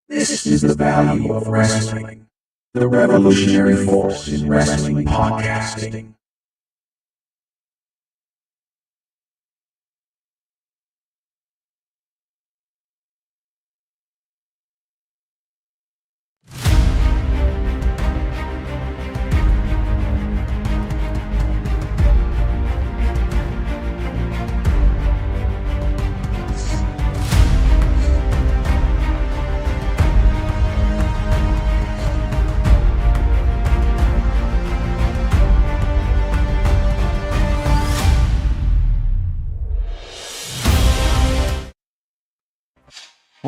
This is the value of wrestling, the revolutionary force in wrestling podcasting.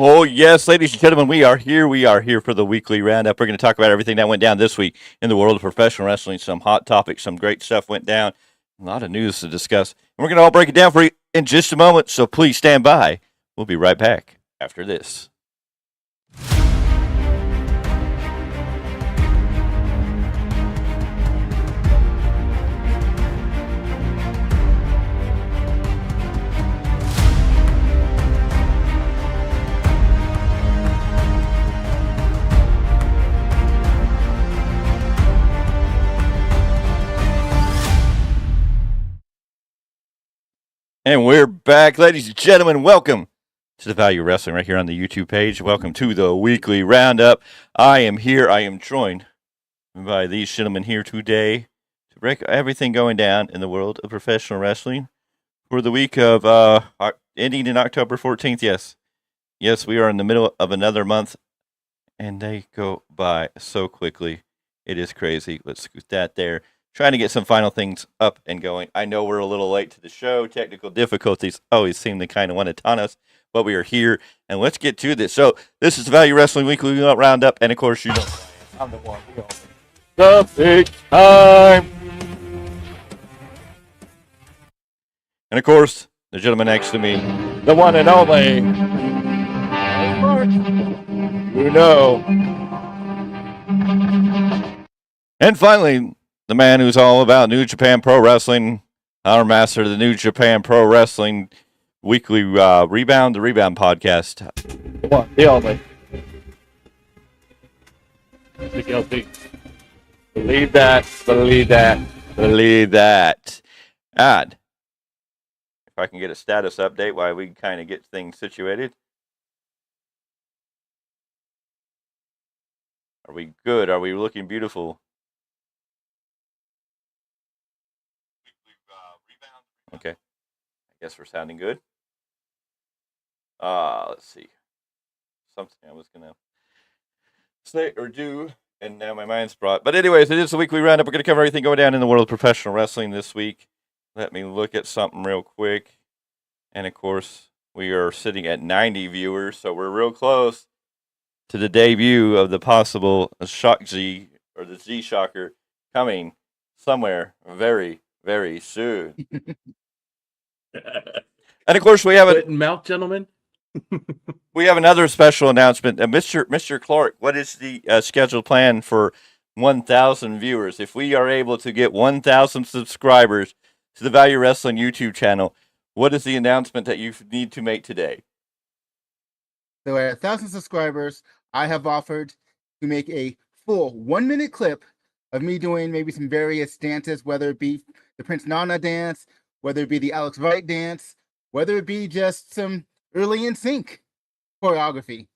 Oh, yes, ladies and gentlemen, we are here. We are here for the weekly roundup. We're going to talk about everything that went down this week in the world of professional wrestling. Some hot topics, some great stuff went down. A lot of news to discuss. And we're going to all break it down for you in just a moment, so please stand by. We'll be right back after this. And we're back, ladies and gentlemen. Welcome to the Value Wrestling right here on the YouTube page. Welcome to the weekly roundup. I am here. I am joined by these gentlemen here today to break everything going down in the world of professional wrestling for the week of ending in October 14th. Yes, we are in the middle of another month, and they go by so quickly. It is crazy. Let's scoot that there. Trying to get some final things up and going. I know we're a little late to the show. Technical difficulties always seem to kind of want to taunt us, but we are here, and let's get to this. So this is the Value Wrestling Weekly Roundup, and of course, you know, I'm the one. The Big Tyme. And of course, the gentleman next to me, the one and only, you know. And finally, the man who's all about New Japan Pro Wrestling, our master of the New Japan Pro Wrestling Weekly Rebound, the Rebound podcast. Come on, the only. Miguel Z. Believe that, believe that, believe that. And if I can get a status update while we kind of get things situated. Are we good? Are we looking beautiful? Okay. I guess we're sounding good. Let's see. Something I was going to say or do, and now my mind's brought. But anyways, it is the weekly roundup. We're going to cover everything going down in the world of professional wrestling this week. Let me look at something real quick. And, of course, we are sitting at 90 viewers, so we're real close to the debut of the possible Shock Z, or the Z Shocker, coming somewhere very, very soon. And of course, we have a mouth, gentlemen. We have another special announcement. Mr. Clarke, what is the scheduled plan for 1,000 viewers? If we are able to get 1,000 subscribers to the Value Wrestling YouTube channel, what is the announcement that you need to make today? So at 1,000 subscribers, I have offered to make a full 1-minute clip of me doing maybe some various dances, whether it be the Prince Nana dance, whether it be the Alex Wright dance, whether it be just some early in sync choreography.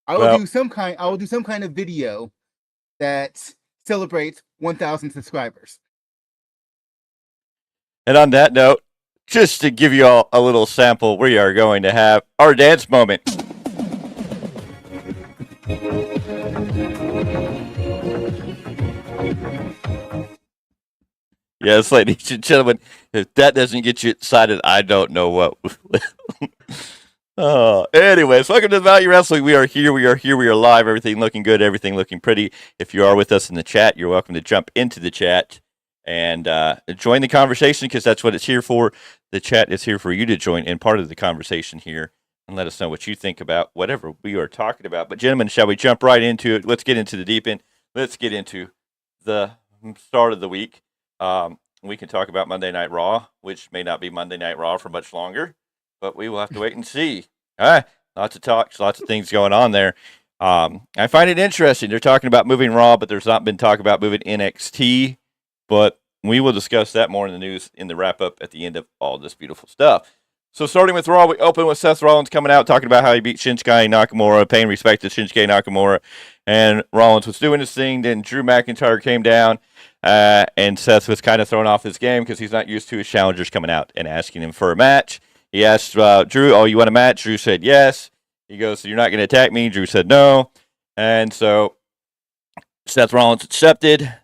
I will do some kind of video that celebrates 1,000 subscribers. And on that note, just to give you all a little sample, we are going to have our dance moment. Yes, ladies and gentlemen, if that doesn't get you excited, I don't know what will. Anyways, welcome to the Value Wrestling. We are here, we are live, everything looking good, everything looking pretty. If you are with us in the chat, you're welcome to jump into the chat and join the conversation, because that's what it's here for. The chat is here for you to join in part of the conversation here and let us know what you think about whatever we are talking about. But gentlemen, shall we jump right into it? Let's get into the deep end. Let's get into the start of the week. We can talk about Monday Night Raw, which may not be Monday Night Raw for much longer, but we will have to wait and see. Lots of talks, lots of things going on there. I find it interesting. They're talking about moving Raw, but there's not been talk about moving NXT. But we will discuss that more in the news in the wrap up at the end of all this beautiful stuff. So starting with Raw, we open with Seth Rollins coming out talking about how he beat Shinsuke Nakamura, paying respect to Shinsuke Nakamura, and Rollins was doing his thing. Then Drew McIntyre came down, and Seth was kind of thrown off his game because he's not used to his challengers coming out and asking him for a match. He asked Drew, "Oh, you want a match?" Drew said yes. He goes, "So you're not going to attack me?" Drew said no, and so Seth Rollins accepted.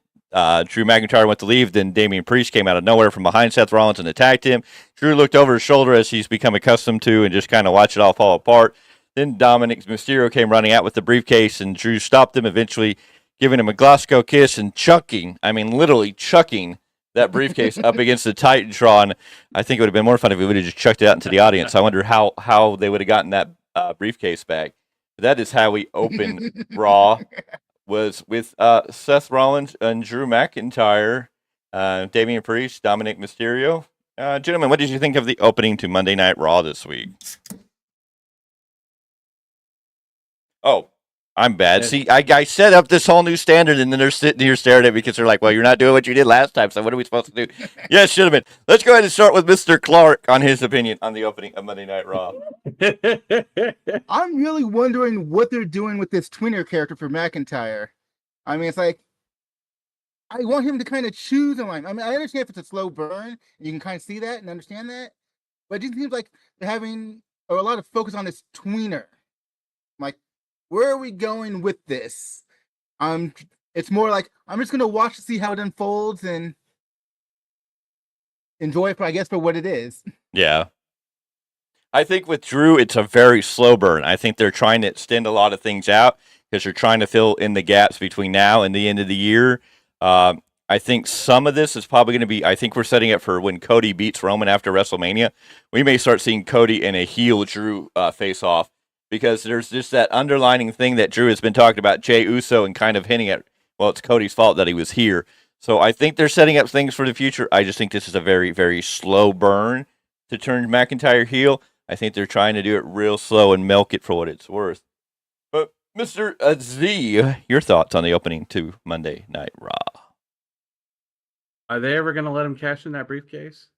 Drew McIntyre went to leave. Then Damian Priest came out of nowhere from behind Seth Rollins and attacked him. Drew looked over his shoulder as he's become accustomed to and just kind of watched it all fall apart. Then Dominic Mysterio came running out with the briefcase, and Drew stopped him, eventually giving him a Glasgow kiss and chucking, I mean literally chucking that briefcase up against the Titantron. I think it would have been more fun if he would have just chucked it out into the audience. I wonder how they would have gotten that briefcase back. But that is how we open Raw. Was with Seth Rollins and Drew McIntyre, Damian Priest, Dominic Mysterio. Gentlemen, what did you think of the opening to Monday Night Raw this week? Oh, I'm bad. See, I set up this whole new standard, and then they're sitting here staring at me because they're like, well, you're not doing what you did last time, so what are we supposed to do? Yes, gentlemen. Let's go ahead and start with Mr. Clarke on his opinion on the opening of Monday Night Raw. I'm really wondering what they're doing with this tweener character for McIntyre. I mean, it's like, I want him to kind of choose a line. I mean, I understand if it's a slow burn, and you can kind of see that and understand that, but it just seems like they're having a lot of focus on this tweener. I'm like, where are we going with this? It's more like I'm just gonna watch to see how it unfolds and enjoy it, I guess, for what it is. Yeah. I think with Drew, it's a very slow burn. I think they're trying to extend a lot of things out because they're trying to fill in the gaps between now and the end of the year. I think some of this is probably going to be, I think we're setting up for when Cody beats Roman after WrestleMania. We may start seeing Cody and a heel Drew face off because there's just that underlining thing that Drew has been talking about, Jey Uso, and kind of hinting at, well, it's Cody's fault that he was here. So I think they're setting up things for the future. I just think this is a very, very slow burn to turn McIntyre heel. I think they're trying to do it real slow and milk it for what it's worth. But Mr. Z, your thoughts on the opening to Monday Night Raw? Are they ever going to let him cash in that briefcase?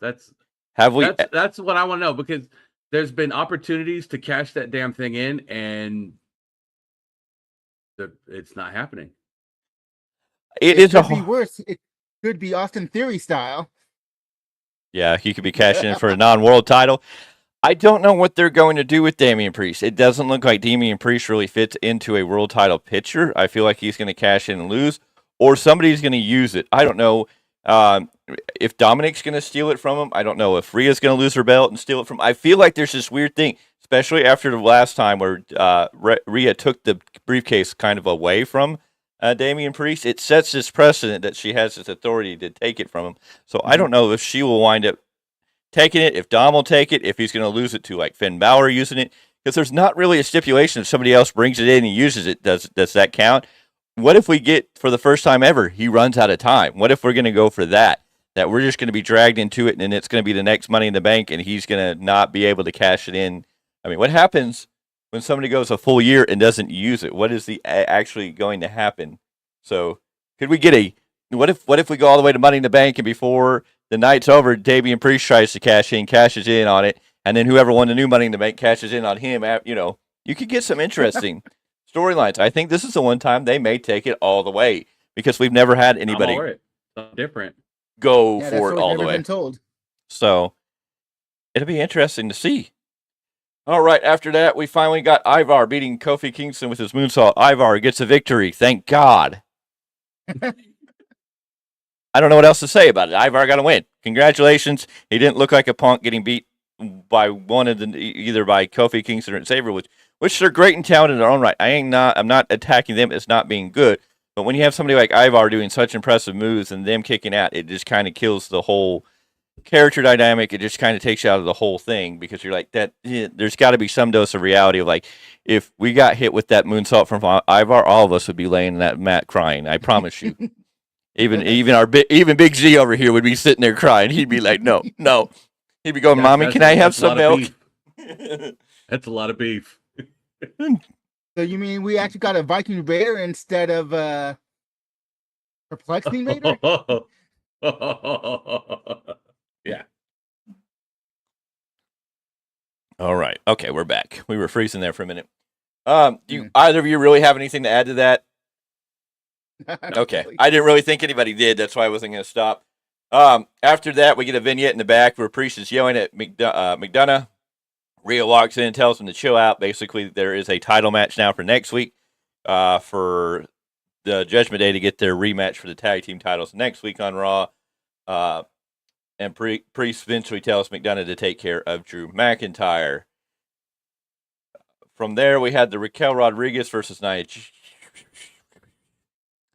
That's Have we? That's what I want to know, because there's been opportunities to cash that damn thing in, and it's not happening. It is could be worse. It could be Austin Theory style. Yeah, he could be cashing in for a non-world title. I don't know what they're going to do with Damian Priest. It doesn't look like Damian Priest really fits into a world title picture. I feel like he's going to cash in and lose, or somebody's going to use it. I don't know if Dominic's going to steal it from him. I don't know if Rhea's going to lose her belt and steal it from him. I feel like there's this weird thing, especially after the last time where Rhea took the briefcase kind of away from Damian Priest. It sets this precedent that she has this authority to take it from him. So I don't know if she will wind up taking it, if Dom will take it, if he's going to lose it to like Finn Balor using it, because there's not really a stipulation if somebody else brings it in and uses it. Does that count? What if we get, for the first time ever, he runs out of time? What if we're going to go for that we're just going to be dragged into it, and then it's going to be the next Money in the Bank, and he's going to not be able to cash it in? I mean, what happens when somebody goes a full year and doesn't use it? What is actually going to happen? So could we get what if we go all the way to Money in the Bank, and before the night's over, Damian Priest tries to cashes in on it, and then whoever won the new Money in the Bank cashes in on him? You could get some interesting storylines. I think this is the one time they may take it all the way, because we've never had anybody different go for it all the way. Been told. So it'll be interesting to see. All right, after that, we finally got Ivar beating Kofi Kingston with his moonsault. Ivar gets a victory. Thank God. I don't know what else to say about it. Ivar got a win. Congratulations. He didn't look like a punk getting beat by either by Kofi Kingston or Xavier, which they're great and talented in their own right. I'm not attacking them as not being good, but when you have somebody like Ivar doing such impressive moves and them kicking out, it just kind of kills the whole character dynamic. It just kind of takes you out of the whole thing, because you're like, there's got to be some dose of reality of like, if we got hit with that moonsault from Ivar, all of us would be laying in that mat crying. I promise you. Even Big Z over here would be sitting there crying. He'd be like, no. He'd be going, "Mommy, can I have some milk?" That's a lot of beef. So you mean we actually got a Viking Raider instead of Perplexing Raider? Yeah. All right. Okay, we're back. We were freezing there for a minute. Do either of you really have anything to add to that? Okay. I didn't really think anybody did. That's why I wasn't going to stop. After that, we get a vignette in the back where Priest is yelling at McDonough. Rhea walks in and tells him to chill out. Basically, there is a title match now for next week for the Judgment Day to get their rematch for the tag team titles next week on Raw. And Priest eventually tells McDonough to take care of Drew McIntyre. From there, we had the Raquel Rodriguez versus Nia.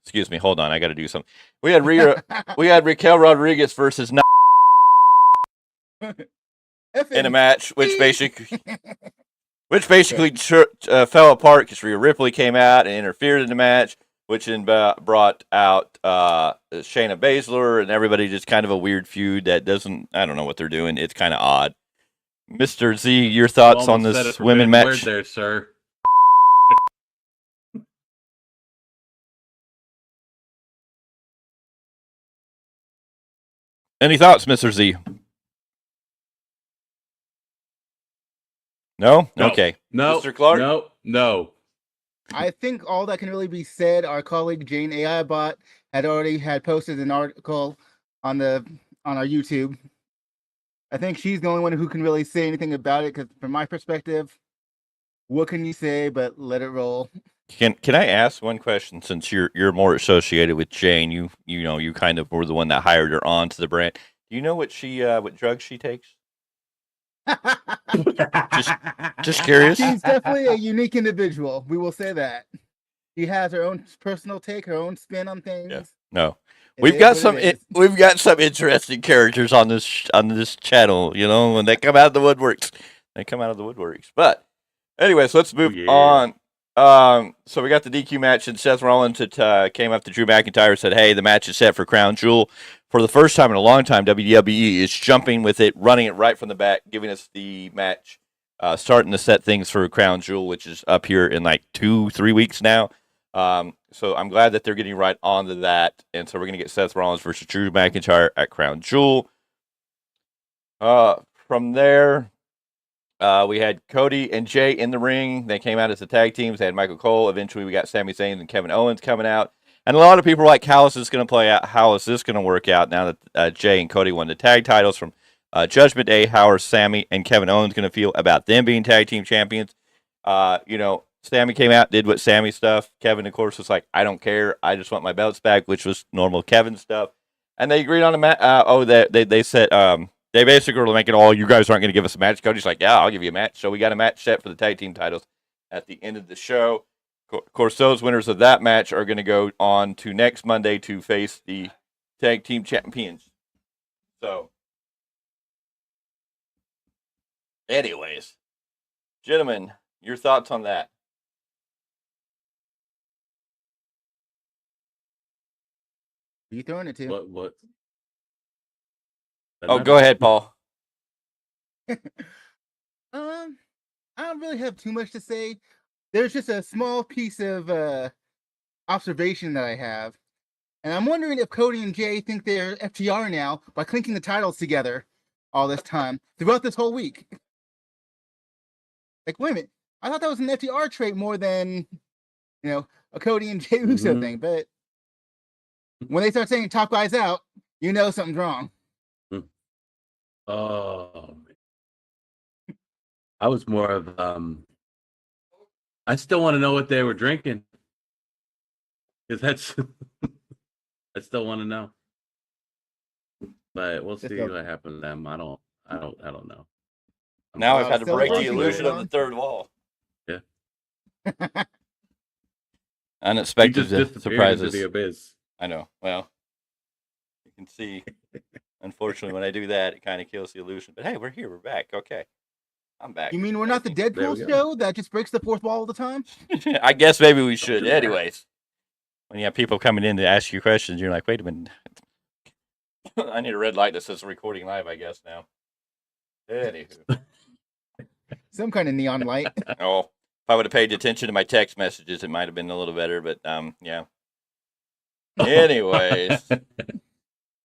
Excuse me, hold on, I got to do something. We had Raquel Rodriguez versus Nia in a match, which basically fell apart because Rhea Ripley came out and interfered in the match, which then brought out Shayna Baszler and everybody. Just kind of a weird feud that doesn't. I don't know what they're doing. It's kind of odd. Mr. Z, your thoughts on this women match? There, sir. Any thoughts, Mr. Z? No? Okay. No. Mr. Clarke? No. I think all that can really be said. Our colleague Jane AIBot had posted an article on our YouTube. I think she's the only one who can really say anything about it, because from my perspective, what can you say but let it roll? Can I ask one question, since you're more associated with Jane? You kind of were the one that hired her on to the brand. Do you know what drugs she takes? Just curious. She's definitely a unique individual. We will say that. She has her own personal take, her own spin on things. Yeah. No. We've got some interesting characters on this channel, when they come out of the woodworks. But anyways, let's move on. So we got the DQ match, and Seth Rollins came up to Drew McIntyre and said, "Hey, the match is set for Crown Jewel." For the first time in a long time, WWE is jumping with it, running it right from the back, giving us the match, starting to set things for Crown Jewel, which is up here in like 2-3 weeks now. So I'm glad that they're getting right onto that. And so we're going to get Seth Rollins versus Drew McIntyre at Crown Jewel. From there, we had Cody and Jay in the ring. They came out as the tag teams. They had Michael Cole. Eventually, we got Sami Zayn and Kevin Owens coming out. And a lot of people were like, how is this going to play out? How is this going to work out now that Jay and Cody won the tag titles from Judgment Day? How are Sami and Kevin Owens going to feel about them being tag team champions? Sami came out, did what Sami stuff. Kevin, of course, was like, I don't care. I just want my belts back, which was normal Kevin stuff. And they agreed on a match. They said, they basically were making, you guys aren't going to give us a match. Cody's like, yeah, I'll give you a match. So we got a match set for the tag team titles at the end of the show. Of course, those winners of that match are going to go on to next Monday to face the tag team champions. So, anyways, gentlemen, your thoughts on that? Who are you throwing it to? What? Go ahead, Paul. I don't really have too much to say. There's just a small piece of observation that I have. And I'm wondering if Cody and Jay think they're FTR now by clinking the titles together all this time, throughout this whole week. Like, wait a minute. I thought that was an FTR trait more than, a Cody and Jay Uso thing. But when they start saying top guys out, something's wrong. Oh, I was more of I still want to know what they were drinking, because that's I still want to know. But we'll see what happens to them. I don't know. Now I've had to break the illusion of the third wall. Yeah. Unexpected surprises. Into the abyss. I know. Well, you can see. Unfortunately, when I do that, it kind of kills the illusion. But hey, we're here. We're back. Okay. I'm back. You mean we're not the Deadpool show that just breaks the fourth wall all the time? I guess maybe we should. Anyways, when you have people coming in to ask you questions, you're like, wait a minute. I need a red light that says recording live, I guess, now. Anywho. some kind of neon light. Oh, if I would have paid attention to my text messages, it might have been a little better. But yeah. Anyways,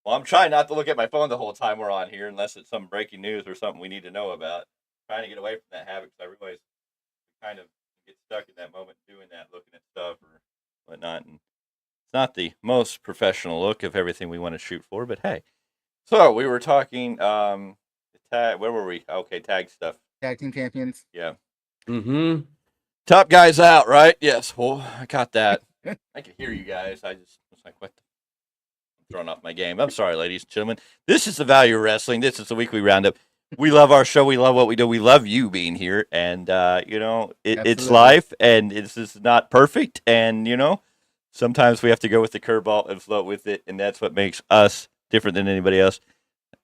well, I'm trying not to look at my phone the whole time we're on here, unless it's some breaking news or something we need to know about. Trying to get away from that habit because I realize we kind of get stuck in that moment doing that, looking at stuff or whatnot. And it's not the most professional look of everything we want to shoot for, but hey. So we were talking tag. Where were we? Okay, tag stuff. Tag team champions. Yeah. Mm-hmm. Top guys out, right? Yes. Well, I got that. I can hear you guys. I just was like, what? I'm throwing off my game. I'm sorry, ladies and gentlemen. This is the Value of Wrestling. This is the weekly roundup. We love our show. We love what we do. We love you being here. And, it's life, and it's just not perfect. And, sometimes we have to go with the curveball and float with it. And that's what makes us different than anybody else.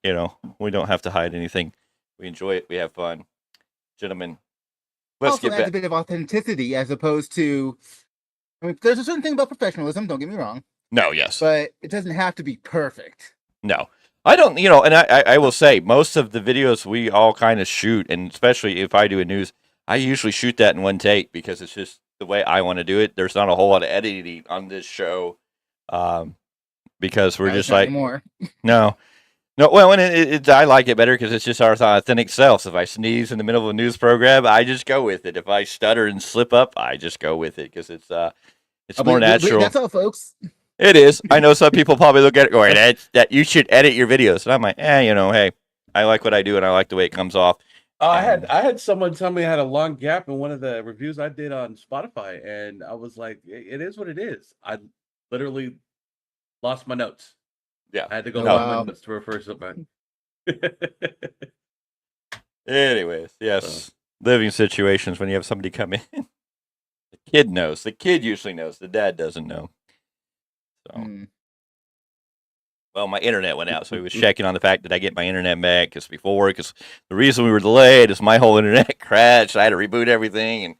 We don't have to hide anything. We enjoy it. We have fun. Gentlemen, let's also get adds back. a bit of authenticity as opposed to. I mean, there's a certain thing about professionalism. Don't get me wrong, No, yes. but it doesn't have to be perfect. No. I don't, and I will say, most of the videos we all kind of shoot, and especially if I do a news, I usually shoot that in one take because it's just the way I want to do it. There's not a whole lot of editing on this show because we're just like, more. no. Well, and I like it better because it's just our authentic selves. If I sneeze in the middle of a news program, I just go with it. If I stutter and slip up, I just go with it because it's more natural. That's all, folks. It is. I know some people probably look at it going, that you should edit your videos. And I'm like, hey, I like what I do and I like the way it comes off. I had someone tell me I had a long gap in one of the reviews I did on Spotify, and I was like, it is what it is. I literally lost my notes. Yeah. I had to go Oh, find my wow. notes to refer something. Anyways, yes. Living situations when you have somebody come in. The kid knows. The kid usually knows. The dad doesn't know. So, well, my internet went out, so he was checking on the fact that I get my internet back. Because the reason we were delayed is my whole internet crashed. I had to reboot everything and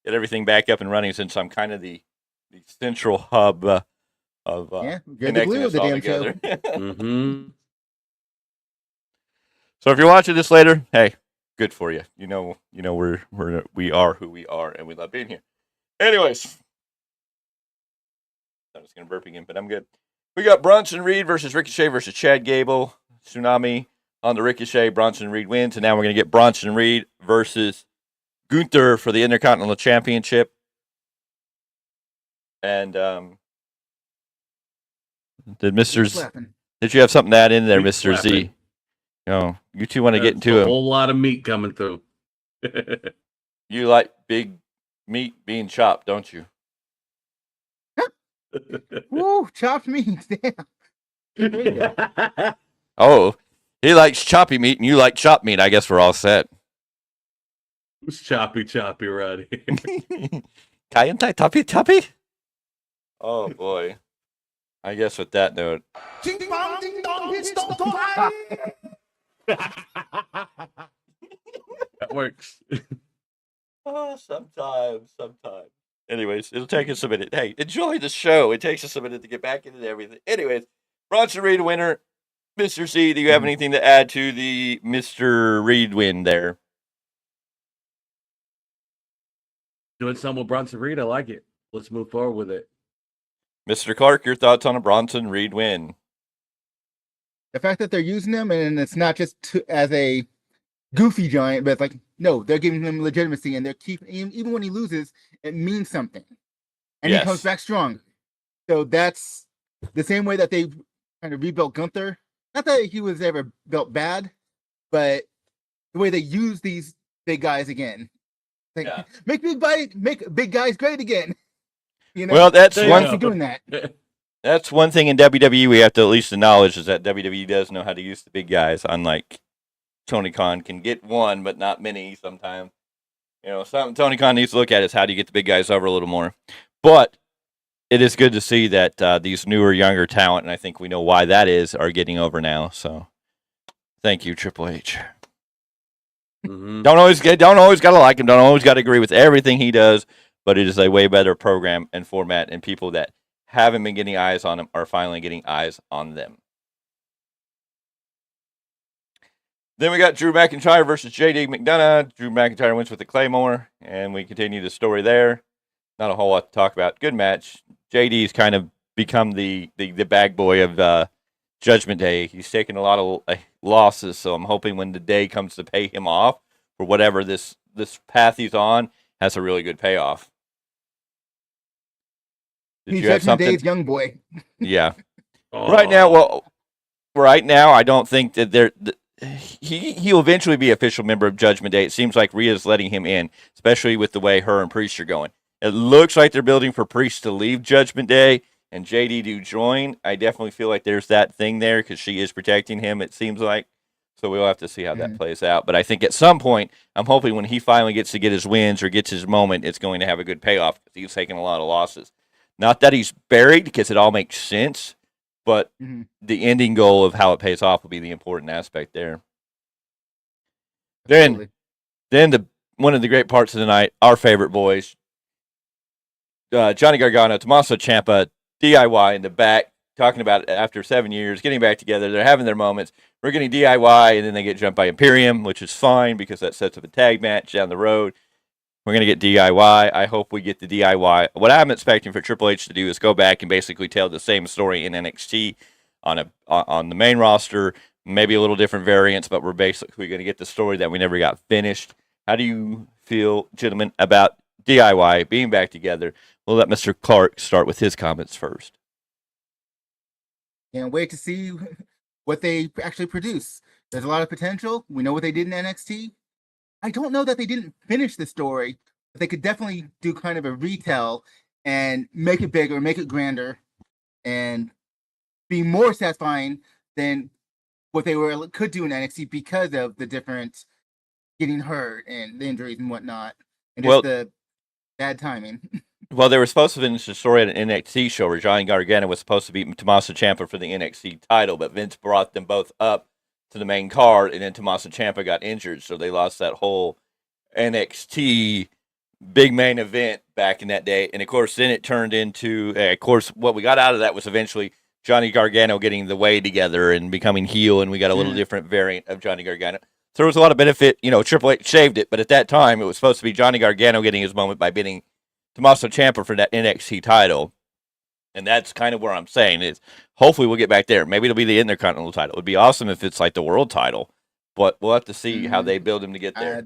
get everything back up and running since I'm kind of the central hub of You're the connecting glue of us the all damn show. together. Mm-hmm. So if you're watching this later, hey, good for you. We are who we are, and we love being here. Anyways, I was gonna burp again, but I'm good. We got Bronson Reed versus Ricochet versus Chad Gable. Tsunami on the Ricochet. Bronson Reed wins, and now we're gonna get Bronson Reed versus Gunther for the Intercontinental Championship. And did you have something to add in there, Mr. Z? No, you two want to get into a whole lot of meat coming through. You like big meat being chopped, don't you? Woo, chopped meat. Damn. Oh, he likes choppy meat, and you like chopped meat. I guess we're all set. Who's choppy, Roddy? Caliente, toppy. Oh boy. I guess with that note. That works. Oh, sometimes. Anyways, it'll take us a minute. Hey, enjoy the show. It takes us a minute to get back into everything. Anyways, Bronson Reed winner. Mr. C, do you have anything to add to the Mr. Reed win there? Doing something with Bronson Reed, I like it. Let's move forward with it. Mr. Clarke, your thoughts on a Bronson Reed win? The fact that they're using him and it's not just as a goofy giant, but it's like, no, they're giving him legitimacy and they're keeping him, even when he loses, it means something. And Yes. he comes back strong. So that's the same way that they kind of rebuilt Gunther. Not that he was ever built bad, but the way they use these big guys again. Like, Yeah. make big guys great again. Well, that's There you one. go. Doing that. That's one thing in WWE we have to at least acknowledge is that WWE does know how to use the big guys, unlike Tony Khan can get one, but not many sometimes. Something Tony Khan needs to look at is how do you get the big guys over a little more. But it is good to see that these newer, younger talent, and I think we know why that is, are getting over now. So, thank you, Triple H. Mm-hmm. Don't always gotta like him. Don't always gotta agree with everything he does. But it is a way better program and format, and people that haven't been getting eyes on him are finally getting eyes on them. Then we got Drew McIntyre versus JD McDonough. Drew McIntyre wins with the Claymore, and we continue the story there. Not a whole lot to talk about. Good match. JD's kind of become the bag boy of Judgment Day. He's taken a lot of losses, so I'm hoping when the day comes to pay him off for whatever this path he's on has a really good payoff. Did He's you have Judgment something? Day's young boy. Yeah. Oh. Right now, I don't think that he'll eventually be official member of Judgment Day. It seems like Rhea's letting him in, especially with the way her and Priest are going. It looks like they're building for Priest to leave Judgment Day and JD to join. I definitely feel like there's that thing there because she is protecting him, it seems like. So we'll have to see how that plays out. But I think at some point, I'm hoping when he finally gets to get his wins or gets his moment, it's going to have a good payoff because he's taking a lot of losses. Not that he's buried because it all makes sense, but the ending goal of how it pays off will be the important aspect there. Then one of the great parts of the night, our favorite boys, Johnny Gargano, Tommaso Ciampa, DIY in the back, talking about it after 7 years, getting back together. They're having their moments. We're getting DIY, and then they get jumped by Imperium, which is fine because that sets up a tag match down the road. We're going to get DIY. I hope we get the DIY. What I'm expecting for Triple H to do is go back and basically tell the same story in NXT on the main roster, maybe a little different variants, but we're basically going to get the story that we never got finished. How do you feel, gentlemen, about DIY being back together? We'll let Mr. Clarke start with his comments first. Can't wait to see what they actually produce. There's a lot of potential. We know what they did in NXT. I don't know that they didn't finish the story, but they could definitely do kind of a retell and make it bigger, make it grander, and be more satisfying than what they could do in NXT because of the different getting hurt and the injuries and whatnot, and just the bad timing. Well, they were supposed to finish the story at an NXT show where Johnny Gargano was supposed to beat Tommaso Ciampa for the NXT title, but Vince brought them both up to the main card, and then Tommaso Ciampa got injured, so they lost that whole NXT big main event back in that day. And, of course, then it turned into, what we got out of that was eventually Johnny Gargano getting the way together and becoming heel, and we got a little different variant of Johnny Gargano. So there was a lot of benefit. Triple H saved it, but at that time, it was supposed to be Johnny Gargano getting his moment by beating Tommaso Ciampa for that NXT title. And that's kind of where I'm saying is hopefully we'll get back there. Maybe it'll be the Intercontinental title. It would be awesome if it's like the world title, but we'll have to see how they build him to get there.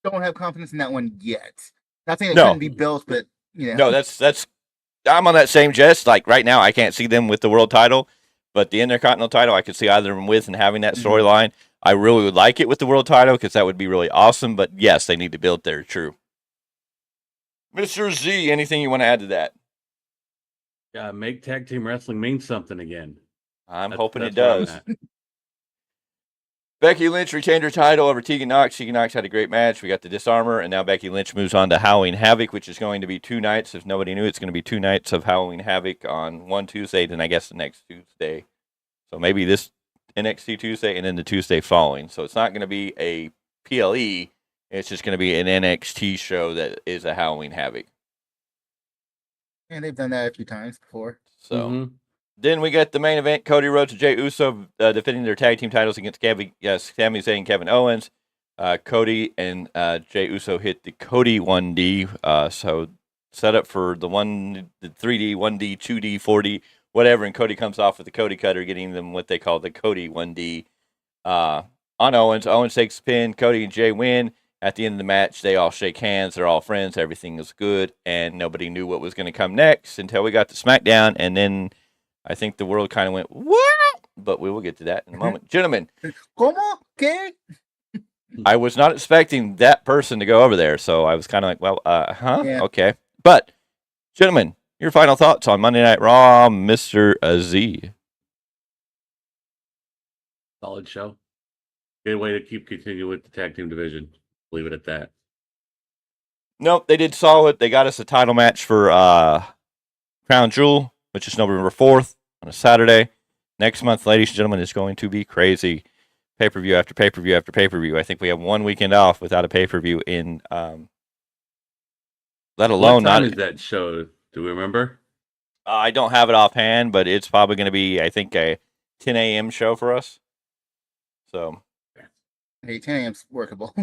I don't have confidence in that one yet. Not saying it couldn't be built, but No, that's I'm on that same gist. Like right now, I can't see them with the world title, but the Intercontinental title, I could see either of them with and having that storyline. I really would like it with the world title because that would be really awesome. But yes, they need to build there. True. Mr. Z, anything you want to add to that? Yeah, make tag team wrestling mean something again. I'm hoping it does. Becky Lynch retained her title over Tegan Nox. Tegan Nox had a great match. We got the Disarmer, and now Becky Lynch moves on to Halloween Havoc, which is going to be 2 nights. If nobody knew, it's going to be 2 nights of Halloween Havoc on one Tuesday, then I guess the next Tuesday. So maybe this NXT Tuesday and then the Tuesday following. So it's not going to be a PLE. It's just going to be an NXT show that is a Halloween Havoc. And they've done that a few times before. So then we get the main event. Cody Rhodes and Jey Uso defending their tag team titles against Sami Zayn and Kevin Owens. Cody and Jey Uso hit the Cody 1D. So set up for the 3D, 1D, 2D, 4D, whatever. And Cody comes off with the Cody Cutter, getting them what they call the Cody 1D on Owens. Owens takes the pin. Cody and Jey win. At the end of the match, they all shake hands. They're all friends. Everything is good. And nobody knew what was going to come next until we got to SmackDown. And then I think the world kind of went, what? But we will get to that in a moment. Gentlemen. ¿Cómo? ¿Qué? I was not expecting that person to go over there. So I was kind of like, well, Yeah. Okay. But, gentlemen, your final thoughts on Monday Night Raw, Mr. Z. Solid show. Good way to keep continuing with the tag team division. Leave it at that. Nope, they did solid. They got us a title match for Crown Jewel, which is November 4th on a Saturday. Next month, ladies and gentlemen, is going to be crazy. Pay-per-view after pay-per-view after pay-per-view. I think we have 1 weekend off without a pay-per-view in, let alone what time not. is that show? Do we remember? I don't have it offhand, but it's probably going to be, I think, a 10 a.m. show for us. So Hey, 10 a.m.'s workable.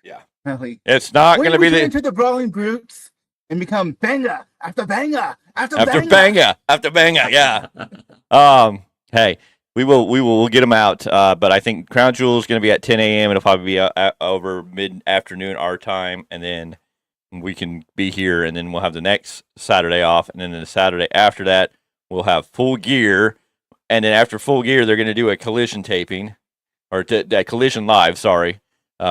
Yeah. Like, It's not when going to do we be turn the into the brawling brutes and become banger after banger after after banger? banger. Yeah. Hey, we'll get them out. But I think Crown Jewel is going to be at 10 a.m. It'll probably be over mid-afternoon our time, and then we can be here, and then we'll have the next Saturday off, and then the Saturday after that we'll have Full Gear, and then after Full Gear they're going to do a collision taping, or collision live, sorry,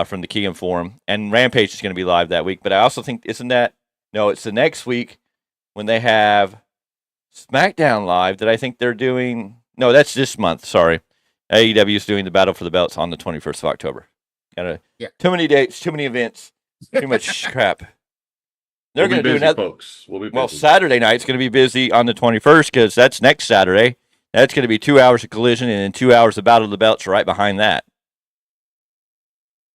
from the Keegan Forum, and Rampage is going to be live that week. But I also think it's the next week when they have SmackDown live that I think they're doing. No, that's this month. Sorry, AEW is doing the Battle for the Belts on the 21st of October. Too many dates, too many events, too much crap. They're We'll going to do busy, another. folks. We'll be busy. Well, Saturday night's going to be busy on the 21st because that's next Saturday. That's going to be 2 hours of Collision and then 2 hours of Battle of the Belts right behind that.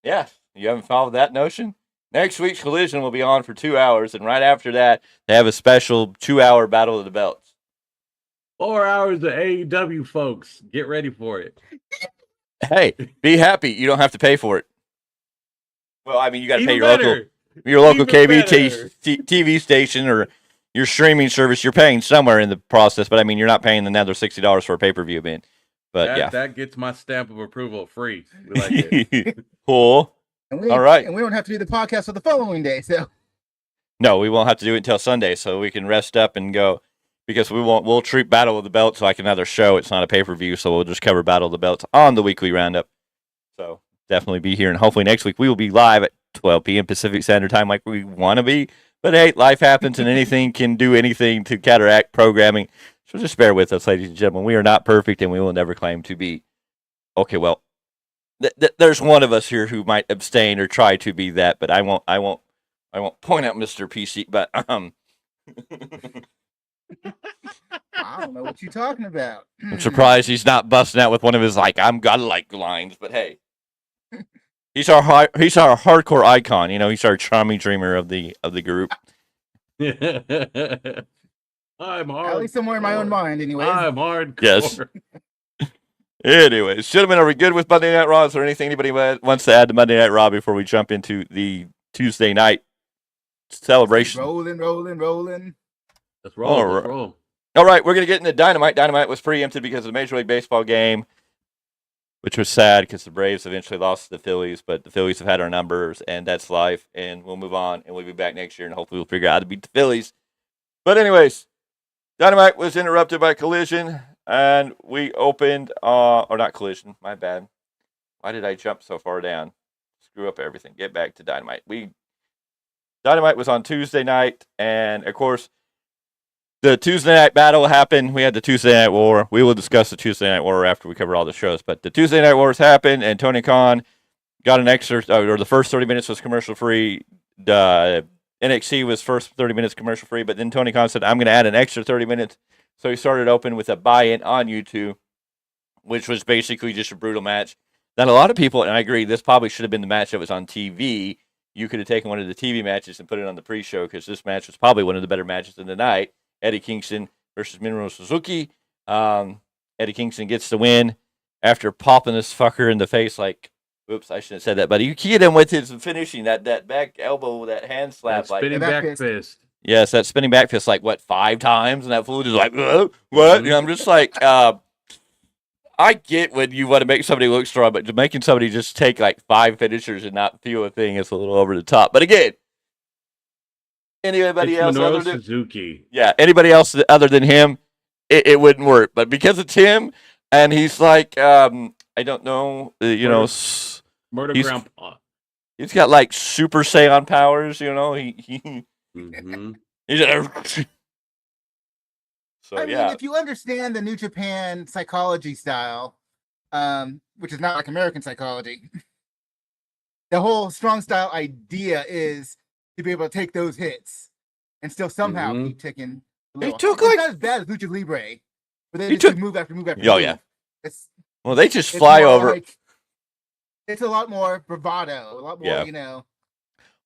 Yeah, you haven't followed that notion? Next week's Collision will be on for 2 hours, and right after that, they have a special 2-hour Battle of the Belts. 4 hours of AEW, folks. Get ready for it. Hey, be happy. You don't have to pay for it. Well, I mean, you got to pay your local TV station or your streaming service. You're paying somewhere in the process, but I mean, you're not paying another $60 for a pay-per-view event. But that gets my stamp of approval free. We like it. Cool. All right. And we don't have to do the podcast for the following day, so. No, we won't have to do it until Sunday, so we can rest up and go, because we'll treat Battle of the Belts like another show. It's not a pay-per-view, so we'll just cover Battle of the Belts on the weekly roundup. So definitely be here, and hopefully next week we will be live at 12 p.m. Pacific Standard Time like we want to be. But hey, life happens, and anything can do anything to counteract programming. So just bear with us, ladies and gentlemen. We are not perfect, and we will never claim to be. Okay, well, there's one of us here who might abstain or try to be that, but I won't point out Mr. PC. But I don't know what you're talking about. I'm surprised he's not busting out with one of his I'm godlike lines. But hey, he's our hardcore icon. He's our charming dreamer of the group. I'm hard. At least somewhere in my own mind, anyway. I'm hardcore. Yes. Anyways, gentlemen, are we good with Monday Night Raw? Is there anything anybody wants to add to Monday Night Raw before we jump into the Tuesday night celebration? Rolling. Let's roll. All right, we're going to get into Dynamite. Dynamite was preempted because of the Major League Baseball game, which was sad because the Braves eventually lost to the Phillies, but the Phillies have had our numbers, and that's life, and we'll move on, and we'll be back next year, and hopefully we'll figure out how to beat the Phillies. But anyways, Dynamite was interrupted by Collision, and we opened, or not Collision, my bad. Why did I jump so far down? Screw up everything. Get back to Dynamite. Dynamite was on Tuesday night, and of course, the Tuesday night battle happened. We had the Tuesday Night War. We will discuss the Tuesday Night War after we cover all the shows, but the Tuesday Night Wars happened, and Tony Khan got an extra, or the first 30 minutes was commercial-free. NXT was first 30 minutes commercial-free, but then Tony Khan said, I'm going to add an extra 30 minutes. So he started open with a buy-in on YouTube, which was basically just a brutal match. That a lot of people, and I agree, this probably should have been the match that was on TV. You could have taken one of the TV matches and put it on the pre-show, because this match was probably one of the better matches of the night. Eddie Kingston versus Minoru Suzuki. Eddie Kingston gets the win after popping this fucker in the face oops, I shouldn't have said that, but he hit him with his finishing, that back elbow, that hand slap. Spinning back fist. Yes, that spinning back fist, 5 times, and that fool just what? Mm-hmm. And I'm just I get when you want to make somebody look strong, but making somebody just take 5 finishers and not feel a thing is a little over the top. But again, anybody else other than Suzuki. Yeah, anybody else other than him, it wouldn't work. But because it's him, and he's I don't know, Murder Grandpa. He's got Super Saiyan powers, he Mm-hmm. he's so I mean, if you understand the New Japan psychology style, which is not like American psychology, the whole strong style idea is to be able to take those hits and still somehow keep ticking. They took it's not as bad as Lucha Libre, but they just move after move after Oh move. yeah. Well, they just fly over. It's a lot more bravado, a lot more,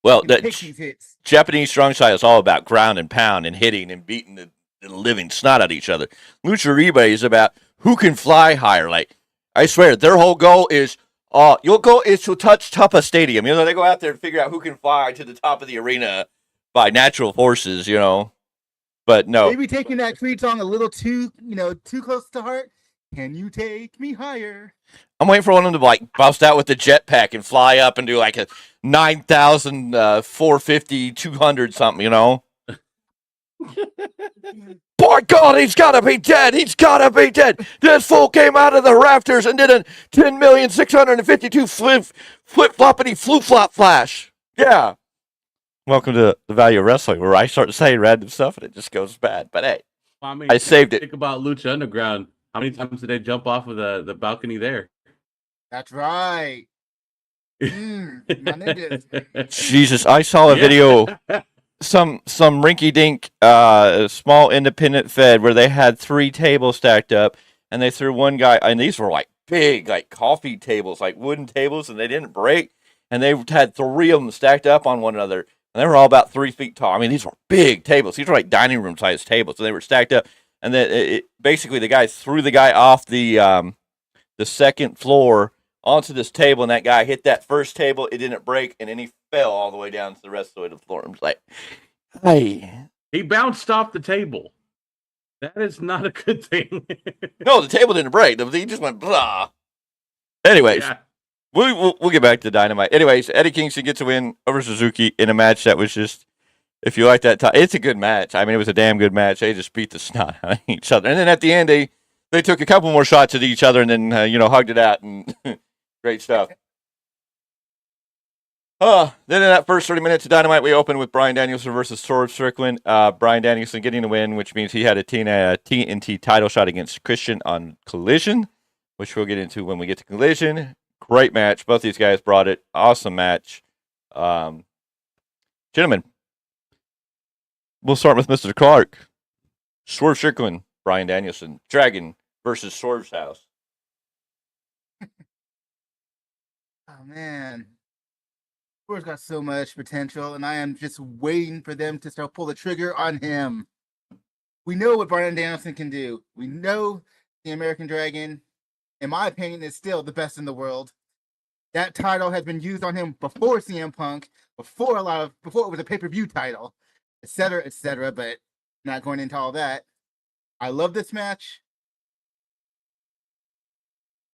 Well, take these hits. Japanese strong style is all about ground and pound and hitting and beating the living snot out of each other. Lucha Libre is about who can fly higher. I swear, their whole goal is, You'll go to touch Tuppa Stadium. You know, they go out there and figure out who can fly to the top of the arena by natural forces, you know. But no. Maybe taking that Creed song a little too close to heart. Can you take me higher? I'm waiting for one of them to like bust out with the jetpack and fly up and do like a 9,000, 450, 200 something, you know? By God, he's got to be dead. He's got to be dead. This fool came out of the rafters and did a 10,652 flip-floppity flu-flop flash. Yeah. Welcome to the Value of Wrestling, where I start saying random stuff and it just goes bad. But hey, I mean, I saved it. Think about Lucha Underground. How many times did they jump off of the balcony there? That's right. My niggas. Jesus, I saw a video, some rinky-dink small independent fed where they had 3 tables stacked up, and they threw one guy, and these were like big, like coffee tables, like wooden tables, and they didn't break, and they had 3 of them stacked up on one another, and they were all about 3 feet tall. I mean, these were big tables. These were like dining room sized tables, and they were stacked up. And then basically the guy threw the guy off the second floor onto this table, and that guy hit that first table. It didn't break, and then he fell all the way down to the rest of the way to the floor. I'm just like, hey. He bounced off the table. That is not a good thing. No, the table didn't break. He just went blah. Anyways, Yeah. we'll get back to Dynamite. Anyways, Eddie Kingston gets a win over Suzuki in a match that was just, if you like that, it's a good match. I mean, it was a damn good match. They just beat the snot out of each other. And then at the end, they took a couple more shots at each other and then, hugged it out. And great stuff. Then in that first 30 minutes of Dynamite, we opened with Bryan Danielson versus Swerve Strickland. Bryan Danielson getting the win, which means he had a TNT title shot against Christian on Collision, which we'll get into when we get to Collision. Great match. Both these guys brought it. Awesome match. Gentlemen, we'll start with Mr. Clarke. Swerve Strickland, Bryan Danielson. Dragon versus Swerve's house. Oh, man. Swerve's got so much potential, and I am just waiting for them to start pull the trigger on him. We know what Bryan Danielson can do. We know the American Dragon, in my opinion, is still the best in the world. That title has been used on him before CM Punk, before it was a pay-per-view title, etc., but not going into all that. I love this match.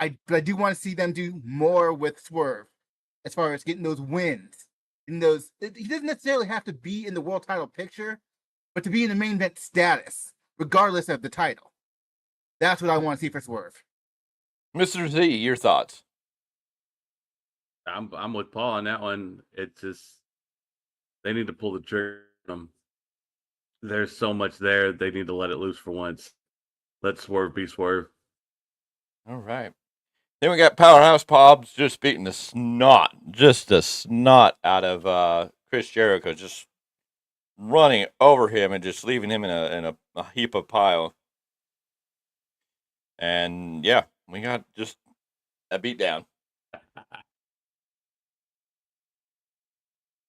But I do want to see them do more with Swerve as far as getting those wins. He doesn't necessarily have to be in the world title picture, but to be in the main event status, regardless of the title. That's what I want to see for Swerve. Mr. Z, your thoughts? I'm with Paul on that one. It's just they need to pull the trigger on them. There's so much there. They need to let it loose for once. Let Swerve be Swerve. All right. Then we got Powerhouse Pobbs just beating the snot out of Chris Jericho, just running over him and just leaving him in a heap of pile. And yeah, we got just a beatdown.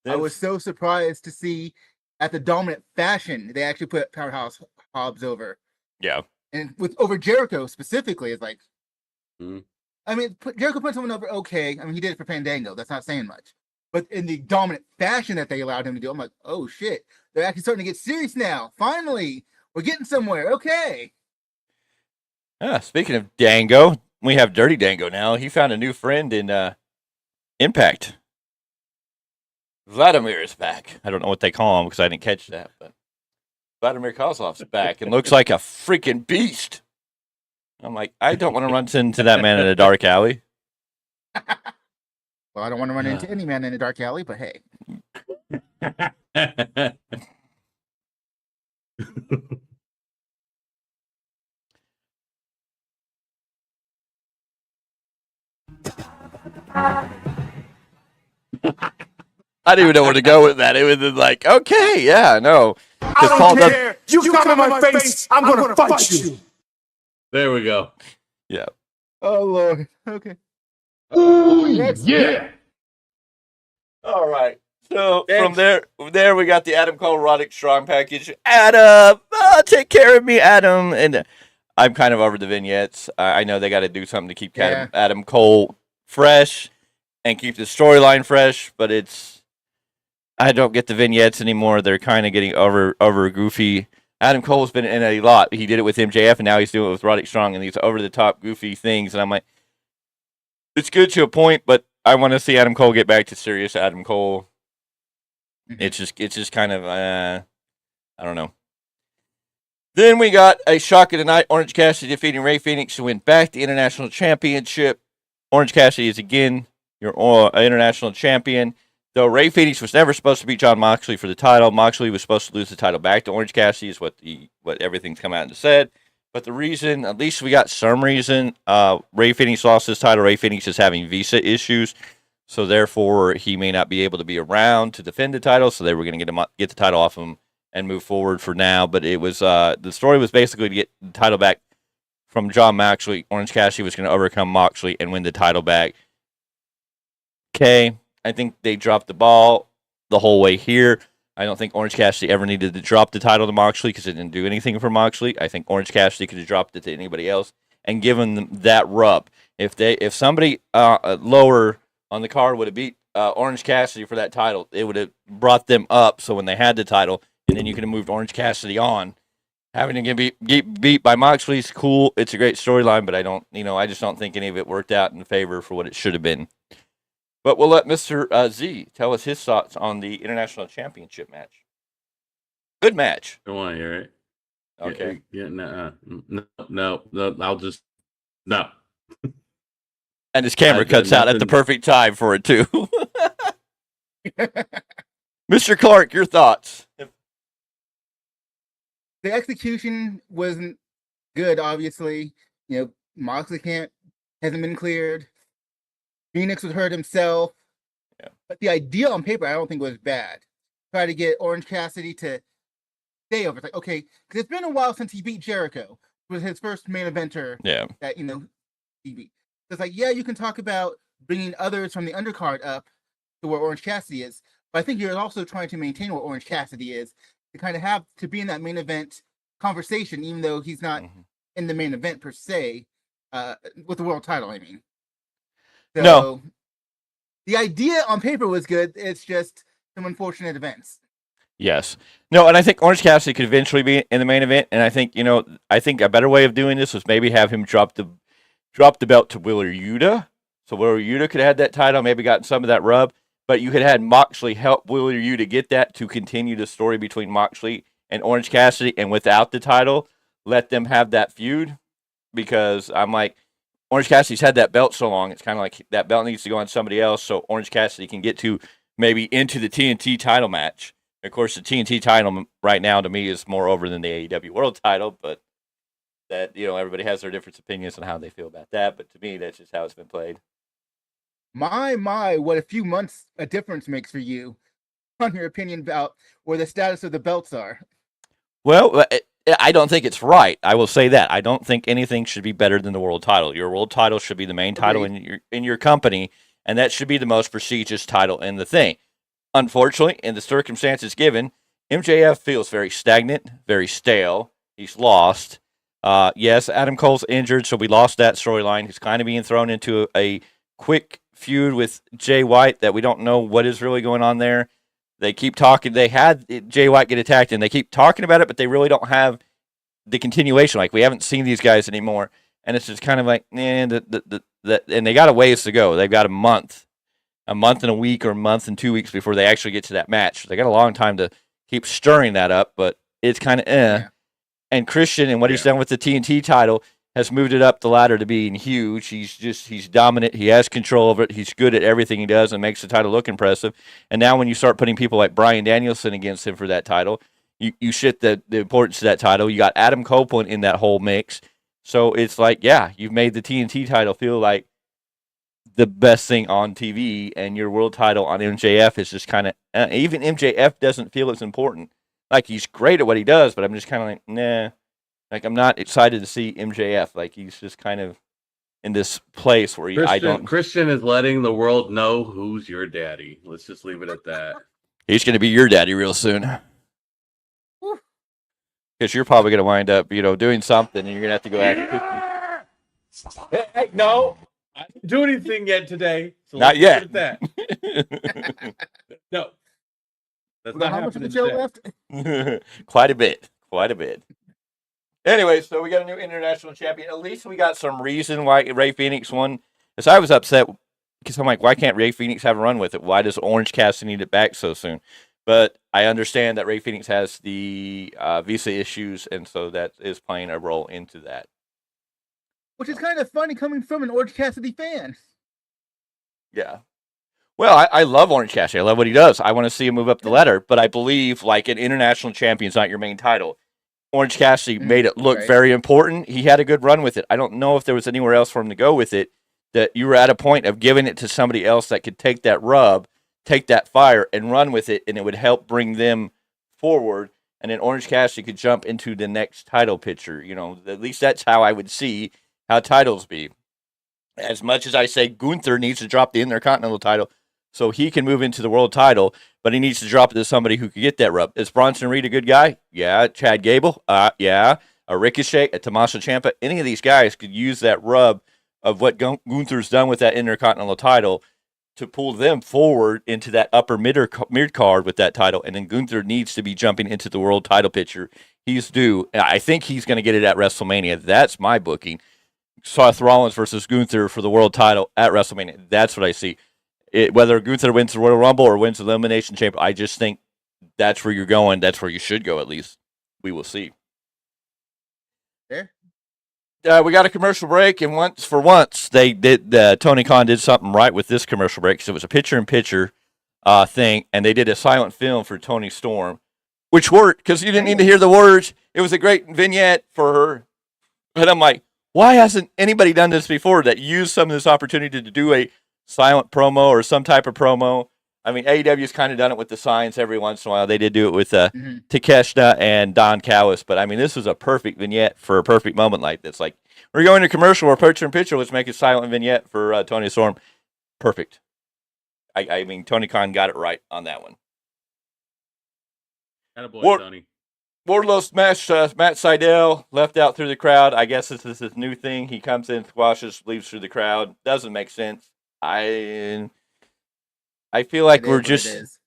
I was so surprised to see at the dominant fashion they actually put Powerhouse Hobbs over. Yeah. And over Jericho specifically, it's like, I mean, Jericho put someone over, okay. I mean, he did it for Fandango. That's not saying much. But in the dominant fashion that they allowed him to do, I'm like, oh shit. They're actually starting to get serious now. Finally, we're getting somewhere. Okay. Speaking of Dango, we have Dirty Dango now. He found a new friend in Impact. Vladimir is back. I don't know what they call him because I didn't catch that, but Vladimir Kozlov's back and looks like a freaking beast. I'm like, I don't want to run into that man in a dark alley. Well, I don't want to run into any man in a dark alley, but hey. I didn't even know where to go with that. It was just like, okay, yeah, no. I don't care. You come in my face, I'm gonna fight you. There we go. Yeah. Oh Lord. Okay. Ooh, yeah. All right. So from there we got the Adam Cole erotic strong package. Adam, take care of me, Adam. And I'm kind of over the vignettes. I know they got to do something to keep Adam Cole fresh and keep the storyline fresh, but I don't get the vignettes anymore. They're kind of getting over goofy. Adam Cole's been in a lot. He did it with MJF, and now he's doing it with Roderick Strong, and these over-the-top goofy things. And I'm like, it's good to a point, but I want to see Adam Cole get back to serious Adam Cole. It's just kind of, I don't know. Then we got a shock of the night. Orange Cassidy defeating Rey Fenix to win back the International Championship. Orange Cassidy is again your International Champion. Though Rey Fenix was never supposed to beat Jon Moxley for the title, Moxley was supposed to lose the title back to Orange Cassidy is what everything's come out and said. But the reason, at least we got some reason, Rey Fenix lost his title. Rey Fenix is having visa issues, so therefore he may not be able to be around to defend the title. So they were going to get the title off him and move forward for now. But it was the story was basically to get the title back from Jon Moxley. Orange Cassidy was going to overcome Moxley and win the title back. Okay, I think they dropped the ball the whole way here. I don't think Orange Cassidy ever needed to drop the title to Moxley because it didn't do anything for Moxley. I think Orange Cassidy could have dropped it to anybody else and given them that rub. If somebody lower on the card would have beat Orange Cassidy for that title, it would have brought them up. So when they had the title, and then you could have moved Orange Cassidy on. Having to get beat by Moxley's cool. It's a great storyline, but I just don't think any of it worked out in favor for what it should have been. But we'll let Mr. Z tell us his thoughts on the International Championship match. Good match. Don't want to hear it. Okay. Yeah, no, I'll just no. And his camera cuts out at the perfect time for it too. Mr. Clarke, your thoughts? The execution wasn't good, obviously. Moxley hasn't been cleared. Phoenix would hurt himself. Yeah. But the idea on paper, I don't think was bad. Try to get Orange Cassidy to stay over. It's like, okay, because it's been a while since he beat Jericho. It was his first main eventer that, he beat. So it's like, yeah, you can talk about bringing others from the undercard up to where Orange Cassidy is. But I think you're also trying to maintain where Orange Cassidy is to kind of have to be in that main event conversation, even though he's not in the main event per se, with the world title, I mean. So, no. The idea on paper was good. It's just some unfortunate events. Yes. No, and I think Orange Cassidy could eventually be in the main event. And I think, a better way of doing this was maybe have him drop the belt to Wheeler Yuta. So Wheeler Yuta could have had that title, maybe gotten some of that rub. But you could have had Moxley help Wheeler Yuta get that to continue the story between Moxley and Orange Cassidy. And without the title, let them have that feud. Because I'm like, Orange Cassidy's had that belt so long, it's kind of like that belt needs to go on somebody else so Orange Cassidy can get to maybe into the TNT title match. Of course, the TNT title right now to me is more over than the AEW World title, but that, everybody has their different opinions on how they feel about that. But to me, that's just how it's been played. My, what a few months a difference makes for you on your opinion about where the status of the belts are. Well, I don't think it's right. I will say that. I don't think anything should be better than the world title. Your world title should be the main title in your company, and that should be the most prestigious title in the thing. Unfortunately, in the circumstances given, MJF feels very stagnant, very stale. He's lost. Yes, Adam Cole's injured, so we lost that storyline. He's kind of being thrown into a quick feud with Jay White that we don't know what is really going on there. They keep talking. They had Jay White get attacked, and they keep talking about it, but they really don't have the continuation. Like, we haven't seen these guys anymore, and it's just kind of like, and they got a ways to go. They've got a month and a week, or a month and 2 weeks before they actually get to that match. They got a long time to keep stirring that up, but it's kind of Yeah. And Christian and what he's done with the TNT title has moved it up the ladder to being huge. He's dominant. He has control of it. He's good at everything he does and makes the title look impressive. And now when you start putting people like Bryan Danielson against him for that title, you shift the importance of that title. You got Adam Copeland in that whole mix. So it's like, yeah, you've made the TNT title feel like the best thing on TV, and your world title on MJF is just kind of, even MJF doesn't feel as important. Like, he's great at what he does, but I'm just kind of like, nah. Like, I'm not excited to see MJF. Like, he's just kind of in this place where Christian is letting the world know who's your daddy. Let's just leave it at that. He's going to be your daddy real soon. Because you're probably going to wind up, doing something, and you're going to have to go after. Hey, no. I didn't do anything yet today. So Not let's yet. leave it at that. No. That's Well, not how much of the happening show today. left? Quite a bit. Quite a bit. Anyway, so we got a new international champion. At least we got some reason why Ray Phoenix won. Because I was upset because I'm like, why can't Ray Phoenix have a run with it? Why does Orange Cassidy need it back so soon? But I understand that Ray Phoenix has the visa issues, and so that is playing a role into that. Which is kind of funny coming from an Orange Cassidy fan. Yeah. Well, I love Orange Cassidy. I love what he does. I want to see him move up the ladder, but I believe like an international champion is not your main title. Orange Cassidy made it look very important. He had a good run with it. I don't know if there was anywhere else for him to go with it, that you were at a point of giving it to somebody else that could take that rub, take that fire, and run with it, and it would help bring them forward. And then Orange Cassidy could jump into the next title picture. You know, at least that's how I would see how titles be. As much as I say Gunther needs to drop the Intercontinental title so he can move into the world title, but he needs to drop it to somebody who could get that rub. Is Bronson Reed a good guy? Yeah. Chad Gable? Yeah. A Ricochet, a Tommaso Ciampa, any of these guys could use that rub of what Gunther's done with that Intercontinental title to pull them forward into that upper mid card with that title, and then Gunther needs to be jumping into the world title picture. He's due. I think he's going to get it at WrestleMania. That's my booking. Seth Rollins versus Gunther for the world title at WrestleMania. That's what I see. Whether Gunther wins the Royal Rumble or wins the Elimination Chamber, I just think that's where you're going. That's where you should go, at least. We will see. There. We got a commercial break, and once they did. Tony Khan did something right with this commercial break. So it was a picture-in-picture thing, and they did a silent film for Tony Storm, which worked because you didn't need to hear the words. It was a great vignette for her. But I'm like, why hasn't anybody done this before that used some of this opportunity to do a silent promo or some type of promo? I mean, AEW's kind of done it with the signs every once in a while. They did do it with Takeshita and Don Callis. But, I mean, this was a perfect vignette for a perfect moment like this. Like, we're going to commercial or picture-in-picture. Let's make a silent vignette for Tony Storm. Perfect. I mean, Tony Khan got it right on that one. Attaboy, Tony. Wardlow smashed Matt Sydal, left out through the crowd. I guess this is his new thing. He comes in, squashes, leaves through the crowd. Doesn't make sense. I feel like we're just...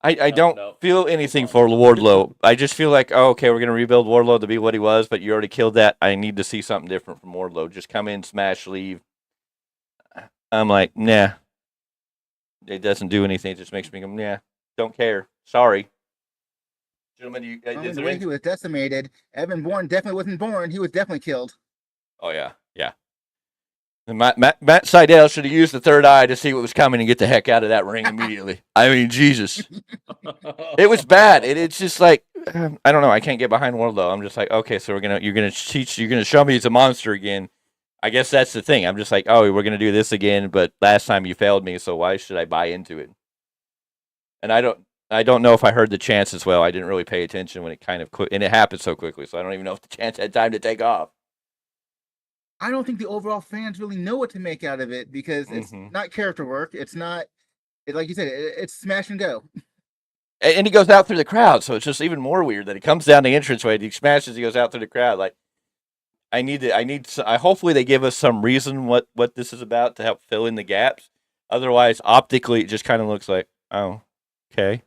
I don't feel anything for Wardlow. I just feel like, oh, okay, we're going to rebuild Wardlow to be what he was, but you already killed that. I need to see something different from Wardlow. Just come in, smash, leave. I'm like, nah. It doesn't do anything. It just makes me go, nah, don't care. Sorry. Gentlemen, the way he was decimated, Evan Bourne definitely wasn't born. He was definitely killed. Oh, yeah, yeah. And Matt Sydal should have used the third eye to see what was coming and get the heck out of that ring immediately. I mean, Jesus. It was bad. It's just like, I don't know. I can't get behind Wardlow. I'm just like, okay, so you're gonna show me he's a monster again. I guess that's the thing. I'm just like, oh, we're gonna do this again, but last time you failed me, so why should I buy into it? And I don't know if I heard the chance as well. I didn't really pay attention when it kind of and it happened so quickly, so I don't even know if the chance had time to take off. I don't think the overall fans really know what to make out of it because it's not character work. It's not, like you said, it's smash and go. And he goes out through the crowd, so it's just even more weird that he comes down the entranceway, he smashes, he goes out through the crowd. Like, hopefully they give us some reason what this is about to help fill in the gaps. Otherwise, optically, it just kind of looks like, oh, okay.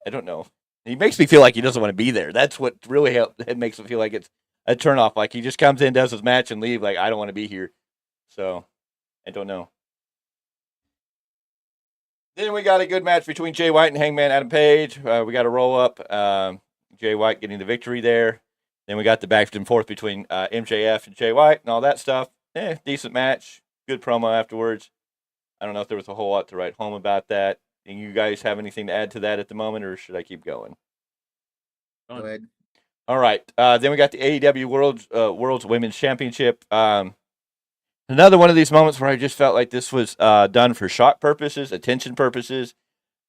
I don't know. He makes me feel like he doesn't want to be there. That's what really it makes me feel like it's a turnoff. Like he just comes in, does his match, and leave. Like I don't want to be here. So I don't know. Then we got a good match between Jay White and Hangman Adam Page. We got a roll up. Jay White getting the victory there. Then we got the back and forth between MJF and Jay White and all that stuff. Decent match. Good promo afterwards. I don't know if there was a whole lot to write home about that. Do you guys have anything to add to that at the moment, or should I keep going? Go ahead. All right. Then we got the AEW World's Women's Championship. Another one of these moments where I just felt like this was done for shock purposes, attention purposes.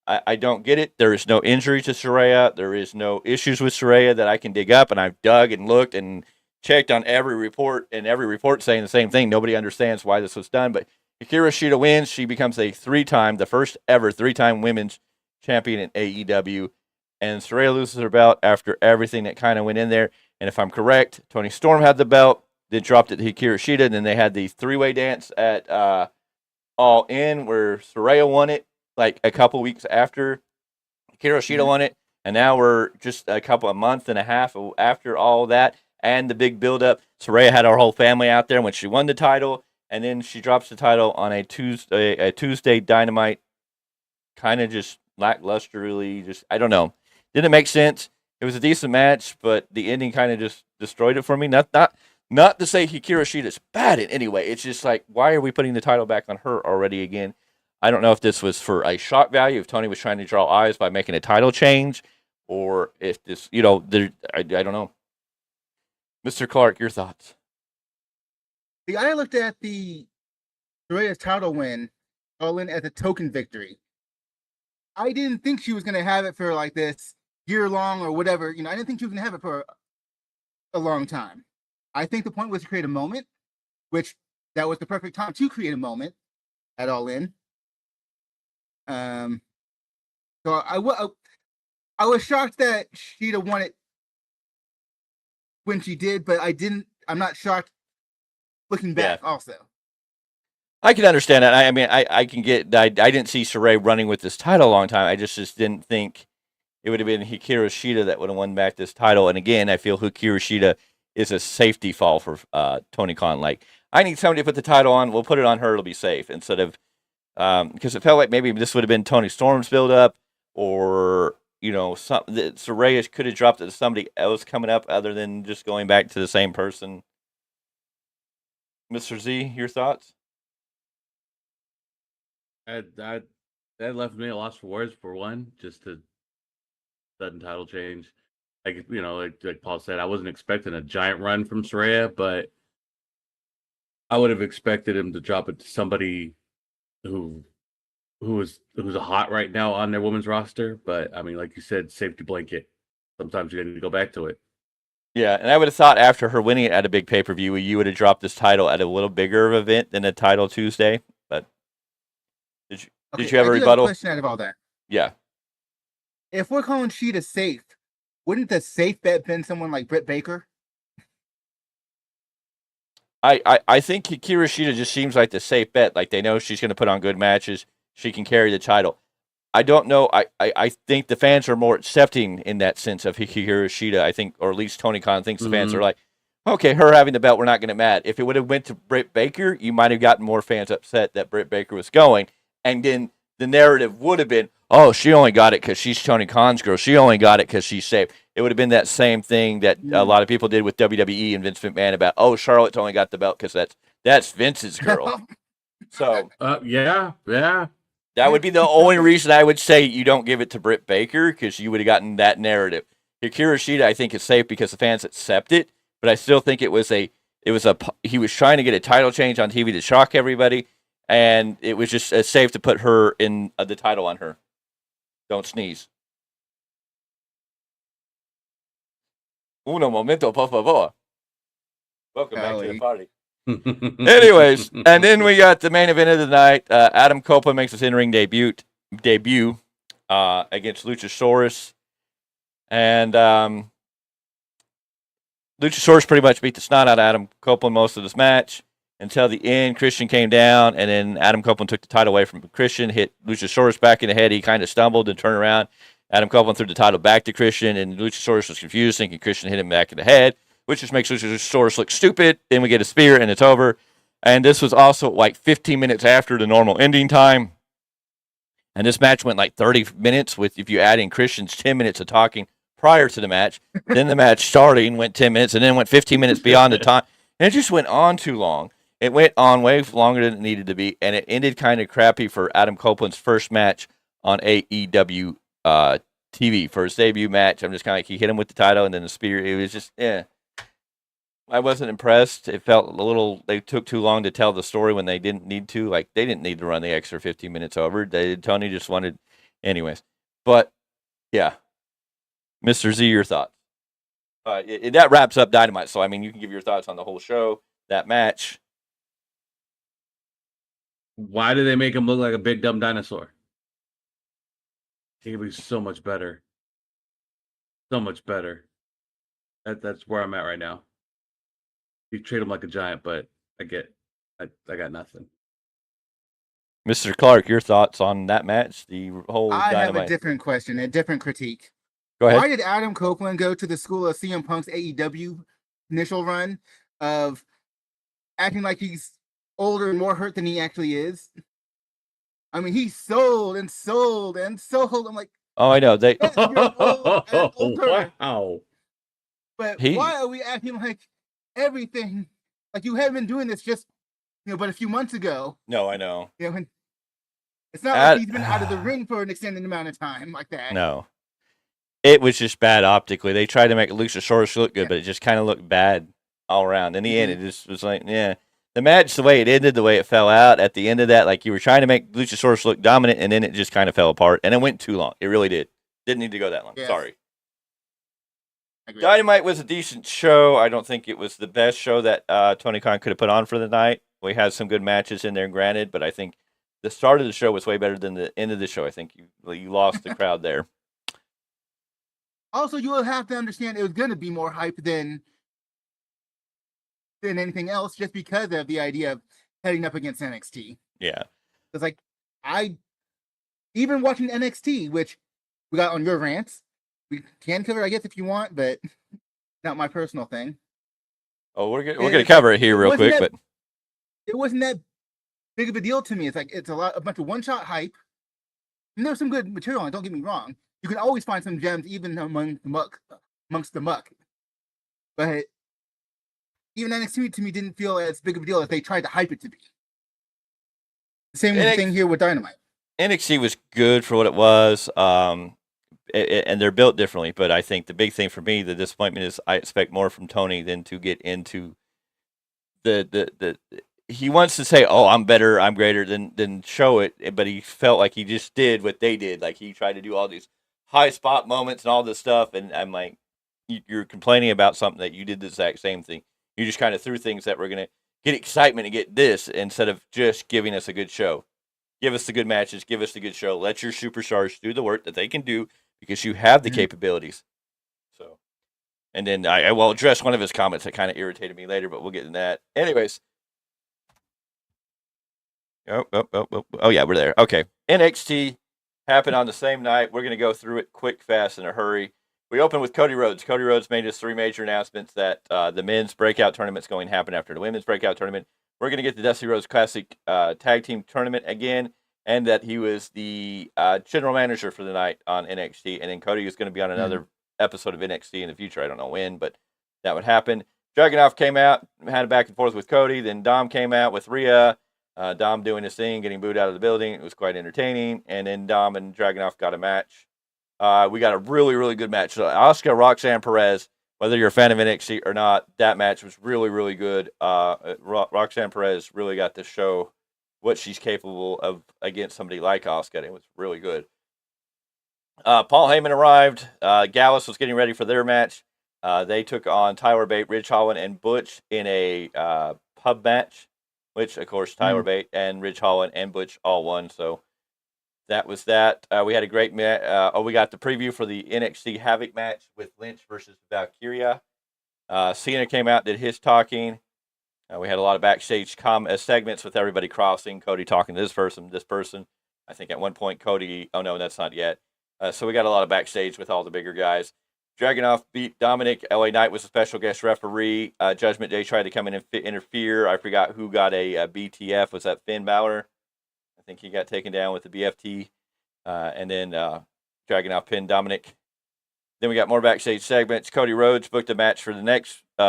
I don't get it. There is no injury to Saraya. There is no issues with Saraya that I can dig up, and I've dug and looked and checked on every report, and every report saying the same thing. Nobody understands why this was done, but Hikaru Shida wins. She becomes the first ever three-time women's champion in AEW. And Saraya loses her belt after everything that kind of went in there. And if I'm correct, Toni Storm had the belt. They dropped it to Hikaru Shida, and then they had the three-way dance at All In where Saraya won it like a couple weeks after Hikaru Shida won it, and now we're just a month and a half after all that and the big build-up. Saraya had our whole family out there when she won the title, and then she drops the title on a Tuesday Dynamite, kind of just lacklusterly, just I don't know, didn't make sense. It was a decent match, but the ending kind of just destroyed it for me. Not to say Hikaru Shida's bad in any way. It's just like, why are we putting the title back on her already again? I don't know if this was for a shock value, if Tony was trying to draw eyes by making a title change, or if this, I don't know. Mr. Clarke, your thoughts? I looked at the Saraya's title win All In as a token victory. I didn't think she was going to have it for like this year long or whatever. I didn't think she was going to have it for a long time. I think the point was to create a moment, which that was the perfect time to create a moment at All In. So I was shocked that Shida won it when she did, but I'm not shocked looking back also. I can understand that. I mean, I can get. I didn't see Saraya running with this title a long time. I just didn't think it would have been Hikaru Shida that would have won back this title. And again, I feel Hikaru Shida is a safety fall for Tony Khan. Like, I need somebody to put the title on. We'll put it on her. It'll be safe instead of because it felt like maybe this would have been Tony Storm's build up, or something that Saraya could have dropped it to somebody else coming up other than just going back to the same person. Mr. Z, your thoughts? That left me a loss for words for one, just a sudden title change. Like Paul said, I wasn't expecting a giant run from Saraya, but I would have expected him to drop it to somebody who's hot right now on their women's roster. But I mean, like you said, safety blanket. Sometimes you need to go back to it. Yeah, and I would have thought after her winning it at a big pay-per-view, you would have dropped this title at a little bigger of an event than a title Tuesday. But did you have a rebuttal? Have a question out of all that. Yeah. If we're calling Shida safe, wouldn't the safe bet been someone like Britt Baker? I think Hikaru Shida just seems like the safe bet. Like, they know she's going to put on good matches. She can carry the title. I don't know. I think the fans are more accepting in that sense of Hikaru Shida. I think, or at least Tony Khan thinks the fans are like, okay, her having the belt, we're not going to mad. If it would have went to Britt Baker, you might have gotten more fans upset that Britt Baker was going. And then the narrative would have been, oh, she only got it because she's Tony Khan's girl. She only got it because she's safe. It would have been that same thing that a lot of people did with WWE and Vince McMahon about, oh, Charlotte's only got the belt because that's Vince's girl. So yeah. That would be the only reason I would say you don't give it to Britt Baker, because you would have gotten that narrative. Hikaru Shida, I think, is safe because the fans accept it, but I still think he was trying to get a title change on TV to shock everybody, and it was just safe to put her in the title on her. Don't sneeze. Uno momento, por favor. Welcome back to the party. Anyways, and then we got the main event of the night. Adam Copeland makes his in-ring debut against Luchasaurus. And Luchasaurus pretty much beat the snot out of Adam Copeland most of this match until the end. Christian came down, and then Adam Copeland took the title away from Christian, hit Luchasaurus back in the head. He kind of stumbled and turned around. Adam Copeland threw the title back to Christian, and Luchasaurus was confused, thinking Christian hit him back in the head, which just makes Luchasaurus look stupid. Then we get a spear, and it's over. And this was also like 15 minutes after the normal ending time. And this match went like 30 minutes, with if you add in Christian's 10 minutes of talking prior to the match. Then the match starting went 10 minutes, and then went 15 minutes beyond the time. And it just went on too long. It went on way longer than it needed to be, and it ended kind of crappy for Adam Copeland's first match on AEW TV. For his debut match, I'm just kind of like, he hit him with the title and then the spear. It was just, I wasn't impressed. It felt a little, they took too long to tell the story when they didn't need to. Like, they didn't need to run the extra 15 minutes over. Tony just wanted, anyways. But, yeah. Mr. Z, your thoughts? That wraps up Dynamite. So, I mean, you can give your thoughts on the whole show, that match. Why do they make him look like a big dumb dinosaur? He could be so much better. So much better. That's where I'm at right now. you treat him like a giant, but I got nothing. Mr. Clarke, your thoughts on that match? The whole I have a Dynamite. different question, a different critique. Go ahead. Why did Adam Copeland go to the school of CM Punk's AEW initial run of acting like he's older and more hurt than he actually is? I mean, he sold and sold and sold. I'm like, Oh, I know. They yes, you're old and older. Wow. But He- why are we acting like everything, like you haven't been doing this just, but a few months ago? No, I know. And it's not Ad- like he's been out of the ring for an extended amount of time like that. No. It was just bad optically. They tried to make Luchasaurus look good, Yeah. but it just kind of looked bad all around. In the end, it just was like, yeah. The match, the way it ended, the way it fell out, at the end of that, like you were trying to make Luchasaurus look dominant, and then it just kind of fell apart, and it went too long. It really did. Didn't need to go that long. Yes. Sorry. I agree. Dynamite was a decent show. I don't think it was the best show that Tony Khan could have put on for the night. We had some good matches in there, granted, but I think the start of the show was way better than the end of the show. I think you lost the crowd there. Also, you will have to understand it was going to be more hype than anything else, just because of the idea of heading up against NXT. Yeah. It's like even watching NXT, which we got on your rants, we can cover, I guess, if you want, but not my personal thing. Oh, we're gonna cover it here real wasn't quick, that- but It wasn't that big of a deal to me. It's like it's a bunch of one-shot hype. And there's some good material on it, don't get me wrong. You can always find some gems even amongst the muck. But even NXT to me didn't feel as big of a deal as they tried to hype it to be. The same thing here with Dynamite. NXT was good for what it was, and they're built differently. But I think the big thing for me, the disappointment is, I expect more from Tony than to get into the. He wants to say, "Oh, I'm better, I'm greater," than show it. But he felt like he just did what they did. Like he tried to do all these high spot moments and all this stuff. And I'm like, you're complaining about something that you did the exact same thing. You just kind of threw things that were gonna get excitement and get this, instead of just giving us a good show. Give us the good matches. Give us the good show. Let your superstars do the work that they can do, because you have the capabilities. So, and then I will address one of his comments that kind of irritated me later, but we'll get in that. Anyways. Oh, yeah, we're there. Okay. NXT happened on the same night. We're going to go through it quick, fast, in a hurry. We opened with Cody Rhodes. Cody Rhodes made his 3 major announcements that the men's breakout tournament's going to happen after the women's breakout tournament. We're going to get the Dusty Rhodes Classic Tag Team Tournament again, and that he was the general manager for the night on NXT. And then Cody is going to be on another episode of NXT in the future. I don't know when, but that would happen. Dragunov came out, had a back and forth with Cody. Then Dom came out with Rhea. Dom doing his thing, getting booed out of the building. It was quite entertaining. And then Dom and Dragunov got a match. We got a really, really good match. So Asuka, Roxanne Perez, whether you're a fan of NXT or not, that match was really, really good. Roxanne Perez really got to show what she's capable of against somebody like Asuka. It was really good. Paul Heyman arrived. Gallus was getting ready for their match. They took on Tyler Bate, Ridge Holland, and Butch in a pub match, which, of course, Tyler Bate and Ridge Holland and Butch all won. So that was that. We had a great match. We got the preview for the NXT Havoc match with Lynch versus Valkyria. Cena came out, did his talking. We had a lot of backstage segments with everybody crossing. Cody talking to this person. I think at one point Cody, oh no, that's not yet. So we got a lot of backstage with all the bigger guys. Dragunov beat Dominic. LA Knight was a special guest referee. Judgment Day tried to come in and interfere. I forgot who got a BTF. Was that Finn Balor? I think he got taken down with the BFT. And then Dragunov pinned Dominic. Then we got more backstage segments. Cody Rhodes booked a match for the next. He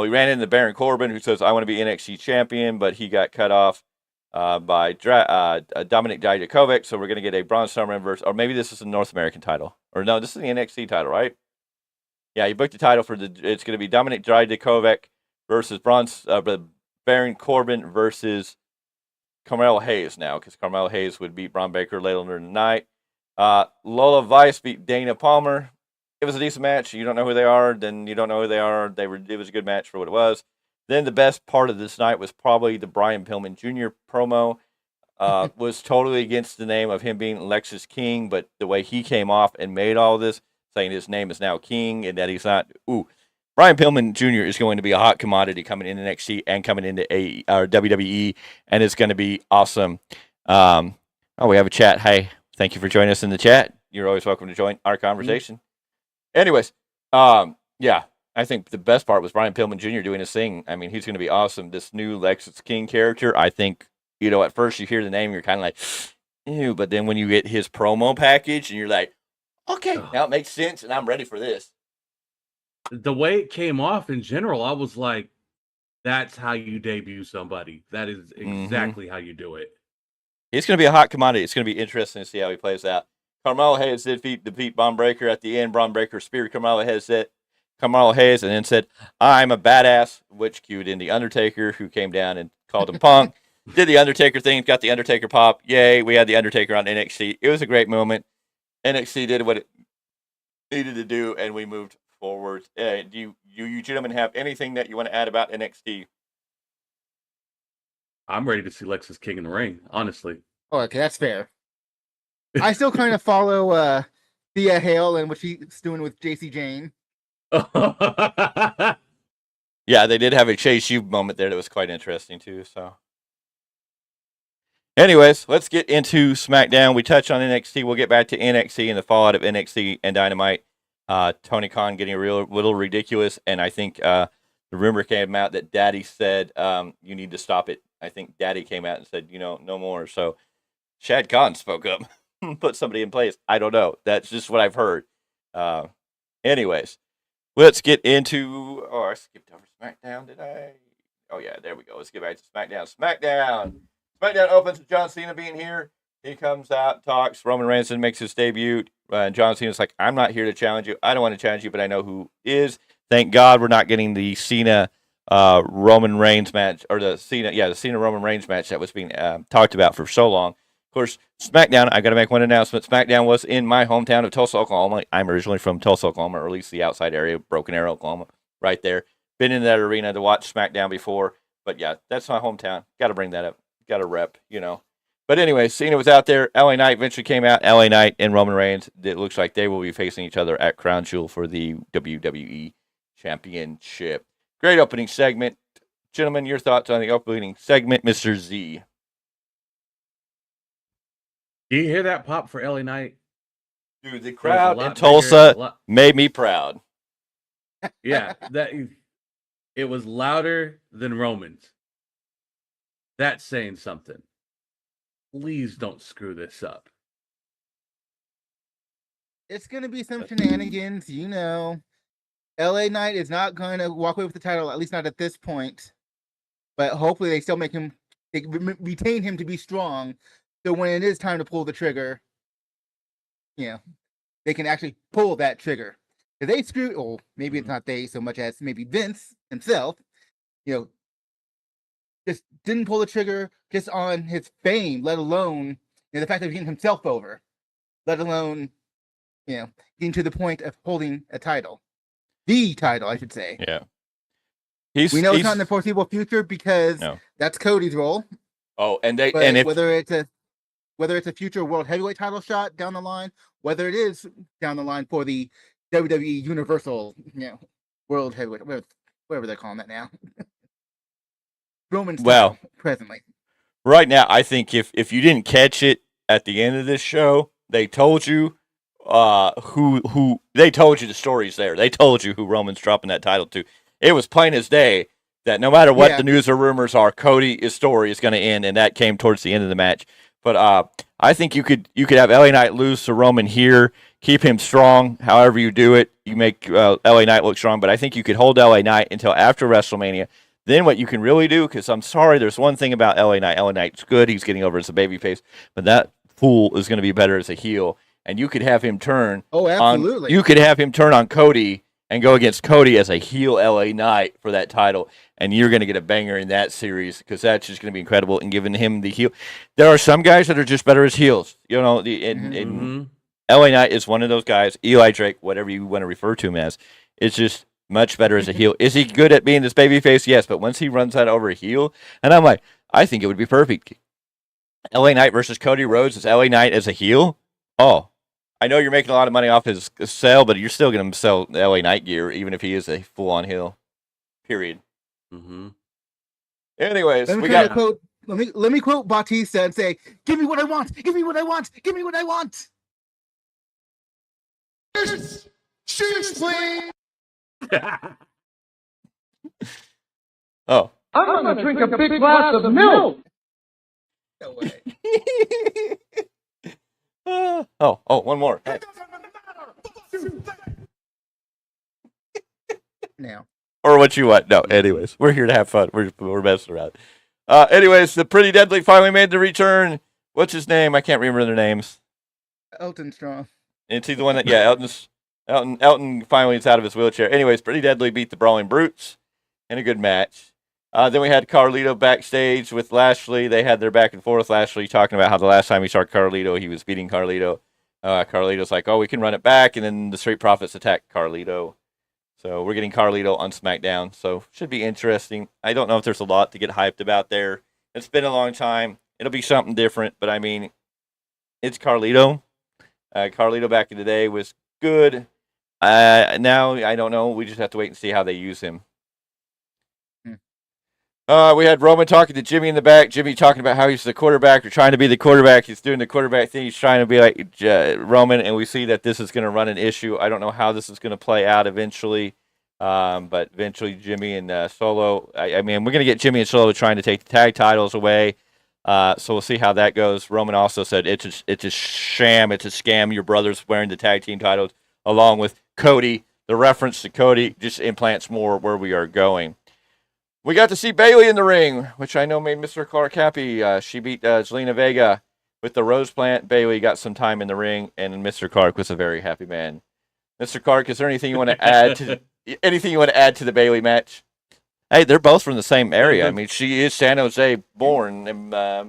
ran into Baron Corbin, who says, "I want to be NXT champion," but he got cut off by Dominic Dijakovic. So we're going to get a Braun Strowman versus, or maybe this is a North American title. Or no, this is the NXT title, right? Yeah, he booked the title for it's going to be Dominic Dijakovic versus Baron Corbin versus Carmelo Hayes now, because Carmelo Hayes would beat Braun Baker later in the night. Lola Vice beat Dana Palmer. It was a decent match. You don't know who they are, then you don't know who they are. It was a good match for what it was. Then the best part of this night was probably the Brian Pillman Jr. promo. Was totally against the name of him being Lexus King, but the way he came off and made all this, saying his name is now King and that he's not. Brian Pillman Jr. is going to be a hot commodity coming into NXT and coming into WWE, and it's going to be awesome. We have a chat. Hey, thank you for joining us in the chat. You're always welcome to join our conversation. Anyways, yeah, I think the best part was Brian Pillman Jr. doing his thing. I mean, he's going to be awesome. This new Lexus King character, I think, at first you hear the name, you're kind of like, ew, but then when you get his promo package and you're like, okay, now it makes sense and I'm ready for this. The way it came off in general, I was like, that's how you debut somebody. That is exactly how you do it. He's going to be a hot commodity. It's going to be interesting to see how he plays out. Carmelo Hayes did defeat Bron Breakker at the end. Bron Breakker speared Carmelo Hayes and then said, I'm a badass, which cued in The Undertaker, who came down and called him Punk. Did the Undertaker thing, got the Undertaker pop. Yay, we had the Undertaker on NXT. It was a great moment. NXT did what it needed to do, and we moved forward. Do you gentlemen have anything that you want to add about NXT? I'm ready to see Lexus King in the ring, honestly. Oh, okay, that's fair. I still kind of follow Thea Hale and what she's doing with JC Jane. Yeah, they did have a Chase U moment there that was quite interesting too. So, anyways, let's get into SmackDown. We touched on NXT. We'll get back to NXT and the fallout of NXT and Dynamite. Tony Khan getting a little ridiculous, and I think the rumor came out that Daddy said you need to stop it. I think Daddy came out and said, no more. So Shad Khan spoke up, put somebody in place. I don't know. That's just what I've heard. Anyways, let's get into. Oh, I skipped over SmackDown. Did I? Oh yeah, there we go. Let's get back to SmackDown. SmackDown opens with John Cena being here. He comes out, talks. Roman Reigns makes his debut. John Cena's like, I'm not here to challenge you. I don't want to challenge you, but I know who is. Thank God we're not getting the Cena Roman Reigns match, or the Cena Roman Reigns match that was being talked about for so long. Of course, SmackDown, I got to make one announcement. SmackDown was in my hometown of Tulsa, Oklahoma. I'm originally from Tulsa, Oklahoma, or at least the outside area of Broken Arrow, Oklahoma, right there. Been in that arena to watch SmackDown before, but yeah, that's my hometown. Got to bring that up. Got to rep, But anyway, Cena was out there. LA Knight eventually came out. LA Knight and Roman Reigns. It looks like they will be facing each other at Crown Jewel for the WWE Championship. Great opening segment. Gentlemen, your thoughts on the opening segment, Mr. Z? Do you hear that pop for LA Knight? Dude, the crowd in Tulsa made me proud. Yeah, it was louder than Roman's. That's saying something. Please don't screw this up. It's going to be some shenanigans, LA Knight is not going to walk away with the title, at least not at this point. But hopefully they still retain him to be strong. So when it is time to pull the trigger, they can actually pull that trigger. If they screw, or maybe it's not they so much as maybe Vince himself, just didn't pull the trigger just on his fame, let alone the fact that he's getting himself over, let alone, getting to the point of holding a title. The title, I should say. Yeah. We know it's not in the foreseeable future because that's Cody's role. Oh, whether it's a future world heavyweight title shot down the line, whether it is down the line for the WWE Universal, World Heavyweight, whatever they're calling that now. Roman's presently. Right now, I think if you didn't catch it at the end of this show, they told you who they told you the story's there. They told you who Roman's dropping that title to. It was plain as day that no matter what the news or rumors are, Cody's story is going to end, and that came towards the end of the match. But I think you could have LA Knight lose to Roman here, keep him strong. However you do it, you make LA Knight look strong. But I think you could hold LA Knight until after WrestleMania. Then what you can really do, because I'm sorry, there's one thing about LA Knight. LA Knight's good. He's getting over as a babyface. But that fool is going to be better as a heel. And you could have him turn. Oh, absolutely. You could have him turn on Cody and go against Cody as a heel LA Knight for that title. And you're going to get a banger in that series because that's just going to be incredible. And giving him the heel. There are some guys that are just better as heels. LA Knight is one of those guys. Eli Drake, whatever you want to refer to him as, is just much better as a heel. Is he good at being this babyface? Yes, but once he runs that over a heel, and I'm like, I think it would be perfect. LA Knight versus Cody Rhodes as LA Knight as a heel. Oh, I know you're making a lot of money off his sale, but you're still going to sell LA Knight gear, even if he is a full-on heel. Period. Mm-hmm. Anyways, Let me we try to got. quote. Let me quote Bautista and say, "Give me what I want. Give me what I want. Give me what I want." Shoes, please. Oh. I'm gonna drink a big glass of milk. No way. One more. Hey. Now, Or what you want. No, anyways, we're here to have fun. We're messing around. Anyways, the Pretty Deadly finally made the return. What's his name? I can't remember their names. Elton Strong. Is he the one that? Yeah, Elton finally is out of his wheelchair. Anyways, Pretty Deadly beat the Brawling Brutes in a good match. Then we had Carlito backstage with Lashley. They had their back and forth. Lashley talking about how the last time he saw Carlito, he was beating Carlito. Carlito's like, oh, we can run it back. And then the Street Profits attack Carlito. So we're getting Carlito on SmackDown. So should be interesting. I don't know if there's a lot to get hyped about there. It's been a long time. It'll be something different. But, I mean, it's Carlito. Carlito back in the day was good. Now, I don't know. We just have to wait and see how they use him. We had Roman talking to Jimmy in the back. Jimmy talking about how he's the quarterback or trying to be the quarterback. He's doing the quarterback thing. He's trying to be like Roman, and we see that this is going to run an issue. I don't know how this is going to play out eventually, but eventually Jimmy and Solo. I mean, we're going to get Jimmy and Solo trying to take the tag titles away. So we'll see how that goes. Roman also said it's a sham, it's a scam. Your brother's wearing the tag team titles along with Cody. The reference to Cody just implants more where we are going. We got to see Bayley in the ring, which I know made Mr. Clarke happy. She beat Zelina Vega with the Rose Plant. Bayley got some time in the ring, and Mr. Clarke was a very happy man. Mr. Clarke, is there anything you want to add to the Bayley match? Hey, they're both from the same area. I mean, she is San Jose born, and not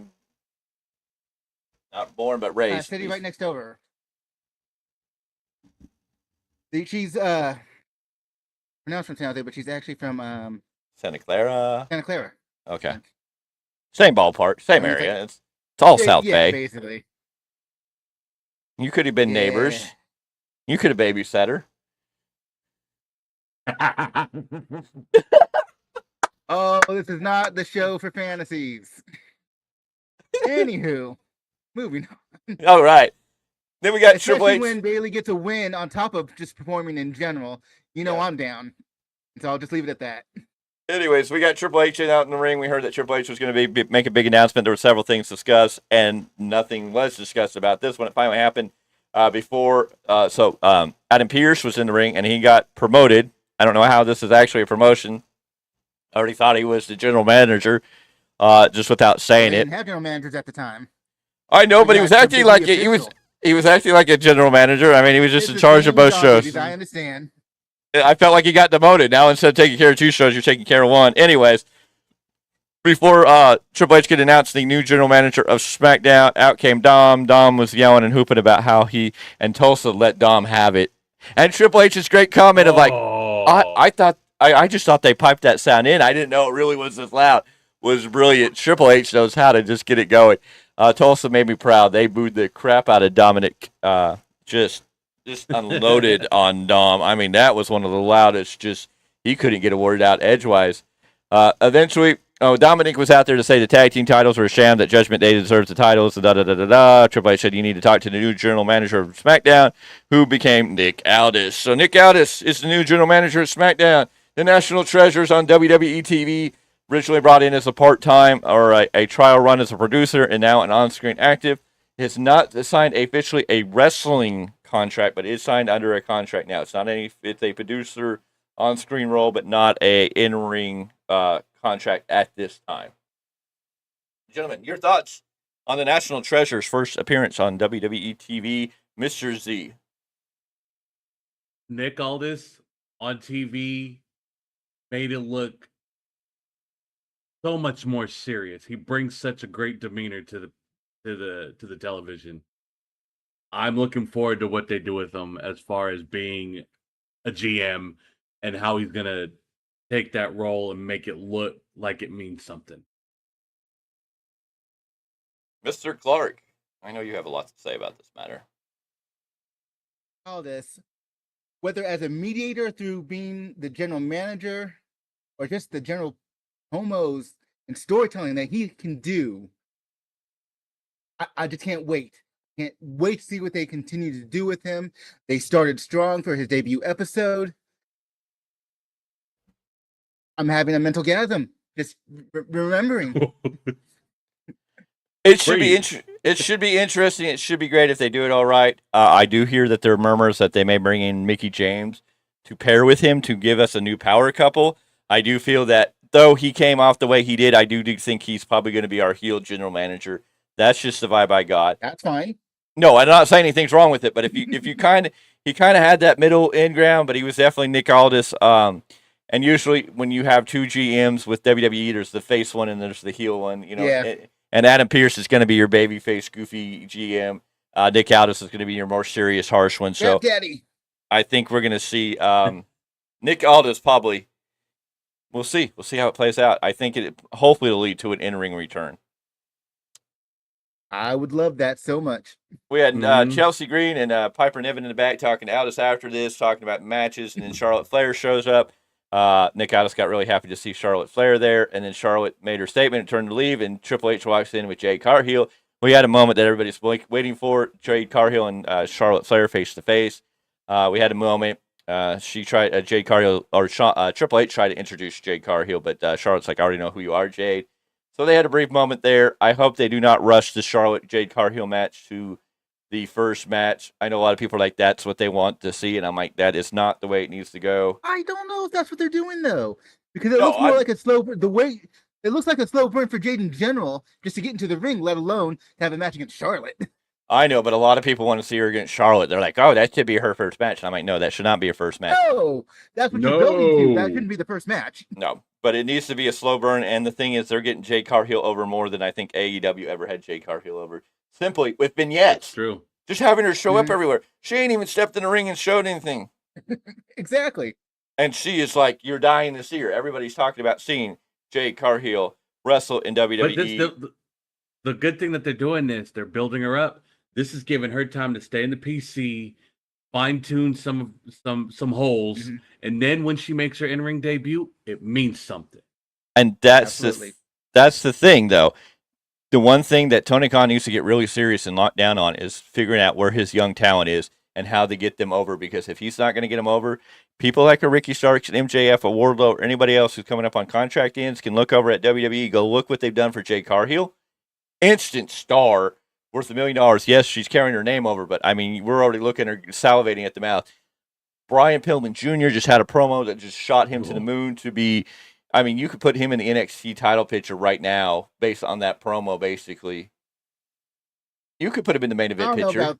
born but raised. city right next over. She's pronounced from San Jose, but she's actually from Santa Clara. Santa Clara. Okay. Same ballpark, same area. It's all South Bay. Basically. You could have been neighbors. You could have babysat her. Oh, this is not the show for fantasies. Anywho, moving on. All right. Then we got Triple Especially H. when Bayley gets a win on top of just performing in general. I'm down. So I'll just leave it at that. Anyways, we got Triple H out in the ring. We heard that Triple H was going to make a big announcement. There were several things discussed, and nothing was discussed about this when it finally happened. Adam Pearce was in the ring, and he got promoted. I don't know how this is actually a promotion. I already thought he was the general manager, just without saying They it. didn't have general managers at the time. I know, but he was acting like it. He was acting like a general manager. I mean, he was just in charge of both shows. I understand. I felt like he got demoted. Now instead of taking care of two shows, you're taking care of one. Anyways, before Triple H could announce the new general manager of SmackDown, out came Dom. Dom was yelling and hooping about how he and Tulsa let Dom have it. And Triple H's great comment of like, I just thought they piped that sound in. I didn't know it really was this loud. Was brilliant. Triple H knows how to just get it going. Tulsa made me proud. They booed the crap out of Dominic. Just unloaded on Dom. I mean, that was one of the loudest. Just he couldn't get a word out edgewise. Eventually, Dominic was out there to say the tag team titles were a sham. That Judgment Day deserves the titles. Triple H said you need to talk to the new general manager of SmackDown, who became Nick Aldis. So Nick Aldis is the new general manager of SmackDown. The National Treasures on WWE TV. Originally brought in as a part-time or a trial run as a producer, and now an on-screen active. Has not signed officially a wrestling contract, but is signed under a contract now. It's a producer on-screen role, but not a in-ring contract at this time. Gentlemen, your thoughts on the National Treasure's first appearance on WWE TV, Mr. Z? Nick Aldis on TV made it look so much more serious. He brings such a great demeanor to the television. I'm looking forward to what they do with him as far as being a GM and how he's gonna take that role and make it look like it means something. Mr. Clarke, I know you have a lot to say about this matter. all this, whether as a mediator through being the general manager or just the general promos and storytelling that he can do. I just can't wait. Can't wait to see what they continue to do with him. They started strong for his debut episode. I'm having a mental gasm just remembering. It should be it should be interesting. It should be great if they do it all right. I do hear that there are murmurs that they may bring in Mickie James to pair with him to give us a new power couple. I do feel that though he came off the way he did, I do think he's probably going to be our heel general manager. That's just the vibe I got. That's fine. No, I'm not saying anything's wrong with it, but if you he kind of had that middle end ground, but he was definitely Nick Aldis. And usually when you have two GMs with WWE, there's the face one and there's the heel one. You know. Yeah. And Adam Pearce is going to be your babyface, goofy GM. Nick Aldis is going to be your more serious, harsh one. So Daddy. I think we're going to see Nick Aldis probably. We'll see. We'll see how it plays out. I think it hopefully will lead to an in-ring return. I would love that so much. We had Chelsea Green and Piper Niven in the back talking to Aldis after this, talking about matches, and then Charlotte Flair shows up. Nick Aldis got really happy to see Charlotte Flair there, and then Charlotte made her statement and turned to leave, and Triple H walks in with Jade Cargill. We had a moment that everybody's waiting for, Jade Cargill and Charlotte Flair face-to-face. We had a moment. Jade Cargill, or Triple H tried to introduce Jade Cargill, but Charlotte's like, I already know who you are, Jade. So they had a brief moment there. I hope they do not rush the Charlotte-Jade Cargill match to the first match. I know a lot of people are like, that's what they want to see, and I'm like, that is not the way it needs to go. I don't know if that's what they're doing though, because it looks more like a slow. The way it looks like a slow burn for Jade in general, just to get into the ring, let alone to have a match against Charlotte. I know, but a lot of people want to see her against Charlotte. They're like, oh, that should be her first match. And I'm like, no, that should not be her first match. No, that's what you're building to. That shouldn't be the first match. No, but it needs to be a slow burn. And the thing is, they're getting Jade Cargill over more than I think AEW ever had Jade Cargill over. Simply with vignettes. That's true. Just having her show up everywhere. She ain't even stepped in the ring and showed anything. Exactly. And she is like, you're dying to see her. Everybody's talking about seeing Jade Cargill wrestle in WWE. But the good thing that they're doing this, they're building her up. This is giving her time to stay in the PC, fine tune some holes, and then when she makes her in-ring debut, it means something. And that's the thing, though. The one thing that Tony Khan needs to get really serious and lock down on is figuring out where his young talent is and how to get them over. Because if he's not going to get them over, people like a Ricky Starks, an MJF, a Wardlow, or anybody else who's coming up on contract ends can look over at WWE, go look what they've done for Jade Cargill. Instant star. Worth $1 million. Yes, she's carrying her name over, but I mean, we're already looking at her salivating at the mouth. Brian Pillman Jr. just had a promo that just shot him to the moon to be. I mean, you could put him in the NXT title picture right now based on that promo, basically. You could put him in the main event picture.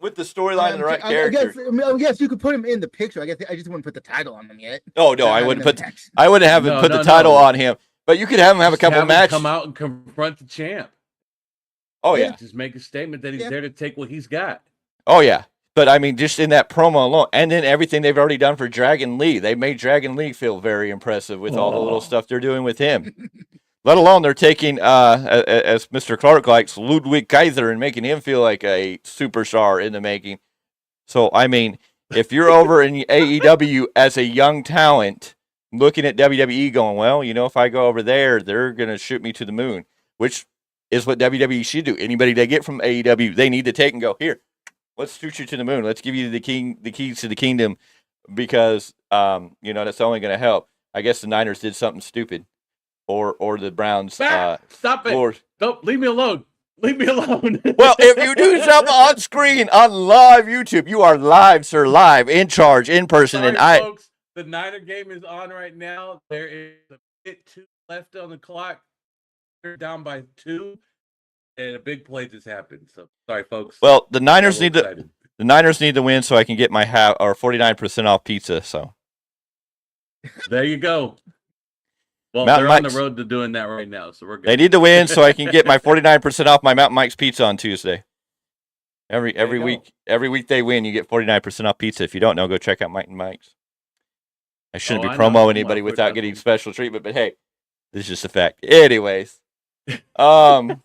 With the storyline and the right character. I guess you could put him in the picture. I guess I just wouldn't put the title on him yet. Oh, no, I wouldn't put. I wouldn't have him put the title on him. But you could have him have a couple matches. Come out and confront the champ. Oh, yeah. Just make a statement that he's there to take what he's got. Oh, yeah. But, I mean, just in that promo alone, and then everything they've already done for Dragon Lee. They made Dragon Lee feel very impressive with all the little stuff they're doing with him. Let alone they're taking, as Mr. Clarke likes, Ludwig Kaiser and making him feel like a superstar in the making. So, I mean, if you're over in AEW as a young talent, looking at WWE going, well, you know, if I go over there, they're going to shoot me to the moon, which is what WWE should do. Anybody they get from AEW, they need to take and go, here, let's shoot you to the moon. Let's give you the keys to the kingdom because, you know, that's only going to help. I guess the Niners did something stupid or the Browns. Stop it. Lord. Don't leave me alone. Leave me alone. Well, if you do something on screen on live YouTube, you are live, sir, live, in charge, in person. Sorry, folks. The Niner game is on right now. There is a bit 2 left on the clock. They're down by 2, and a big play just happened. So sorry, folks. Well, the Niners need to win so I can get my 49% off pizza. So there you go. Well, Mountain they're on Mike's, the road to doing that right now, so we're good. They need to win so I can get my 49% off my Mountain Mike's pizza on Tuesday. Every week they win, you get 49% off pizza. If you don't know, go check out Mountain Mike's. I shouldn't be promoting anybody without getting special treatment, but hey, this is just a fact. Anyways, so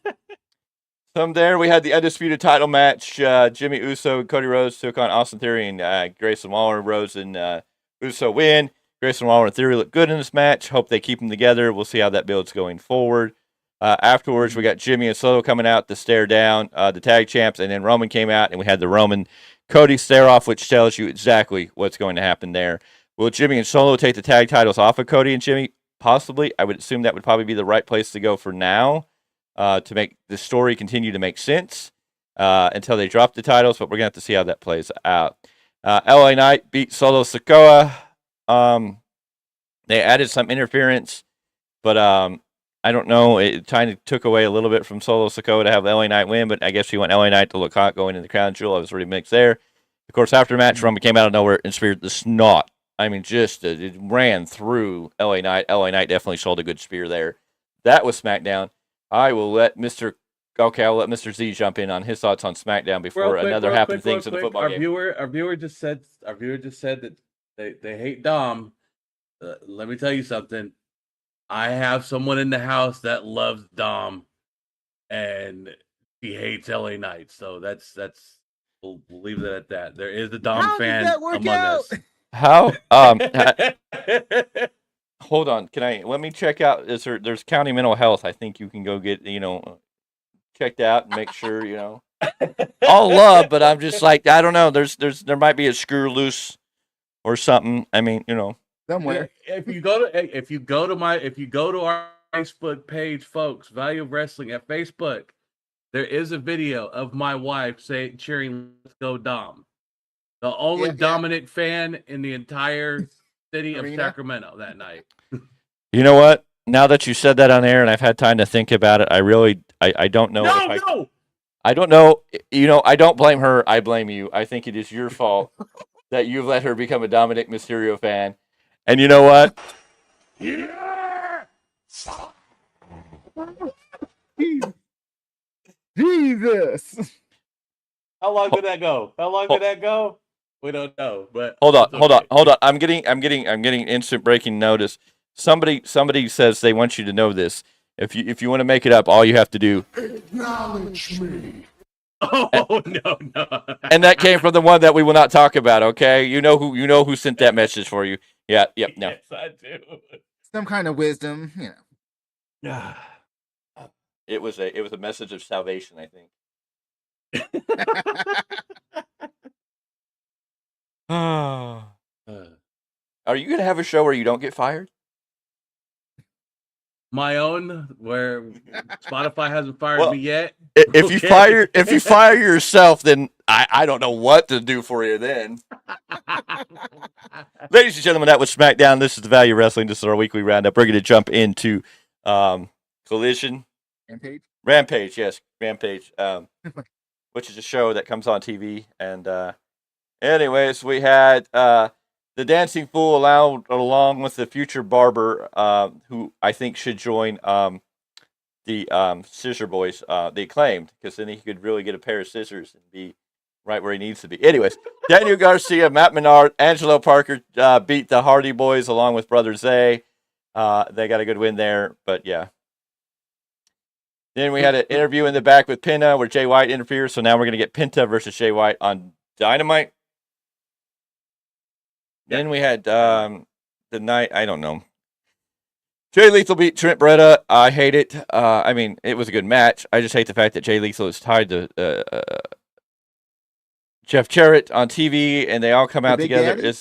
From there, we had the undisputed title match. Jimmy Uso and Cody Rhodes took on Austin Theory and Grayson Waller. Rhodes and Uso win. Grayson Waller and Theory look good in this match. Hope they keep them together. We'll see how that builds going forward. Afterwards, we got Jimmy and Solo coming out to stare down the tag champs, and then Roman came out, and we had the Roman Cody stare off, which tells you exactly what's going to happen there. Will Jimmy and Solo take the tag titles off of Cody and Jimmy? Possibly. I would assume that would probably be the right place to go for now to make the story continue to make sense until they drop the titles, but we're going to have to see how that plays out. LA Knight beat Solo Sikoa. They added some interference, but I don't know. It kind of took away a little bit from Solo Sikoa to have LA Knight win, but I guess you want LA Knight to look hot going into the crown jewel. I was already mixed there. Of course, after match, Roman came out of nowhere and speared the snot. I mean, just it ran through LA Knight. LA Knight definitely sold a good spear there. That was SmackDown. I'll let Mr. Z jump in on his thoughts on SmackDown before another happened things in the football game. Our viewer just said that they hate Dom. Let me tell you something. I have someone in the house that loves Dom, and he hates LA Knight. So that's we'll leave it at that. There is a Dom fan among us. How? Hold on. Let me check out. There's county mental health. I think you can go get, checked out and make sure, all love, but I'm just like, I don't know. There might be a screw loose or something. I mean, somewhere. If you go to our Facebook page, folks, Value of Wrestling at Facebook, there is a video of my wife cheering "Let's go Dom." The only dominant fan in the entire city of Sacramento that night. You know what? Now that you said that on air and I've had time to think about it, I don't know. No! I don't know. I don't blame her. I blame you. I think it is your fault that you've let her become a Dominic Mysterio fan. And you know what? Yeah! Jesus. How long did that go? We don't know, but hold on. I'm getting instant breaking notice. Somebody says they want you to know this. If you want to make it up, all you have to do acknowledge me. Oh no. And that came from the one that we will not talk about, okay? You know who sent that message for you. Yeah, no. Yes, I do. Some kind of wisdom, Yeah. It was a message of salvation, I think. Are you going to have a show where you don't get fired? My own, where Spotify hasn't fired me yet. If you fire yourself, then I don't know what to do for you then. Ladies and gentlemen, that was SmackDown. This is the Value Wrestling. This is our weekly roundup. We're going to jump into Collision. Rampage, yes, Rampage. Which is a show that comes on TV. And anyways, we had the Dancing Fool along with the future barber, who I think should join the Scissor Boys, the Acclaimed, because then he could really get a pair of scissors and be right where he needs to be. Anyways, Daniel Garcia, Matt Menard, Angelo Parker beat the Hardy Boys along with Brother Zay. They got a good win there, but yeah. Then we had an interview in the back with Penta where Jay White interferes, so now we're going to get Penta versus Jay White on Dynamite. Then we had the night, I don't know. Jay Lethal beat Trent Beretta. I hate it. I mean, it was a good match. I just hate the fact that Jay Lethal is tied to Jeff Jarrett on TV, and they all come out together.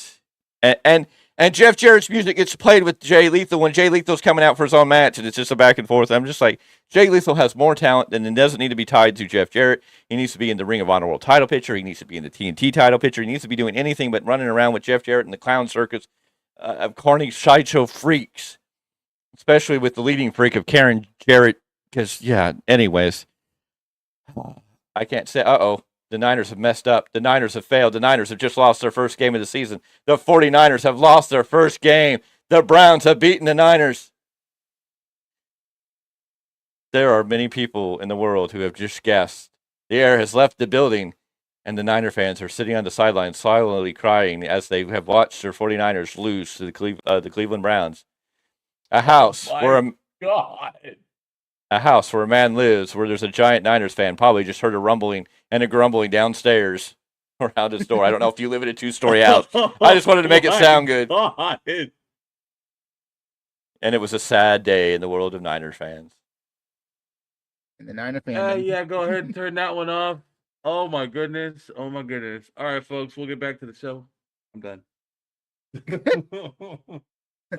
And Jeff Jarrett's music gets played with Jay Lethal when Jay Lethal's coming out for his own match, and it's just a back and forth. I'm just like, Jay Lethal has more talent than it doesn't need to be tied to Jeff Jarrett. He needs to be in the Ring of Honor World title picture. He needs to be in the TNT title picture. He needs to be doing anything but running around with Jeff Jarrett in the clown circus of corny sideshow freaks, especially with the leading freak of Karen Jarrett. Because, yeah, anyways, I can't say, the Niners have messed up. The Niners have failed. The Niners have just lost their first game of the season. The 49ers have lost their first game. The Browns have beaten the Niners. There are many people in the world who have just guessed. The air has left the building, and the Niner fans are sitting on the sidelines silently crying as they have watched their 49ers lose to the Cleveland Browns. A house where God. a house where a man lives, where there's a giant Niners fan, probably just heard a rumbling and a grumbling downstairs around his door. I don't know if you live in a 2-story house. I just wanted to make it sound good. God. And it was a sad day in the world of Niners fans. And the Niner fan. Yeah, go ahead and turn that one off. Oh my goodness. Oh my goodness. All right, folks, we'll get back to the show. I'm done.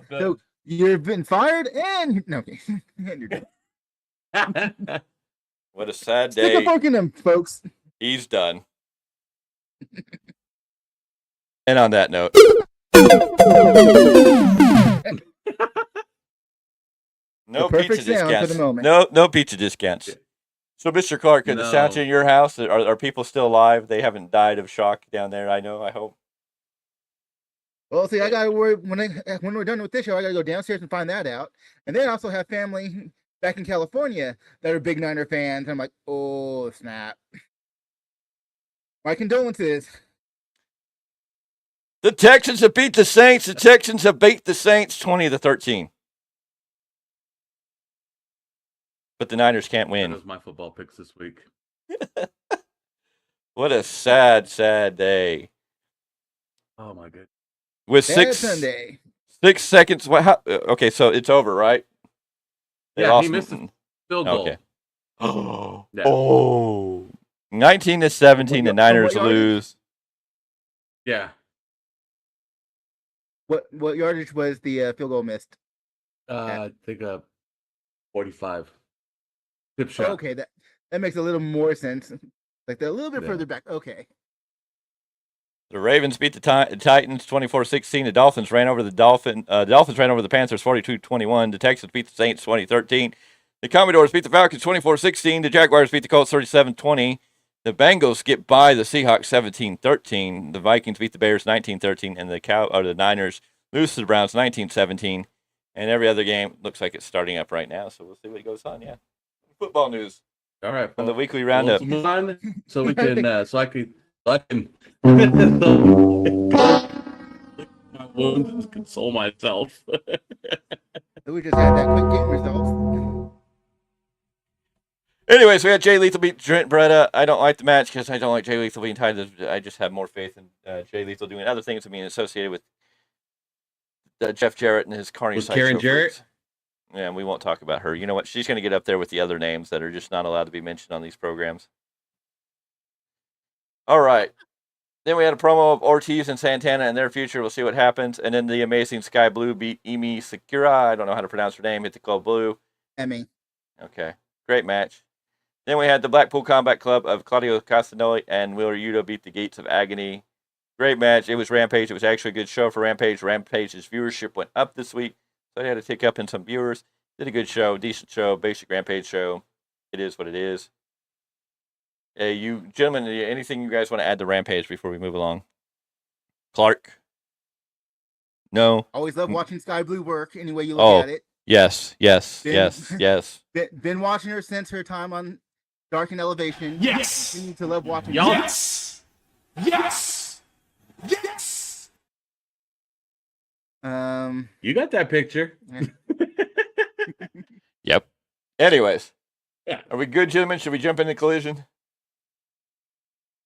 So you've been fired and no, okay. You're done. What a sad Stick a day. fork in them, folks. He's done. And on that note, no The perfect pizza sound for discounts. the moment. No pizza discounts. So, Mr. Clarke, are the sounds No. in your house? Are people still alive? They haven't died of shock down there. I know. I hope. Well, see, I gotta worry when we're done with this show. I gotta go downstairs and find that out, and then I also have family back in California that are big Niner fans. I'm like, oh snap! My condolences. The Texans have beat the Saints. The Texans have beat the Saints 20-13. But the Niners can't That win. was my football picks this week. What a sad, sad day. Oh my goodness. With Bad 6 Sunday. 6 seconds. Okay, so it's over, right? They Yeah, lost he missed a field goal. Okay. Oh, Yeah. 19-17. The Niners yardage? lose. Yeah. What yardage was the field goal missed? I think 45. Tip shot. Okay, that makes a little more sense. Like they're a little bit Yeah. further back. Okay. The Ravens beat the Titans 24-16. The Dolphins ran over the Dolphins ran over the Panthers 42-21. The Texans beat the Saints 20-13. The Commodores beat the Falcons 24-16. The Jaguars beat the Colts 37-20. The Bengals get by the Seahawks 17-13. The Vikings beat the Bears 19-13, and the Niners lose to the Browns 19-17. And every other game looks like it's starting up right now, so we'll see what goes on. Yeah, football news All right. on the folks. weekly Well, roundup. let's move on so we can so I can my wounds and console myself. So we just had that quick game results. Anyways, we had Jay Lethal beat Trent Beretta. I don't like the match because I don't like Jay Lethal being tied to. I just have more faith in Jay Lethal doing other things and being associated with Jeff Jarrett and his Carney Was Sideshow Karen Jarrett? freaks. Yeah, and we won't talk about her. You know what? She's going to get up there with the other names that are just not allowed to be mentioned on these programs. All right. Then we had a promo of Ortiz and Santana and their future. We'll see what happens. And then the amazing Sky Blue beat Emi Sakura. I don't know how to pronounce her name. Hit the Club Blue. Emmy. Okay. Great match. Then we had the Blackpool Combat Club of Claudio Castagnoli and Wheeler Yuta beat the Gates of Agony. Great match. It was Rampage. It was actually a good show for Rampage. Rampage's viewership went up this week, so they had to tick up in some viewers. Did a good show, decent show, basic Rampage show. It is what it is. You gentlemen, anything you guys want to add to Rampage before we move along? Clark? No? Always love watching Sky Blue work any way you Oh. look at it. Yes. Been watching her since her time on Dark and Elevation. Yes. Continue to love watching. Yes. You got that picture. Yep. Anyways. Yeah. Are we good, gentlemen? Should we jump into Collision?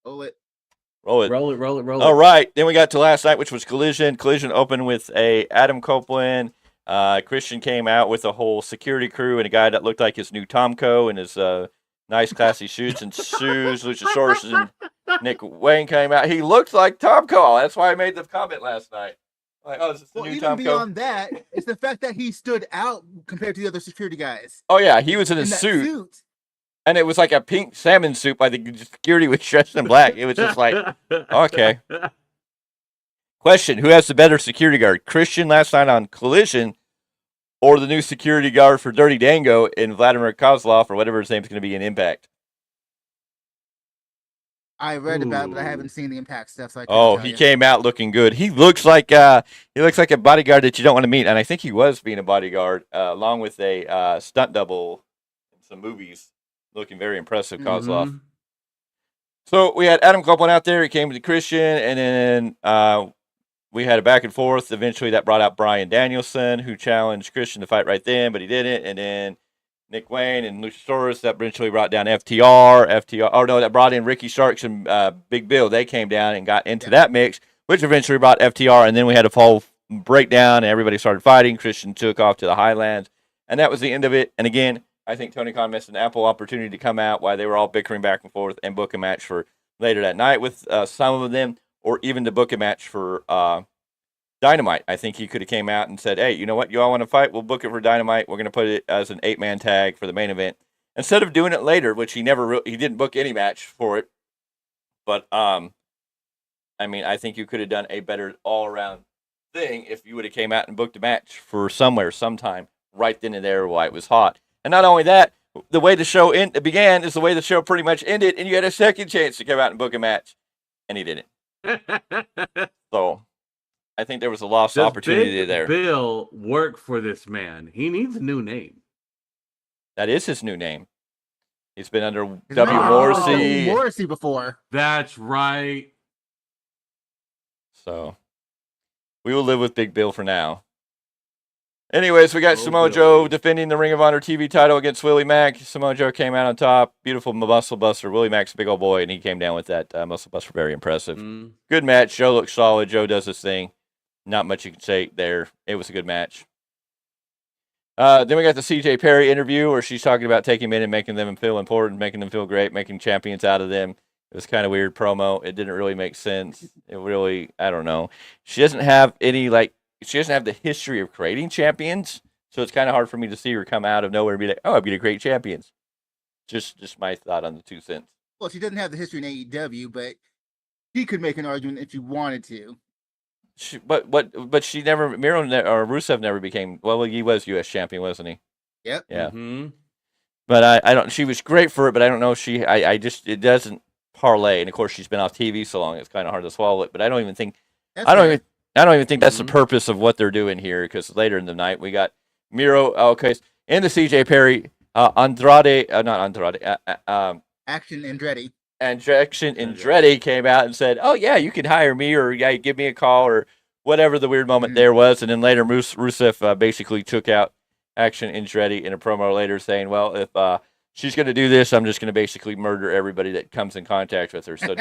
Oh, it. Roll it. Roll it. All right. Then we got to last night, which was Collision. Collision opened with a Adam Copeland. Christian came out with a whole security crew and a guy that looked like his new Tomko and his nice, classy shoes and shoes. Luchasaurus and Nick Wayne came out. He looked like Tomko. That's why I made the comment last night. Like, oh, is this the Well, new even Tomko? beyond that, it's the fact that he stood out compared to the other security guys. Oh, yeah. He was in a In that suit. And it was like a pink salmon suit by the security was dressed in black. It was just like, okay. Question, who has the better security guard? Christian last night on Collision or the new security guard for Dirty Dango in Vladimir Kozlov or whatever his name's going to be in Impact? I read about it, but I haven't seen the Impact stuff. So I Oh, couldn't he tell you. came out looking good. He looks like a bodyguard that you don't want to meet. And I think he was being a bodyguard along with a stunt double in some movies. Looking very impressive, Kozlov. Mhm. So we had Adam Copeland out there. He came to Christian, and then we had a back and forth. Eventually, that brought out Bryan Danielson, who challenged Christian to fight right then, but he didn't. And then Nick Wayne and Luchasaurus. That eventually brought down FTR. Oh no, that brought in Ricky Starks and Big Bill. They came down and got into that mix, which eventually brought FTR. And then we had a full breakdown, and everybody started fighting. Christian took off to the Highlands, and that was the end of it. And again, I think Tony Khan missed an ample opportunity to come out while they were all bickering back and forth and book a match for later that night with some of them, or even to book a match for Dynamite. I think he could have came out and said, hey, you know what? You all want to fight? We'll book it for Dynamite. We're going to put it as an 8-man tag for the main event. Instead of doing it later, which he didn't book any match for it. But, I mean, I think you could have done a better all-around thing if you would have came out and booked a match for somewhere, sometime, right then and there while it was hot. And not only that, the way the show began is the way the show pretty much ended, and you had a second chance to come out and book a match, and he didn't. So I think there was a lost opportunity there. Bill work for this man. He needs a new name. That is his new name. He's been under W. Morrissey before. That's right. So we will live with Big Bill for now. Anyways, we got Samoa Joe defending the Ring of Honor TV title against Willie Mack. Samoa Joe came out on top. Beautiful muscle buster. Willie Mack's a big old boy, and he came down with that muscle buster. Very impressive. Good match. Joe looks solid. Joe does his thing. Not much you can say there. It was a good match. Then we got the CJ Perry interview where she's talking about taking men and making them feel important, making them feel great, making champions out of them. It was kind of weird promo. It didn't really make sense. It really, I don't know. She doesn't have she doesn't have the history of creating champions, so it's kind of hard for me to see her come out of nowhere and be like, oh, I'm going to create champions. Just my thought on the 2 cents. Well, she doesn't have the history in AEW, but she could make an argument if she wanted to. But she never, Miro or Rusev never became, well, he was U.S. champion, wasn't he? Yep. Yeah. Mm-hmm. But I don't, she was great for it, but I don't know if it doesn't parlay. And of course, she's been off TV so long, it's kind of hard to swallow it. But I don't even think that's the purpose of what they're doing here, because later in the night we got Miro, in the CJ Perry, Action Andretti. And Action Andretti came out and said, oh, yeah, you can hire me, or yeah, give me a call, or whatever the weird moment there was. And then later Rusev basically took out Action Andretti in a promo later saying, well, if she's going to do this, I'm just going to basically murder everybody that comes in contact with her. So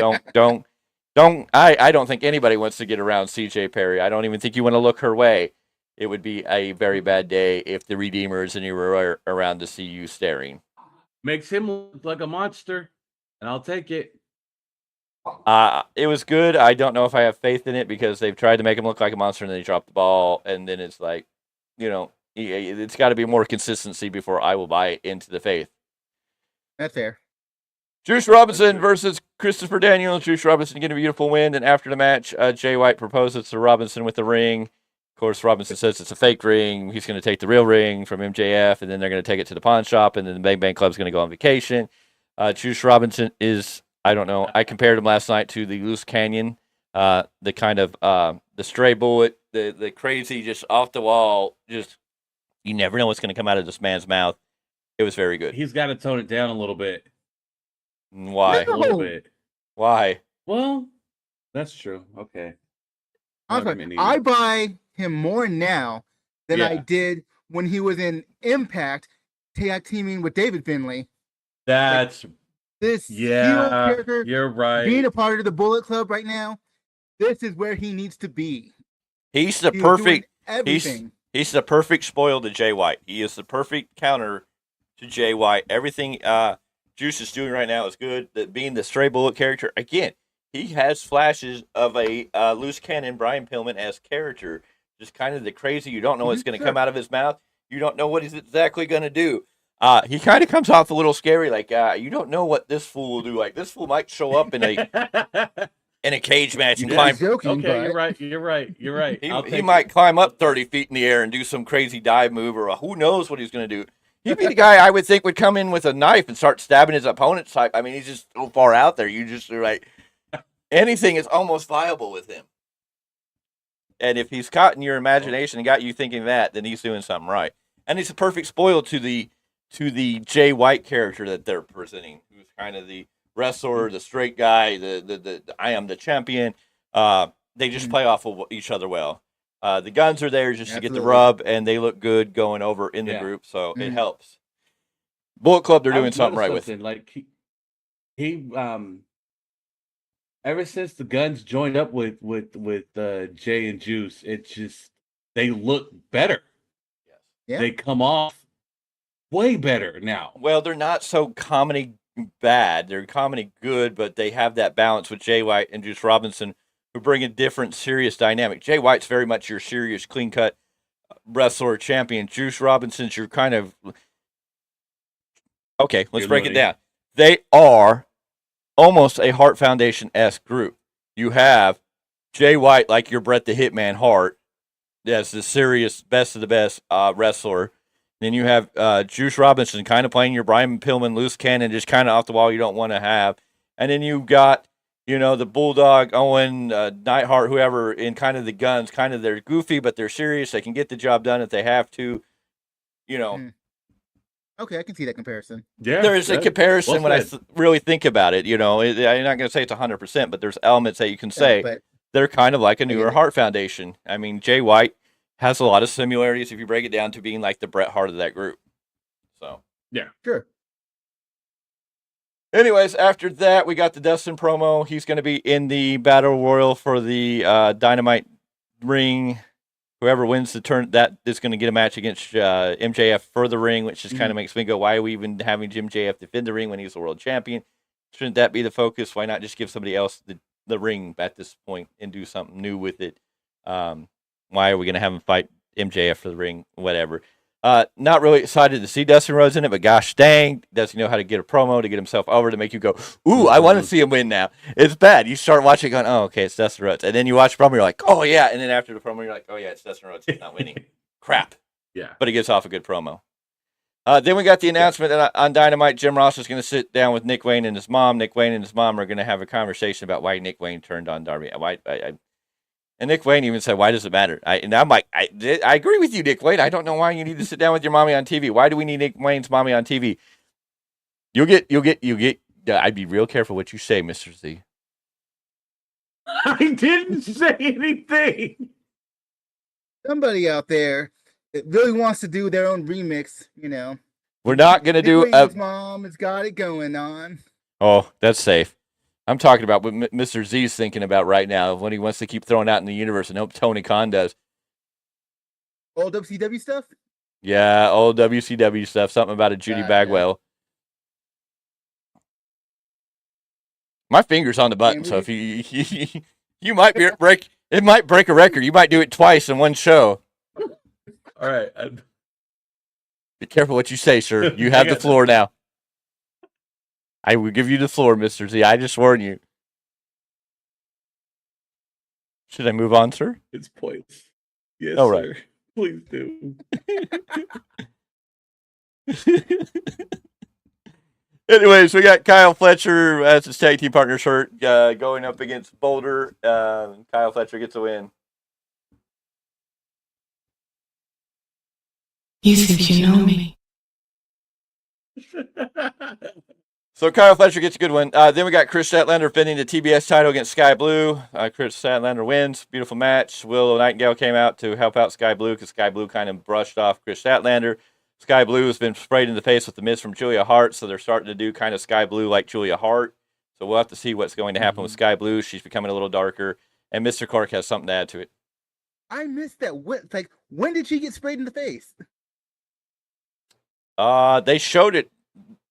I don't think anybody wants to get around CJ Perry. I don't even think you want to look her way. It would be a very bad day if the Redeemers and you were around to see you staring. Makes him look like a monster, and I'll take it. It was good. I don't know if I have faith in it, because they've tried to make him look like a monster and then they dropped the ball, and then it's like, it's got to be more consistency before I will buy into the faith. That's fair. Juice Robinson versus Christopher Daniels. Juice Robinson getting a beautiful win, and after the match, Jay White proposes to Robinson with the ring. Of course, Robinson says it's a fake ring. He's going to take the real ring from MJF, and then they're going to take it to the pawn shop, and then the Bang Bang Club's going to go on vacation. Juice Robinson is, I don't know, I compared him last night to the Loose Canyon, the kind of the stray bullet, the crazy, just off the wall, just you never know what's going to come out of this man's mouth. It was very good. He's got to tone it down a little bit. Why? A little bit. Why? Well, that's true. Okay. I buy him more now than I did when he was in Impact tag teaming with David Finlay. That's this hero character. You're right. Being a part of the Bullet Club right now, this is where he needs to be. He's the perfect everything. He's the perfect spoil to Jay White. He is the perfect counter to Jay White. Everything Juice is doing right now is good. Being the stray bullet character, again, he has flashes of a loose cannon Brian Pillman as character. Just kind of the crazy, you don't know what's going to come out of his mouth. You don't know what he's exactly going to do. He kind of comes off a little scary, like you don't know what this fool will do. Like this fool might show up in a cage match and climb. Joking, okay, you're right. He might climb up 30 feet in the air and do some crazy dive move, or who knows what he's going to do. He'd be the guy I would think would come in with a knife and start stabbing his opponent's type. I mean, he's just so far out there. You just are like, anything is almost viable with him. And if he's caught in your imagination and got you thinking that, then he's doing something right. And he's a perfect spoil to the Jay White character that they're presenting, who's kind of the wrestler, the straight guy, the I am the champion. They just play off of each other well. The guns are there just to get the rub, and they look good going over in the group, so it helps. Bullet Club, they're doing I've something right noticed with. something, like he ever since the Guns joined up with Jay and Juice, it just they look better. Yeah. They come off way better now. Well, they're not so comedy bad. They're comedy good, but they have that balance with Jay White and Juice Robinson, who bring a different, serious dynamic. Jay White's very much your serious, clean-cut wrestler champion. Juice Robinson's your kind of... Okay, let's break it down. They are almost a Hart Foundation-esque group. You have Jay White, like your Bret the Hitman Hart, as the serious, best of the best wrestler. Then you have Juice Robinson kind of playing your Brian Pillman loose cannon, just kind of off the wall you don't want to have. And then you've got, the Bulldog, Owen, Neidhart, whoever, in kind of the Guns. Kind of they're goofy, but they're serious. They can get the job done if they have to. Okay, I can see that comparison. Yeah, there is a comparison when I really think about it. I'm not going to say it's 100%, but there's elements that you can say they're kind of like a newer Hart Foundation. I mean, Jay White has a lot of similarities if you break it down to being like the Bret Hart of that group. So, yeah. Sure. Anyways, after that, we got the Dustin promo. He's going to be in the Battle Royal for the Dynamite ring. Whoever wins the turn, that is going to get a match against MJF for the ring, which just kind of makes me go, why are we even having MJF defend the ring when he's the world champion? Shouldn't that be the focus? Why not just give somebody else the ring at this point and do something new with it? Why are we going to have him fight MJF for the ring? Whatever. Not really excited to see Dustin Rhodes in it, but gosh dang, does he know how to get a promo to get himself over to make you go, ooh, I want to see him win now. It's bad. You start watching going, oh, okay, it's Dustin Rhodes. And then you watch the promo, you're like, oh, yeah. And then after the promo, you're like, oh, yeah, it's Dustin Rhodes. He's not winning. Crap. Yeah. But he gets off a good promo. Then we got the announcement that on Dynamite, Jim Ross is going to sit down with Nick Wayne and his mom. Nick Wayne and his mom are going to have a conversation about why Nick Wayne turned on Darby. And Nick Wayne even said, why does it matter? And I'm like, I agree with you, Nick Wayne. I don't know why you need to sit down with your mommy on TV. Why do we need Nick Wayne's mommy on TV? You'll get, I'd be real careful what you say, Mr. Z. I didn't say anything. Somebody out there that really wants to do their own remix, We're not going to do Wayne's mom has got it going on. Oh, that's safe. I'm talking about what Mr. Z's thinking about right now, when he wants to keep throwing out in the universe and hope Tony Khan does. Old WCW stuff? Yeah, old WCW stuff. Something about a Judy Bagwell. Yeah. My finger's on the button, so if you might break a record. You might do it twice in one show. All right. Be careful what you say, sir. You have the floor now. I will give you the floor, Mr. Z. I just warn you. Should I move on, sir? It's points. Yes, all right. Sir. Please do. Anyways, we got Kyle Fletcher as his tag team partner shirt going up against Boulder. Kyle Fletcher gets a win. You think you know me. So Kyle Fletcher gets a good one. Then we got Chris Statlander defending the TBS title against Sky Blue. Chris Statlander wins. Beautiful match. Willow Nightingale came out to help out Sky Blue because Sky Blue kind of brushed off Chris Statlander. Sky Blue has been sprayed in the face with the mist from Julia Hart, so they're starting to do kind of Sky Blue like Julia Hart. So we'll have to see what's going to happen with Sky Blue. She's becoming a little darker, and Mr. Clarke has something to add to it. I missed that. When did she get sprayed in the face? They showed it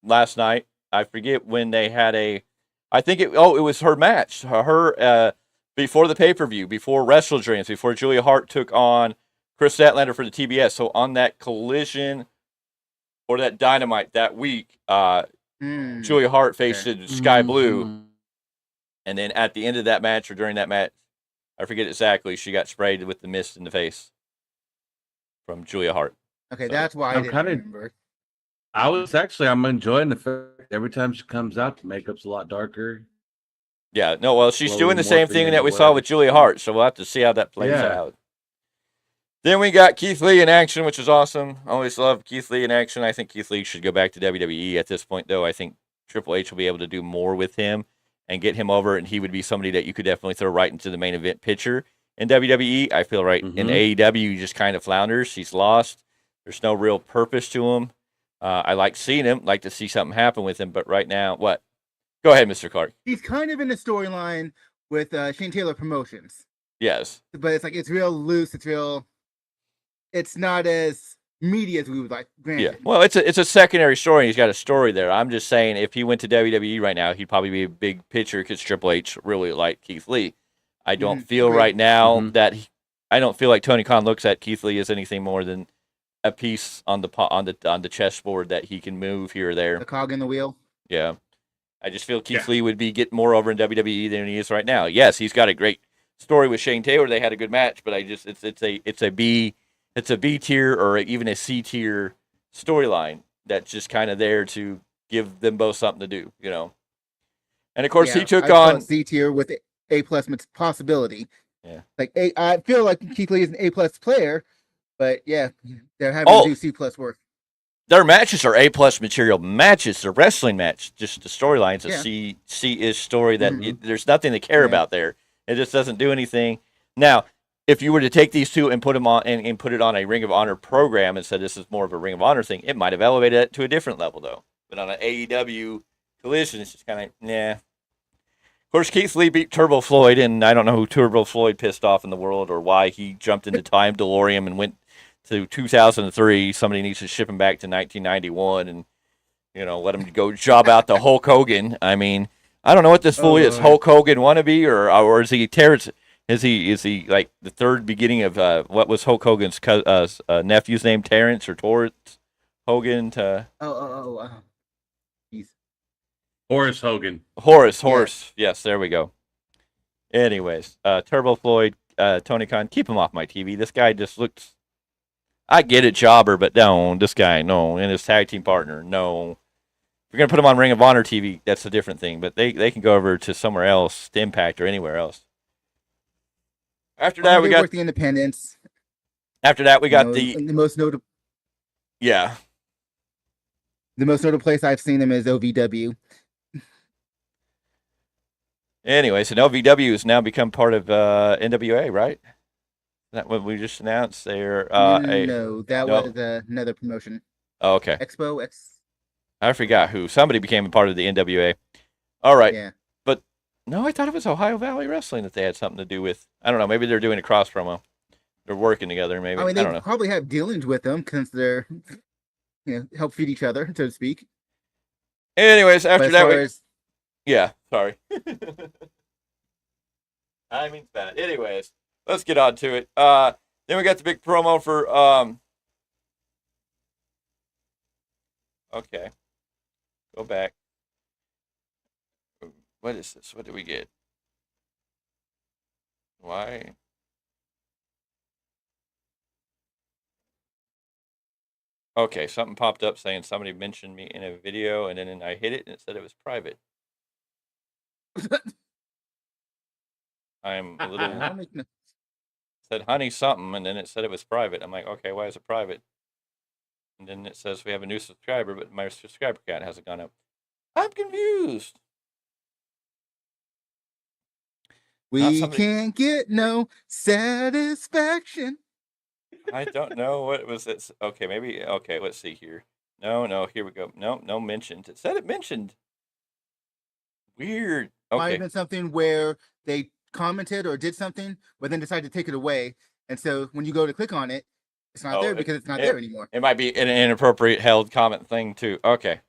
last night. I forget when they had I think it was her match. Her before the pay-per-view, before Wrestle Dreams, before Julia Hart took on Chris Statlander for the TBS. So on that Collision or that Dynamite that week, Julia Hart faced Sky Blue. And then at the end of that match or during that match, I forget exactly, she got sprayed with the mist in the face from Julia Hart. Okay, that's why I didn't remember. I'm enjoying the fact every time she comes out, the makeup's a lot darker. Yeah, no, well, she's doing the same thing that we saw with Julia Hart, so we'll have to see how that plays out. Then we got Keith Lee in action, which is awesome. Always love Keith Lee in action. I think Keith Lee should go back to WWE at this point, though. I think Triple H will be able to do more with him and get him over, and he would be somebody that you could definitely throw right into the main event picture in WWE. I feel in AEW, he just kind of flounders. He's lost. There's no real purpose to him. I like seeing him, like to see something happen with him, but right now, what? Go ahead, Mr. Clarke. He's kind of in the storyline with Shane Taylor Promotions, Yes. but it's real loose. It's not as meaty as we would like. Granted. Yeah. Well, it's a secondary story. And he's got a story there. I'm just saying, if he went to WWE right now, he'd probably be a big pitcher because Triple H really liked Keith Lee. I don't feel right now that I don't feel like Tony Khan looks at Keith Lee as anything more than a piece on the chessboard that he can move here or there. The cog in the wheel. Yeah. I just feel Keith Lee would be getting more over in WWE than he is right now. Yes, he's got a great story with Shane Taylor. They had a good match, but it's a B tier or even a C tier storyline that's just kind of there to give them both something to do, you know. And of course, he took on C tier with A+ possibility. Yeah, like I feel like Keith Lee is an A+ player, but yeah, they're having to do C+ work. Their matches are A+ material matches. The wrestling match, just the storylines. A C-ish story that there's nothing to care about there. It just doesn't do anything. Now, if you were to take these two and put them on and put it on a Ring of Honor program and said this is more of a Ring of Honor thing, it might have elevated it to a different level though. But on an AEW Collision, it's just kind of nah. Of course, Keith Lee beat Turbo Floyd, and I don't know who Turbo Floyd pissed off in the world or why he jumped into Time DeLorean and went to 2003. Somebody needs to ship him back to 1991 and, you know, let him go job out to Hulk Hogan. I mean, I don't know what this fool is. Hulk Hogan wannabe, or is he Terrence? Is he like the third beginning of what was Hulk Hogan's nephew's name? Terrence or Torrance Hogan? Horace Hogan. Horace. Yes, there we go. Anyways, Turbo Floyd, Tony Khan, keep him off my TV. This guy just looks. I get it, jobber, but no, this guy, no, and his tag team partner, no. If you're gonna put him on Ring of Honor TV, that's a different thing. But they can go over to somewhere else, to Impact or anywhere else. After that, we got the independents. After that, we got the most notable. Yeah. The most notable place I've seen them is OVW. Anyways, and OVW has now become part of NWA, right? Is that what we just announced? They're no, that was another promotion. Oh, okay. Expo X. I forgot who. Somebody became a part of the NWA. All right. Yeah. But no, I thought it was Ohio Valley Wrestling that they had something to do with. I don't know. Maybe they're doing a cross promo. They're working together. Maybe. I mean, I don't know. Probably have dealings with them because they're, help feed each other, so to speak. Anyways, after that, yeah. Sorry. I mean bad. Anyways, let's get on to it. Then we got the big promo for Okay. Go back. What is this? What did we get? Why? Okay, something popped up saying somebody mentioned me in a video, and then I hit it, and it said it was private. I'm a little... said honey something, and then it said it was private. I'm like, okay, why is it private? And then it says we have a new subscriber, but my subscriber count hasn't gone up. I'm confused. We can't get no satisfaction. I don't know what was it. Okay, maybe. Okay, let's see here. No, here we go. No mentioned. It said it mentioned. Weird. Okay. Might have been something where they commented or did something, but then decided to take it away. And so when you go to click on it, it's not there because it's not there anymore. It might be an inappropriate held comment thing too. Okay.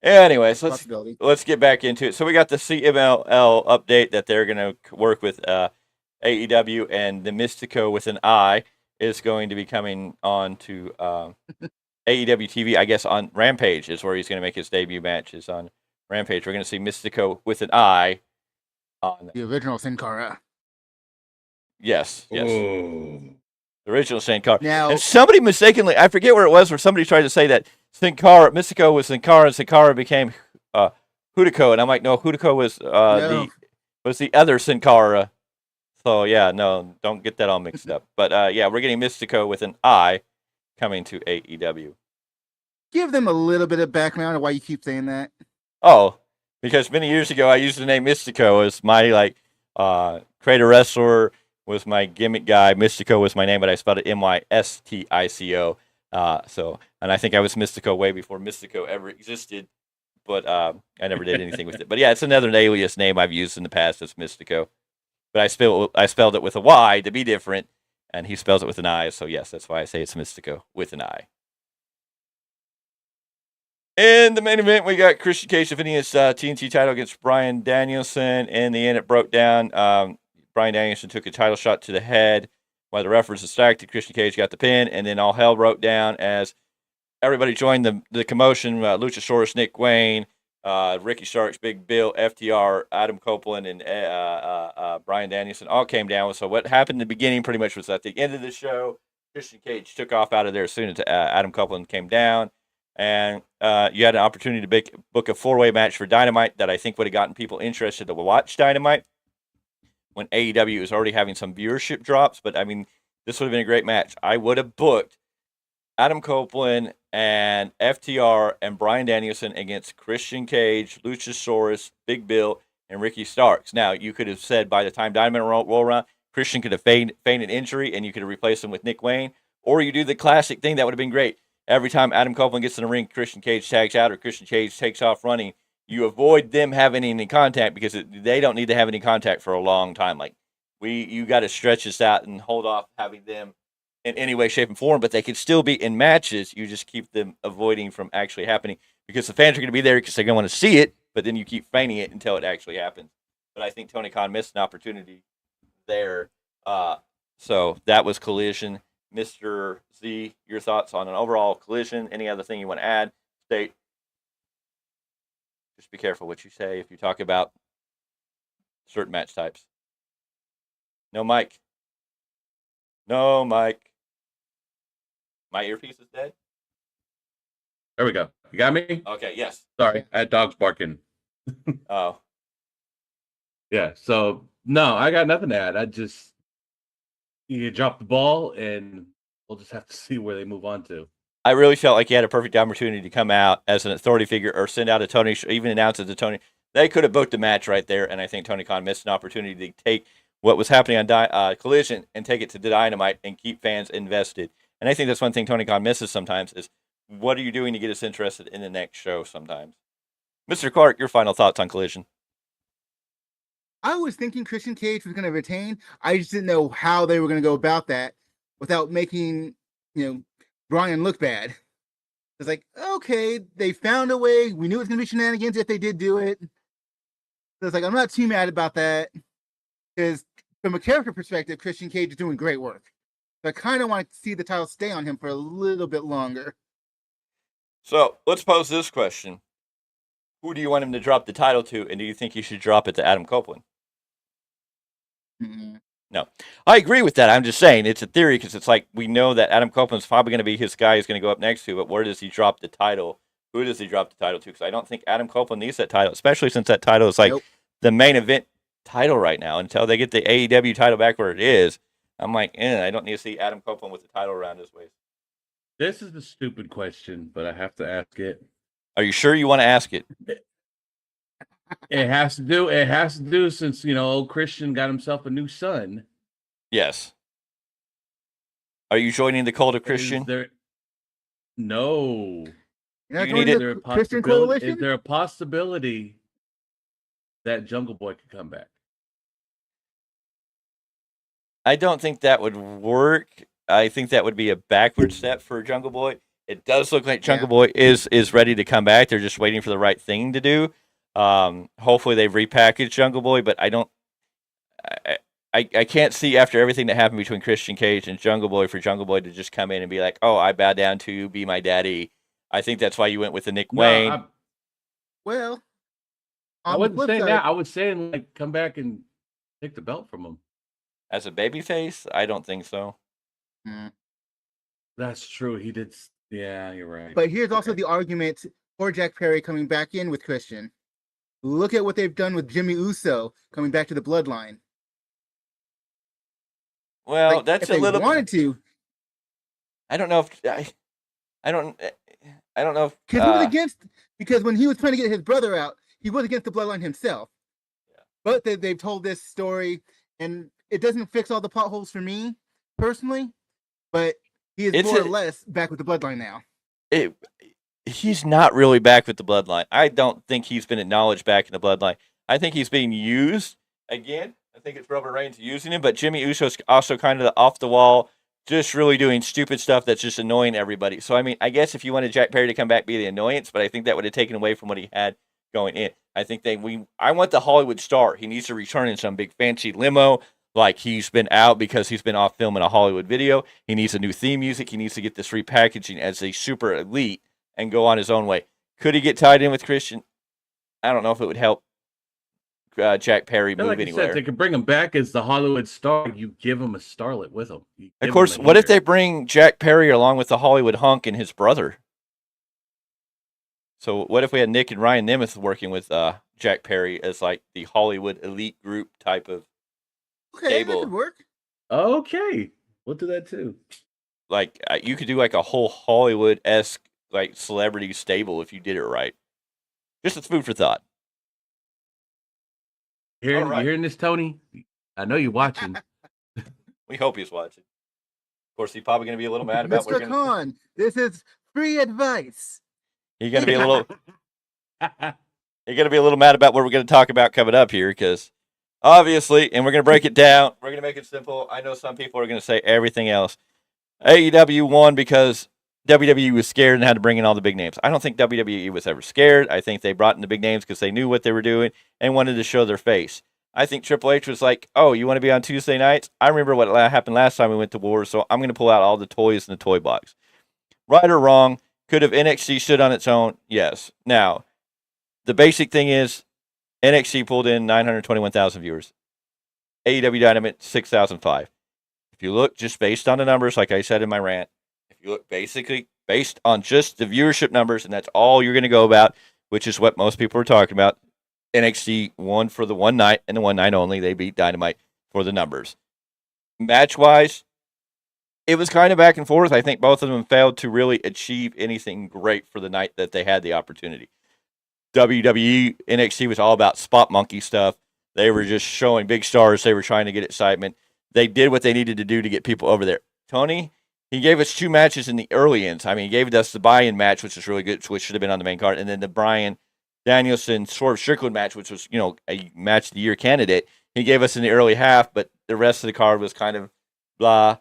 Anyways, let's get back into it. So we got the CMLL update that they're going to work with AEW, and the Mystico with an I is going to be coming on to AEW TV. I guess on Rampage is where he's going to make his debut matches on Rampage. We're going to see Mystico with an I on the original Sin Cara. Yes. Ooh. The original Sin Cara. Now, and somebody mistakenly, I forget where it was, where somebody tried to say that Mystico was Sin Cara, and Sin Cara became Hudiko, and I'm like, no, Hudiko was the other Sin Cara. So yeah, no, don't get that all mixed up. But yeah, we're getting Mystico with an I coming to AEW. Give them a little bit of background on why you keep saying that. Oh, because many years ago I used the name Mystico as my creator wrestler was my gimmick guy. Mystico was my name, but I spelled it Mystico. So and I think I was Mystico way before Mystico ever existed. But I never did anything with it. But yeah, it's another alias name I've used in the past as Mystico. But I spelled it with a Y to be different, and he spells it with an I. So yes, that's why I say it's Mystico with an I. In the main event, we got Christian Cage defending his TNT title against Bryan Danielson. In the end, it broke down. Bryan Danielson took a title shot to the head while the ref was distracted. Christian Cage got the pin, and then all hell broke down as everybody joined the commotion. Luchasaurus, Nick Wayne, Ricky Starks, Big Bill, FTR, Adam Copeland, and Bryan Danielson all came down. So what happened in the beginning pretty much was at the end of the show, Christian Cage took off out of there as soon as Adam Copeland came down. And you had an opportunity to book a 4-way match for Dynamite that I think would have gotten people interested to watch Dynamite when AEW is already having some viewership drops. But, I mean, this would have been a great match. I would have booked Adam Copeland and FTR and Bryan Danielson against Christian Cage, Luchasaurus, Big Bill, and Ricky Starks. Now, you could have said by the time Dynamite roll around, Christian could have feigned an injury and you could have replaced him with Nick Wayne. Or you do the classic thing that would have been great. Every time Adam Copeland gets in the ring, Christian Cage tags out or Christian Cage takes off running, you avoid them having any contact because they don't need to have any contact for a long time. Like, you got to stretch this out and hold off having them in any way, shape, and form, but they could still be in matches. You just keep them avoiding from actually happening because the fans are going to be there because they're going to want to see it, but then you keep feigning it until it actually happens. But I think Tony Khan missed an opportunity there. So that was Collision. Mr. Z, your thoughts on an overall Collision? Any other thing you want to add? State. Just be careful what you say if you talk about certain match types. No mic. No mic. My earpiece is dead? There we go. You got me? Okay, yes. Sorry, I had dogs barking. Oh. Yeah, so, no, I got nothing to add. You drop the ball, and we'll just have to see where they move on to. I really felt like he had a perfect opportunity to come out as an authority figure or send out a Tony, even announce it to Tony. They could have booked the match right there, and I think Tony Khan missed an opportunity to take what was happening on Collision and take it to Dynamite and keep fans invested. And I think that's one thing Tony Khan misses sometimes is what are you doing to get us interested in the next show sometimes? Mr. Clarke, your final thoughts on Collision. I was thinking Christian Cage was going to retain. I just didn't know how they were going to go about that without making, Bryan look bad. It's like, okay, they found a way. We knew it was going to be shenanigans if they did do it. So it's like, I'm not too mad about that because from a character perspective, Christian Cage is doing great work. So I kind of want to see the title stay on him for a little bit longer. So let's pose this question. Who do you want him to drop the title to, and do you think he should drop it to Adam Copeland? Mm-hmm. No. I agree with that. I'm just saying it's a theory because it's like we know that Adam Copeland's probably going to be his guy who's going to go up next to, but where does he drop the title? Who does he drop the title to? Because I don't think Adam Copeland needs that title, especially since that title is like the main event title right now. Until they get the AEW title back where it is, I'm like, I don't need to see Adam Copeland with the title around his waist. This is a stupid question, but I have to ask it. Are you sure you want to ask it? It has to do since, old Christian got himself a new son. Yes. Are you joining the cult of Christian? No. Is there a possibility that Jungle Boy could come back? I don't think that would work. I think that would be a backward step for Jungle Boy. It does look like Jungle Boy is ready to come back. They're just waiting for the right thing to do. Hopefully they've repackaged Jungle Boy, but I can't see after everything that happened between Christian Cage and Jungle Boy for Jungle Boy to just come in and be like, oh, I bow down to you, be my daddy. I think that's why you went with the Nick Wayne. I wasn't saying that. I was saying like come back and take the belt from him. As a babyface? I don't think so. That's true. He did. Yeah, you're right. But here's also the argument for Jack Perry coming back in with Christian. Look at what they've done with Jimmy Uso coming back to the bloodline. Well, that's a little. Wanted to. I don't know if I don't know if because he was against because when he was trying to get his brother out, he was against the bloodline himself. Yeah. But they've told this story, and it doesn't fix all the plot holes for me personally. But he is more or less back with the bloodline now. he's not really back with the bloodline. I don't think he's been acknowledged back in the bloodline. I think he's being used again. I think it's Roman Reigns using him, but Jimmy Uso's also kind of the off the wall, just really doing stupid stuff that's just annoying everybody. So I mean, I guess if you wanted Jack Perry to come back, be the annoyance, but I think that would have taken away from what he had going in. I think I want the Hollywood star. He needs to return in some big fancy limo, like he's been out because he's been off filming a Hollywood video. He needs a new theme music. He needs to get this repackaging as a super elite and go on his own way. Could he get tied in with Christian? I don't know if it would help Jack Perry move like anywhere. Said, they could bring him back as the Hollywood star. You give him a starlet with him. Of course, what if they bring Jack Perry along with the Hollywood hunk and his brother? So what if we had Nick and Ryan Nemeth working with Jack Perry as like the Hollywood elite group type of stable? That could work. Okay, we'll do that too. Like you could do like a whole Hollywood-esque like celebrity stable if you did it right. Just as food for thought. You hearing this, Tony? I know you're watching. We hope he's watching. Of course, he's probably going to be a little mad about Mr. Khan, this is free advice. He's going to be a little. You're going to be a little mad about what we're going to talk about coming up here, because obviously, and we're going to break it down. We're going to make it simple. I know some people are going to say everything else. AEW won because WWE was scared and had to bring in all the big names. I don't think WWE was ever scared. I think they brought in the big names because they knew what they were doing and wanted to show their face. I think Triple H was like, oh, you want to be on Tuesday nights? I remember what happened last time we went to war, so I'm going to pull out all the toys in the toy box. Right or wrong, could have NXT stood on its own? Yes. Now, the basic thing is NXT pulled in 921,000 viewers. AEW Dynamite, 6,005. If you look just based on the numbers, like I said in my rant, if you look basically based on just the viewership numbers, and that's all you're going to go about, which is what most people are talking about, NXT won for the one night and the one night only. They beat Dynamite for the numbers. Match-wise, it was kind of back and forth. I think both of them failed to really achieve anything great for the night that they had the opportunity. WWE, NXT was all about spot monkey stuff. They were just showing big stars. They were trying to get excitement. They did what they needed to do to get people over there. Tony, he gave us 2 matches in the early ends. I mean, he gave us the buy-in match, which was really good, which should have been on the main card, and then the Bryan Danielson Swerve Strickland match, which was, a match of the year candidate. He gave us in the early half, but the rest of the card was kind of blah.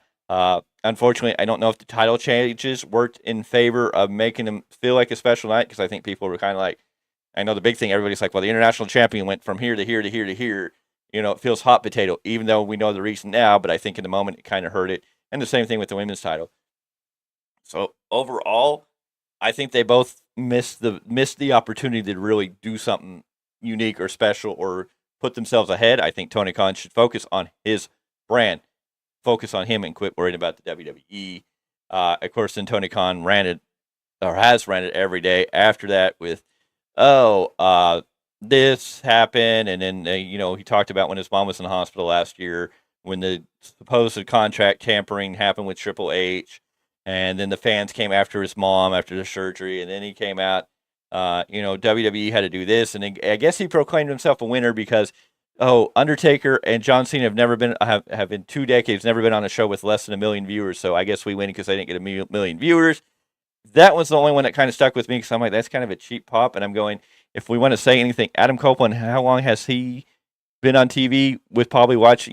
Unfortunately, I don't know if the title changes worked in favor of making them feel like a special night, because I think people were kind of like, I know the big thing, everybody's like, well, the international champion went from here to here to here to here. It feels hot potato, even though we know the reason now, but I think in the moment it kind of hurt it. And the same thing with the women's title. So overall, I think they both missed the opportunity to really do something unique or special or put themselves ahead. I think Tony Khan should focus on his brand, focus on him, and quit worrying about the WWE. Of course, then Tony Khan has ranted every day after that with, this happened, and then he talked about when his mom was in the hospital last year, when the supposed contract tampering happened with Triple H, and then the fans came after his mom after the surgery, and then he came out, WWE had to do this, and then I guess he proclaimed himself a winner because, Undertaker and John Cena have in 2 decades never been on a show with less than 1 million viewers, so I guess we win because they didn't get a million viewers. That was the only one that kind of stuck with me, because I'm like, that's kind of a cheap pop, and I'm going, if we want to say anything, Adam Copeland, how long has he been on TV with probably he's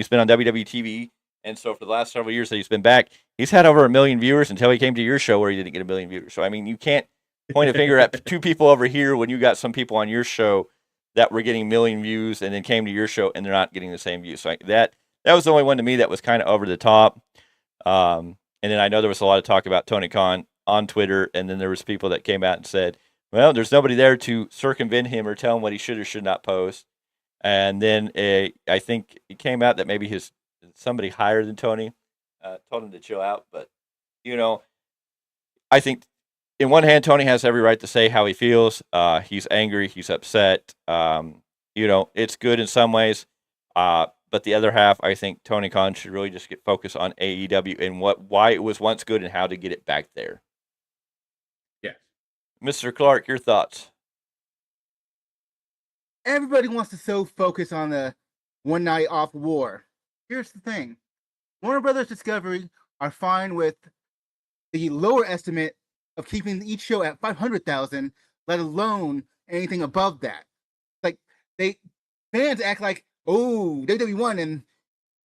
been on WWE TV, and so for the last several years that he's been back, he's had over 1 million viewers until he came to your show where he didn't get 1 million viewers. So, I mean, you can't point a finger at 2 people over here when you got some people on your show that were getting 1 million views and then came to your show and they're not getting the same views. So that was the only one to me that was kind of over the top. And then I know there was a lot of talk about Tony Khan on Twitter, and then there was people that came out and said, well, there's nobody there to circumvent him or tell him what he should or should not post. And then I think it came out that maybe somebody higher than Tony told him to chill out. But, I think in one hand, Tony has every right to say how he feels. He's angry. He's upset. It's good in some ways. But the other half, I think Tony Khan should really just get focused on AEW and why it was once good and how to get it back there. Yes. Mr. Clarke, your thoughts? Everybody wants to so focus on the one night off war. Here's the thing. Warner Brothers Discovery are fine with the lower estimate of keeping each show at 500,000, let alone anything above that. Like fans act like, oh, WWE won and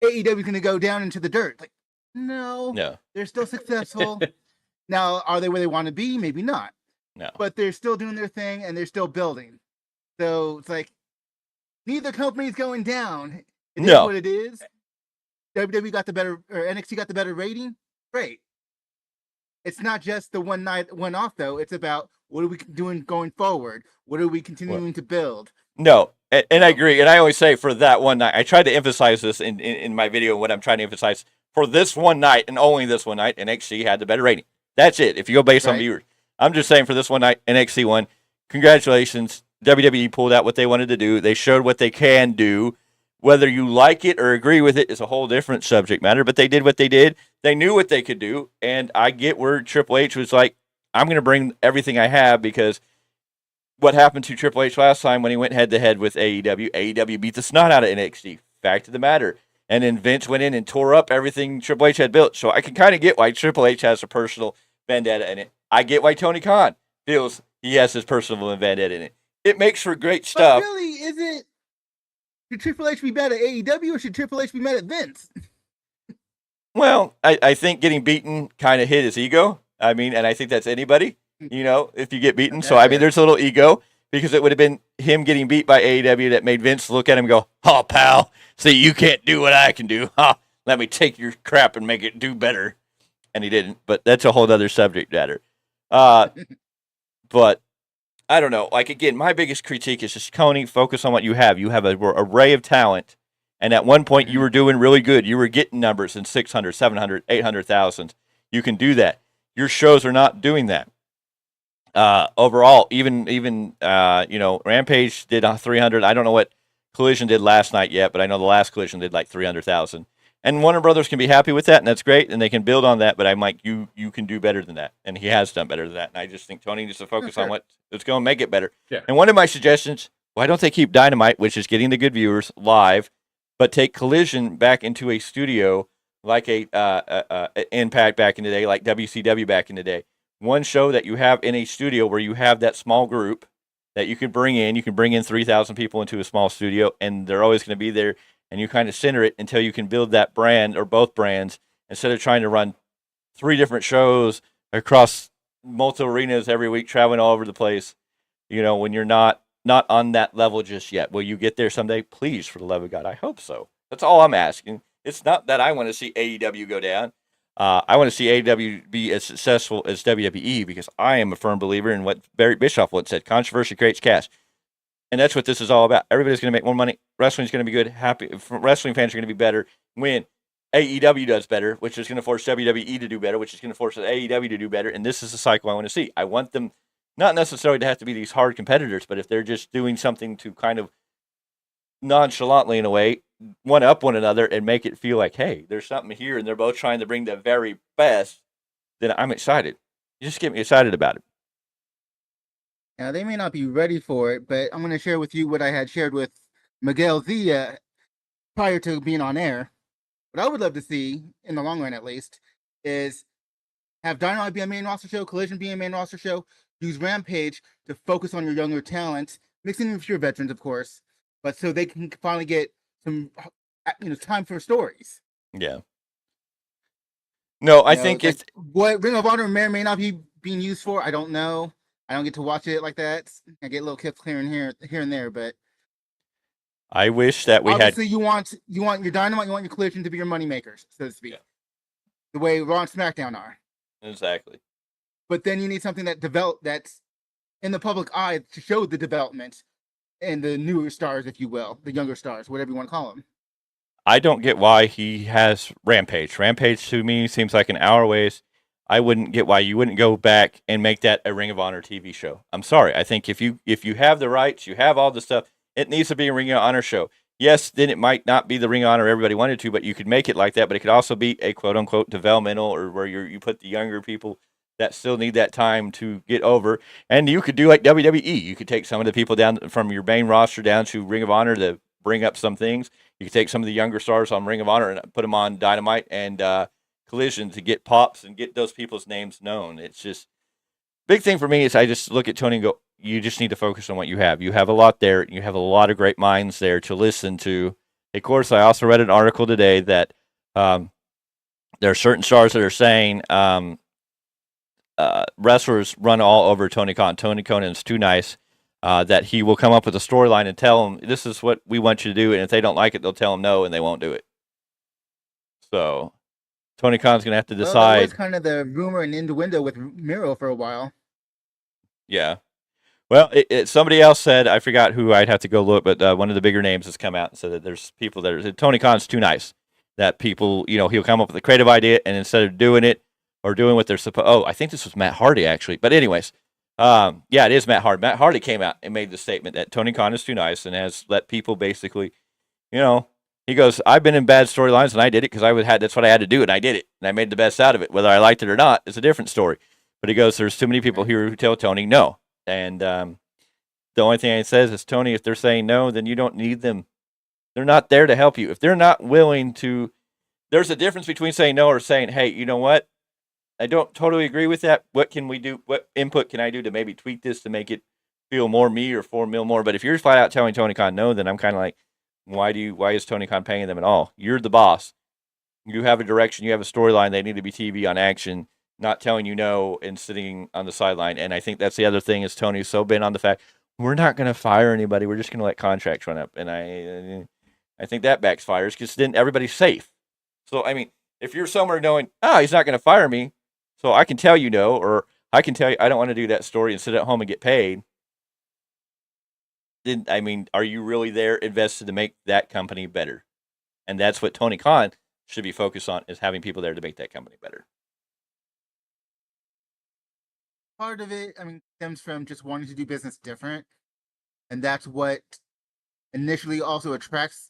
AEW is going to go down into the dirt. Like, no, they're still successful. Now, are they where they want to be? Maybe not. No, but they're still doing their thing and they're still building. So it's like neither company's going down. It is what it is. WWE got the better, or NXT got the better rating. Great. It's not just the one night, one off though. It's about what are we doing going forward? What are we continuing to build? No, and I agree. And I always say for that one night, I tried to emphasize this in my video. What I'm trying to emphasize for this one night and only this one night, NXT had the better rating. That's it. If you go based on viewers, I'm just saying for this one night, NXT won. Congratulations. WWE pulled out what they wanted to do. They showed what they can do. Whether you like it or agree with it is a whole different subject matter, but they did what they did. They knew what they could do, and I get where Triple H was like, I'm going to bring everything I have, because what happened to Triple H last time when he went head-to-head with AEW, AEW beat the snot out of NXT. Fact of the matter. And then Vince went in and tore up everything Triple H had built. So I can kind of get why Triple H has a personal vendetta in it. I get why Tony Khan feels he has his personal vendetta in it. It makes for great stuff. But really, is it? Should Triple H be mad at AEW or should Triple H be mad at Vince? Well, I think getting beaten kind of hit his ego. I mean, and I think that's anybody, if you get beaten. So, I mean, there's a little ego, because it would have been him getting beat by AEW that made Vince look at him and go, oh, pal, see, you can't do what I can do. Let me take your crap and make it do better. And he didn't, but that's a whole other subject matter. But I don't know. Like, again, my biggest critique is just, Coney, focus on what you have. You have an array of talent, and at one point you were doing really good. You were getting numbers in 600, 700, 800,000. You can do that. Your shows are not doing that. Overall, even Rampage did 300. I don't know what Collision did last night yet, but I know the last Collision did like 300,000. And Warner Brothers can be happy with that, and that's great, and they can build on that. But I'm like, you can do better than that, and he has done better than that. And I just think Tony needs to focus on what's going to make it better. Yeah. And one of my suggestions: why don't they keep Dynamite, which is getting the good viewers, live, but take Collision back into a studio like a Impact back in the day, like WCW back in the day. One show that you have in a studio where you have that small group that you can bring in. You can bring in 3,000 people into a small studio, and they're always going to be there. And you kind of center it until you can build that brand or both brands, instead of trying to run 3 different shows across multiple arenas every week, traveling all over the place. When you're not on that level just yet. Will you get there someday? Please, for the love of God, I hope so. That's all I'm asking. It's not that I want to see AEW go down. I want to see AEW be as successful as WWE, because I am a firm believer in what Barry Bischoff once said: controversy creates cash. And that's what this is all about. Everybody's going to make more money. Wrestling's going to be good. Happy wrestling fans are going to be better when AEW does better, which is going to force WWE to do better, which is going to force AEW to do better. And this is the cycle I want to see. I want them not necessarily to have to be these hard competitors, but if they're just doing something to kind of nonchalantly, in a way, one up one another and make it feel like, hey, there's something here, and they're both trying to bring the very best, then I'm excited. You just get me excited about it. Now, they may not be ready for it, but I'm going to share with you what I had shared with Miguel Z prior to being on air. What I would love to see, in the long run at least, is have Dynamite be a main roster show, Collision be a main roster show, use Rampage to focus on your younger talent, mixing in with your veterans, of course, but so they can finally get some time for stories. Yeah. No, I think it's... What Ring of Honor may or may not be being used for, I don't know. I don't get to watch it like that. I get little clips here and there, but I wish that we obviously you want your Dynamite, you want your Collision to be your money makers, so to speak. Yeah. The way Raw and SmackDown are. Exactly. But then you need something that's in the public eye to show the development and the newer stars, if you will, the younger stars, whatever you want to call them. I don't get why he has Rampage. Rampage to me seems like an hour ways. I wouldn't get why you wouldn't go back and make that a Ring of Honor TV show. I'm sorry. I think if you have the rights, you have all the stuff, it needs to be a Ring of Honor show. Yes, then it might not be the Ring of Honor everybody wanted to, but you could make it like that. But it could also be a quote-unquote developmental, or where you put the younger people that still need that time to get over. And you could do like WWE. You could take some of the people down from your main roster down to Ring of Honor to bring up some things. You could take some of the younger stars on Ring of Honor and put them on Dynamite and Collision to get pops and get those people's names known. It's just, big thing for me is I just look at Tony and go, you just need to focus on what you have. You have a lot there. You have a lot of great minds there to listen to. Of course, I also read an article today that there are certain stars that are saying wrestlers run all over Tony Khan. Tony Khan is too nice, that he will come up with a storyline and tell them, this is what we want you to do. And if they don't like it, they'll tell him no, and they won't do it. So Tony Khan's going to have to decide. Well, that was kind of the rumor and innuendo with Miro for a while. Yeah. Well, somebody else said, I forgot who, I'd have to go look, but one of the bigger names has come out and said that there's people that are, Tony Khan's too nice. That people, he'll come up with a creative idea, and instead of doing it or doing what they're supposed, I think this was Matt Hardy actually. But anyways, yeah, it is Matt Hardy. Matt Hardy came out and made the statement that Tony Khan is too nice and has let people basically, he goes, I've been in bad storylines and I did it because that's what I had to do, and I did it, and I made the best out of it. Whether I liked it or not is a different story. But he goes, there's too many people here who tell Tony no. And the only thing he says is, Tony, if they're saying no, then you don't need them. They're not there to help you. If they're not willing to, there's a difference between saying no or saying, hey, you know what? I don't totally agree with that. What can we do? What input can I do to maybe tweak this to make it feel more me or for me more? But if you're flat out telling Tony Khan no, then I'm kind of like, why is Tony Khan paying them at all? You're the boss. You have a direction. You have a storyline. They need to be TV on action, not telling you no and sitting on the sideline. And I think that's the other thing is Tony's so bent on the fact we're not going to fire anybody. We're just going to let contracts run up. And I think that backfires because then everybody's safe. So, I mean, if you're somewhere knowing, he's not going to fire me, so I can tell you no, or I can tell you I don't want to do that story and sit at home and get paid, then, I mean, are you really there invested to make that company better? And that's what Tony Khan should be focused on, is having people there to make that company better. Part of it, stems from just wanting to do business different. And that's what initially also attracts,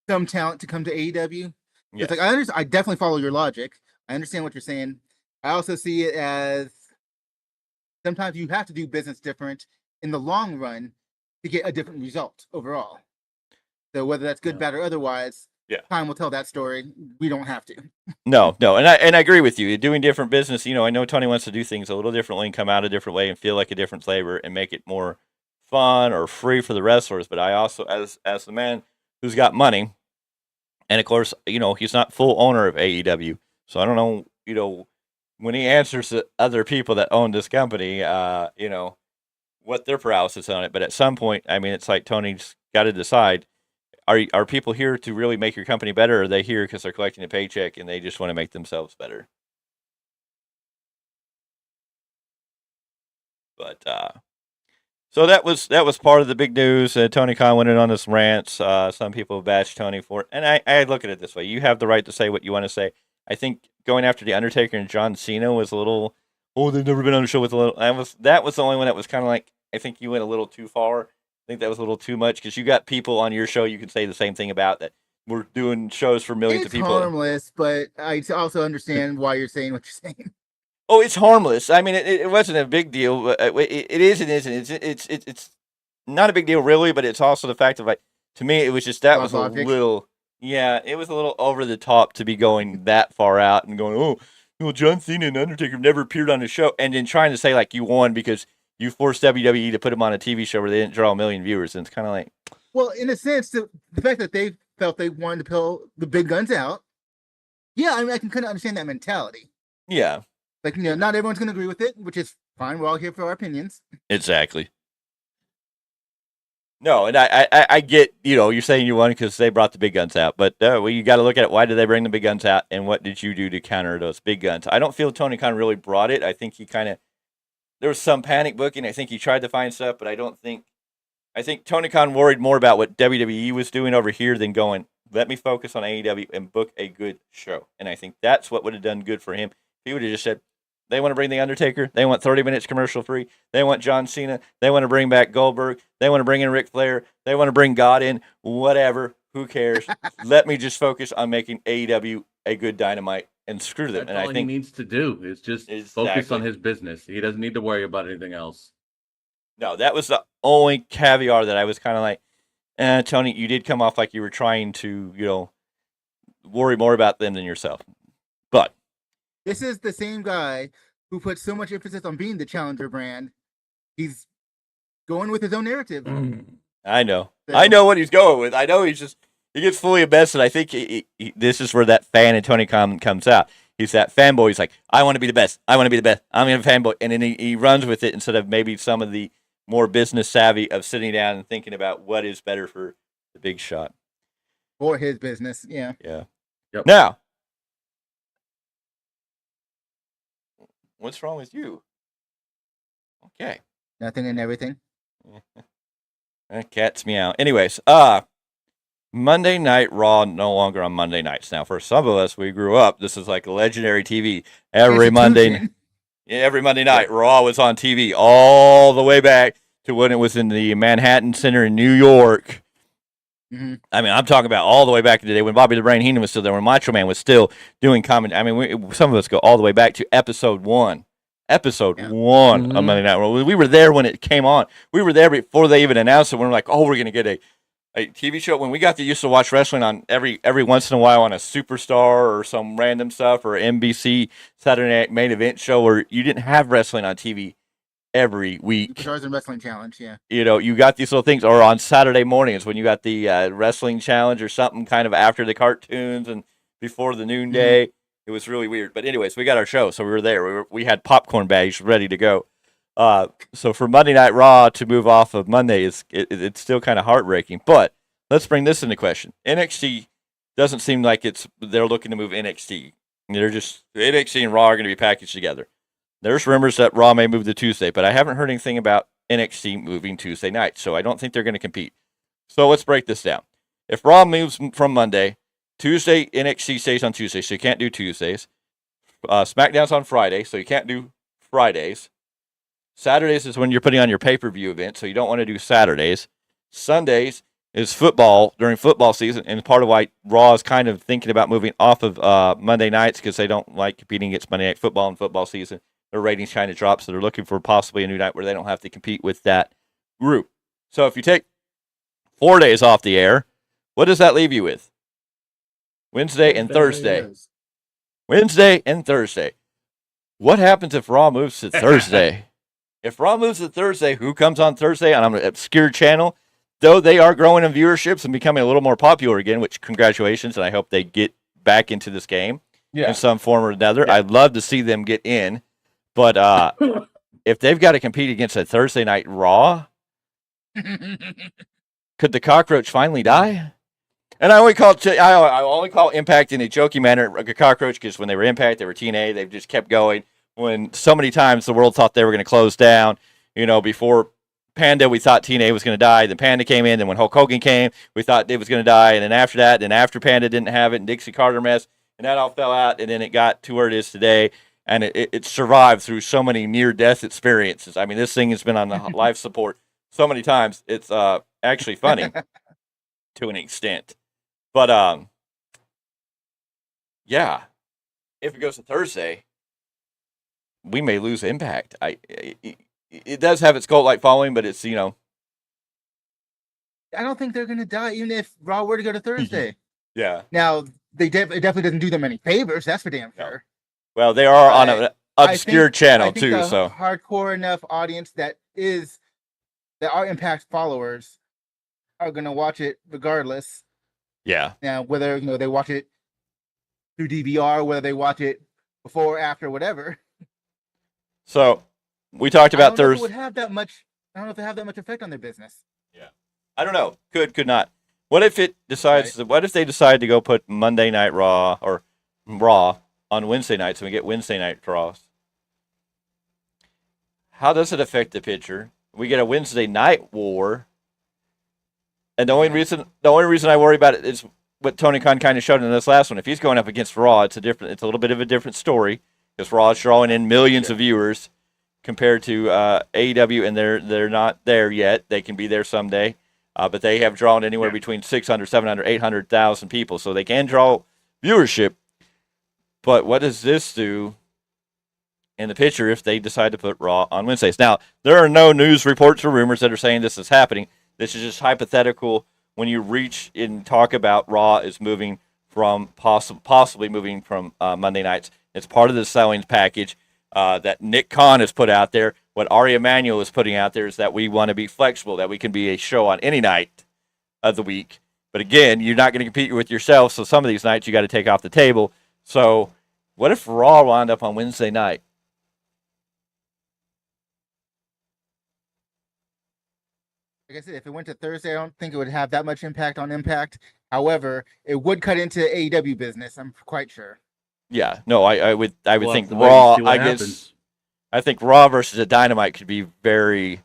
some talent to come to AEW. Yes. It's like, I definitely follow your logic. I understand what you're saying. I also see it as sometimes you have to do business different in the long run to get a different result overall. So whether that's good, bad, or otherwise, time will tell that story. We don't have to. No, and I agree with you. Doing different business, I know Tony wants to do things a little differently and come out a different way and feel like a different flavor and make it more fun or free for the wrestlers. But I also, as the man who's got money, and of course, he's not full owner of AEW, so I don't know, when he answers to other people that own this company, what their paralysis on it. But at some point, I mean, it's like Tony's got to decide: are people here to really make your company better, or are they here because they're collecting a paycheck and they just want to make themselves better? But so that was part of the big news. Tony Khan went in on this rants. Some people bashed Tony for it, and I look at it this way: you have the right to say what you want to say. I think going after the Undertaker and John Cena was a little. Oh, they've never been on a show with a little. That was the only one that was kind of like, I think you went a little too far. I think that was a little too much because you got people on your show you could say the same thing about that. We're doing shows for millions of people. It's harmless, but I also understand why you're saying what you're saying. Oh, it's harmless. I mean, it wasn't a big deal. But it is and isn't. It's not a big deal really, but it's also the fact of like, to me, it was just that was logic. A little. Yeah, it was a little over the top to be going that far out and going, oh, well, John Cena and Undertaker never appeared on the show, and then trying to say like you won because you forced WWE to put them on a TV show where they didn't draw 1 million viewers, and it's kind of like. Well, in a sense, the fact that they felt they wanted to pull the big guns out, yeah, I can kind of understand that mentality. Yeah. Like, not everyone's going to agree with it, which is fine. We're all here for our opinions. Exactly. No, and I get, you're saying you won because they brought the big guns out, but you got to look at it. Why did they bring the big guns out, and what did you do to counter those big guns? I don't feel Tony Khan really brought it. I think he there was some panic booking. I think he tried to find stuff, but I think Tony Khan worried more about what WWE was doing over here than going, let me focus on AEW and book a good show. And I think that's what would have done good for him. He would have just said, they want to bring The Undertaker. They want 30 minutes commercial free. They want John Cena. They want to bring back Goldberg. They want to bring in Ric Flair. They want to bring God in. Whatever. Who cares? Let me just focus on making AEW a good Dynamite and screw them. That's all he needs to do is just focus on his business. He doesn't need to worry about anything else. No, that was the only caveat that I was kind of like, Tony, you did come off like you were trying to, worry more about them than yourself. But this is the same guy who put so much emphasis on being the challenger brand, he's going with his own narrative. I know. I know what he's going with. I know he gets fully invested. I think this is where that fan in Tony Khan comes out. He's that fanboy. He's like, I want to be the best. I want to be the best. I'm a fanboy. And then he runs with it instead of maybe some of the more business savvy of sitting down and thinking about what is better for the big shot. For his business, yeah. Yeah. Yep. Now, what's wrong with you? Okay. Nothing and everything. That cat's meow. Anyways, Monday Night Raw no longer on Monday nights. Now, for some of us, we grew up. This is like legendary TV. Every Monday night, Raw was on TV all the way back to when it was in the Manhattan Center in New York. Mm-hmm. I mean, I'm talking about all the way back in the day when Bobby the Brain Heenan was still there, when Macho Man was still doing comedy. I mean, some of us go all the way back to episode 1. One of Monday Night Raw. We were there when it came on. We were there before they even announced it. When we're like, oh, we're going to get a TV show. When we got to used to watch wrestling on every once in a while on a Superstar or some random stuff or NBC Saturday Night Main Event show where you didn't have wrestling on TV every week. Superstars and Wrestling Challenge, yeah. You know, you got these little things, or on Saturday mornings when you got the Wrestling Challenge or something kind of after the cartoons and before the noonday. Mm-hmm. It was really weird. But anyways, we got our show, so we were there. We had popcorn bags ready to go. So for Monday Night Raw to move off of Monday, it's still kind of heartbreaking. But let's bring this into question. NXT doesn't seem like they're looking to move NXT. They're just NXT and Raw are going to be packaged together. There's rumors that Raw may move to Tuesday, but I haven't heard anything about NXT moving Tuesday night, so I don't think they're going to compete. So let's break this down. If Raw moves from Monday, Tuesday, NXT stays on Tuesday, so you can't do Tuesdays. SmackDown's on Friday, so you can't do Fridays. Saturdays is when you're putting on your pay-per-view event, so you don't want to do Saturdays. Sundays is football during football season, and part of why Raw is kind of thinking about moving off of Monday nights because they don't like competing against Monday Night Football in football season. Their ratings kind of drop, so they're looking for possibly a new night where they don't have to compete with that group. So if you take 4 days off the air, what does that leave you with? Wednesday and Thursday. Wednesday and Thursday. What happens if Raw moves to Thursday? If Raw moves to Thursday, who comes on Thursday on an obscure channel? Though they are growing in viewerships and becoming a little more popular again, which congratulations, and I hope they get back into this game in some form or another. Yeah. I'd love to see them get in. But if they've got to compete against a Thursday night Raw, could the cockroach finally die? And I only call Impact in a joking manner a cockroach because when they were Impact, they were TNA. They've just kept going. When so many times the world thought they were going to close down, before Panda, we thought TNA was going to die. Then Panda came in. Then when Hulk Hogan came, we thought it was going to die. And then after that, after Panda didn't have it, and Dixie Carter mess, and that all fell out. And then it got to where it is today. And it survived through so many near-death experiences. I mean, this thing has been on life support so many times. It's actually funny to an extent. But, yeah, if it goes to Thursday, we may lose Impact. It does have its cult-like following, but it's, I don't think they're going to die, even if Raw were to go to Thursday. Yeah. Now, it definitely doesn't do them any favors. That's for damn sure. Well, they are on an obscure channel, too. So hardcore enough audience that are Impact followers are going to watch it regardless. Yeah. Now, whether they watch it through DVR, whether they watch it before, after, whatever. So we talked about Thursday. I don't know if they have that much effect on their business. Yeah. I don't know. Could not. What if it decides? Right. What if they decide to go put Monday Night Raw or Raw on Wednesday nights and we get Wednesday night draws? How does it affect the picture? We get a Wednesday night war. And the only reason I worry about it is what Tony Khan kind of showed in this last one. If he's going up against Raw, it's a little bit of a different story because Raw is drawing in millions of viewers compared to AEW, and they're not there yet. They can be there someday, but they have drawn anywhere between 600, 700, 800,000 people, so they can draw viewership. But what does this do in the picture if they decide to put Raw on Wednesdays? Now, there are no news reports or rumors that are saying this is happening. This is just hypothetical when you reach and talk about Raw is moving from possibly moving from Monday nights. It's part of the selling package. that Nick Khan has put out there, what Ari Emanuel is putting out there is that we want to be flexible, that we can be a show on any night of the week. But again, you're not going to compete with yourself, so some of these nights you got to take off the table. So what if Raw wound up on Wednesday night? Like I said, if it went to Thursday, I don't think it would have that much impact on Impact. However, it would cut into AEW business. I'm quite sure. Yeah, no, I would We'll think have to wait and Raw. see what I guess happens. I think Raw versus a Dynamite could be very.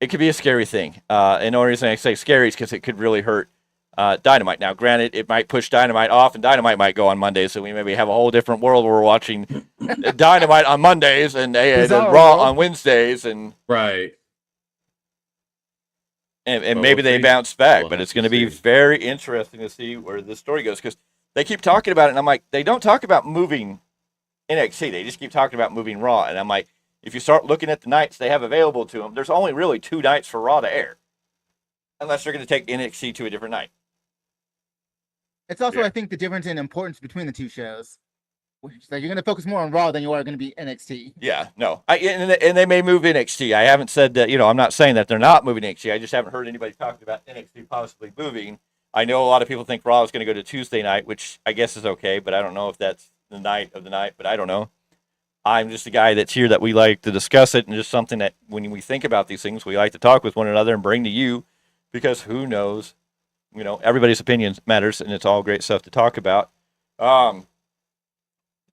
It could be a scary thing. And the only reason I say scary is because it could really hurt Dynamite. Now, granted, it might push Dynamite off, and Dynamite might go on Mondays, so we maybe have a whole different world where we're watching Dynamite on Mondays and Bizarre Raw world. on Wednesdays, and Right. Well, maybe we'll they see. bounce back. We'll But have it's to going to be see. very interesting to see where this story goes, because they keep talking about it, and I'm like, they don't talk about moving NXT. They just keep talking about moving Raw, and I'm like, if you start looking at the nights they have available to them, there's only really 2 nights for Raw to air, unless they're going to take NXT to a different night. It's also, Yeah. I think, the difference in importance between the two shows. Which is like you're going to focus more on Raw than you are going to be NXT. Yeah, no, and they may move NXT. I haven't said that. I'm not saying that they're not moving NXT. I just haven't heard anybody talking about NXT possibly moving. I know a lot of people think Raw is going to go to Tuesday night, which I guess is okay, but I don't know if that's the night of the night. But I don't know. I'm just a guy that's here that we like to discuss it, and just something that when we think about these things, we like to talk with one another and bring to you, because who knows? Everybody's opinion matters, and it's all great stuff to talk about.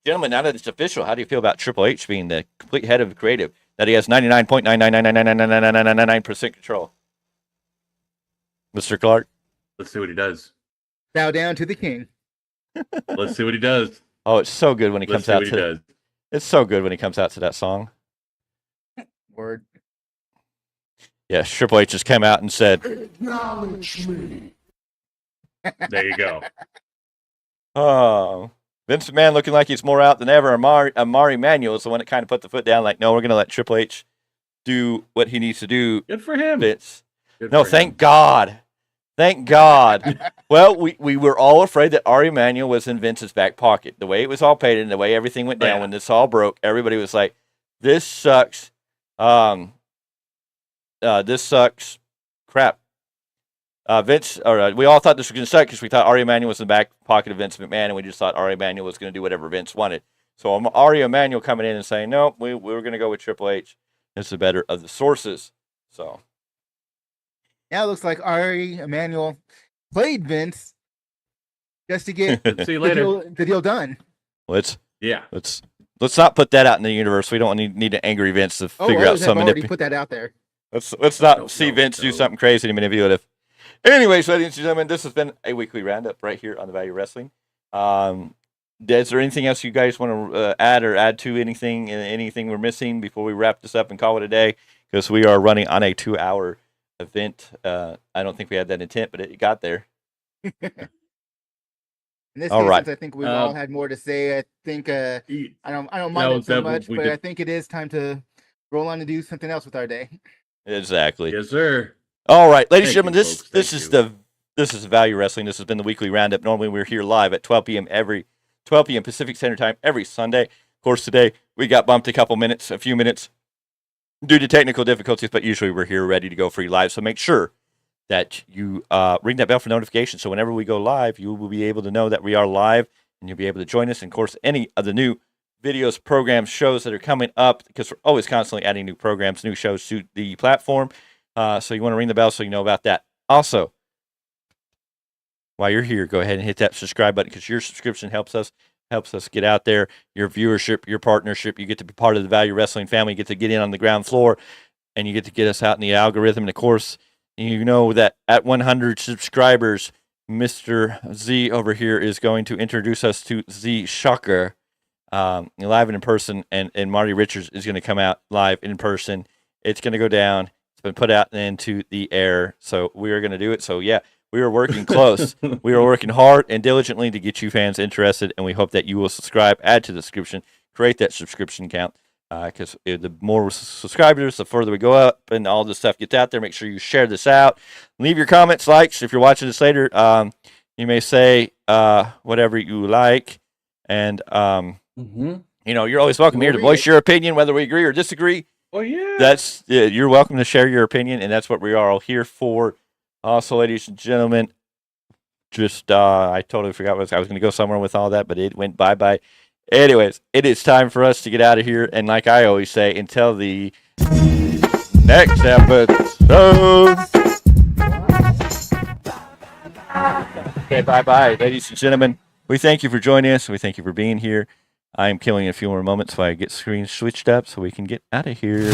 Gentlemen, now that it's official, how do you feel about Triple H being the complete head of creative? That he has 99.999999999% control. Mr. Clarke? Let's see what he does. Bow down to the king. Let's see what he does. Oh, it's so good when he Let's comes see out what he to. does. It's so good when he comes out to that song. Word. Yeah, Triple H just came out and said, Acknowledge me. There you go. "Oh, Vince McMahon looking like he's more out than ever." Amari Manuel is the one that kind of put the foot down, like, no, we're going to let Triple H do what he needs to do. Good for him. Vince. Good No, for thank him. God. Thank God. Well, we were all afraid that Ari Emanuel was in Vince's back pocket. The way it was all painted and the way everything went down Yeah. when this all broke, everybody was like, this sucks. This sucks. Crap. Vince, we all thought this was going to suck because we thought Ari Emanuel was in the back pocket of Vince McMahon, and we just thought Ari Emanuel was going to do whatever Vince wanted. So Ari Emanuel coming in and saying, no, we were going to go with Triple H. It's the better of the sources. So. Now it looks like Ari Emanuel played Vince just to get See you later. the deal done. Let's Yeah. not put that out in the universe. We don't need an angry Vince to figure out others have some already manipulation. put that out there. Let's not No, see no, Vince do no. something crazy and manipulative. Anyways, ladies and gentlemen, this has been a weekly roundup right here on the Value Wrestling. Is there anything else you guys want to add to anything we're missing before we wrap this up and call it a day? Because we are running on a 2-hour event. I don't think we had that intent, but it got there. In this All case, right. since I think we've all had more to say, I think I don't mind No, it so that much, we but did- I think it is time to roll on and do something else with our day. Exactly. Yes, sir. All right, ladies and Thank gentlemen, you, folks. this Thank is you. this is Value Wrestling. This has been the weekly roundup. Normally we're here live at 12 p.m. Pacific Standard Time every Sunday. Of course, today we got bumped a few minutes due to technical difficulties, but usually we're here ready to go for you live. So make sure that you ring that bell for notifications. So whenever we go live, you will be able to know that we are live, and you'll be able to join us. And of course, any of the new videos, programs, shows that are coming up, because we're always constantly adding new programs, new shows to the platform. So you want to ring the bell so you know about that. Also, while you're here, go ahead and hit that subscribe button, because your subscription helps us get out there. Your viewership, your partnership, you get to be part of the Value Wrestling family. You get to get in on the ground floor, and you get to get us out in the algorithm. And of course, you know that at 100 subscribers, Mr. Z over here is going to introduce us to Z Shocker live and in person, and Marty Richards is going to come out live in person. It's going to go down. It's been put out into the air, so we are going to do it. So yeah, we are working close. We are working hard and diligently to get you fans interested, and we hope that you will subscribe, add to the subscription, create that subscription count, because the more subscribers, the further we go up, and all this stuff gets out there. Make sure you share this out. Leave your comments, likes. If you're watching this later, you may say whatever you like, and you're always welcome here to voice your opinion, whether we agree or disagree. Oh yeah. You're welcome to share your opinion, and that's what we are all here for. Also, ladies and gentlemen, just I totally forgot I was going to go somewhere with all that, but it went bye. Anyways, it is time for us to get out of here, and like I always say, until the next episode. Okay, bye, ladies and gentlemen. We thank you for joining us. We thank you for being here. I am killing a few more moments so I get screen switched up so we can get out of here.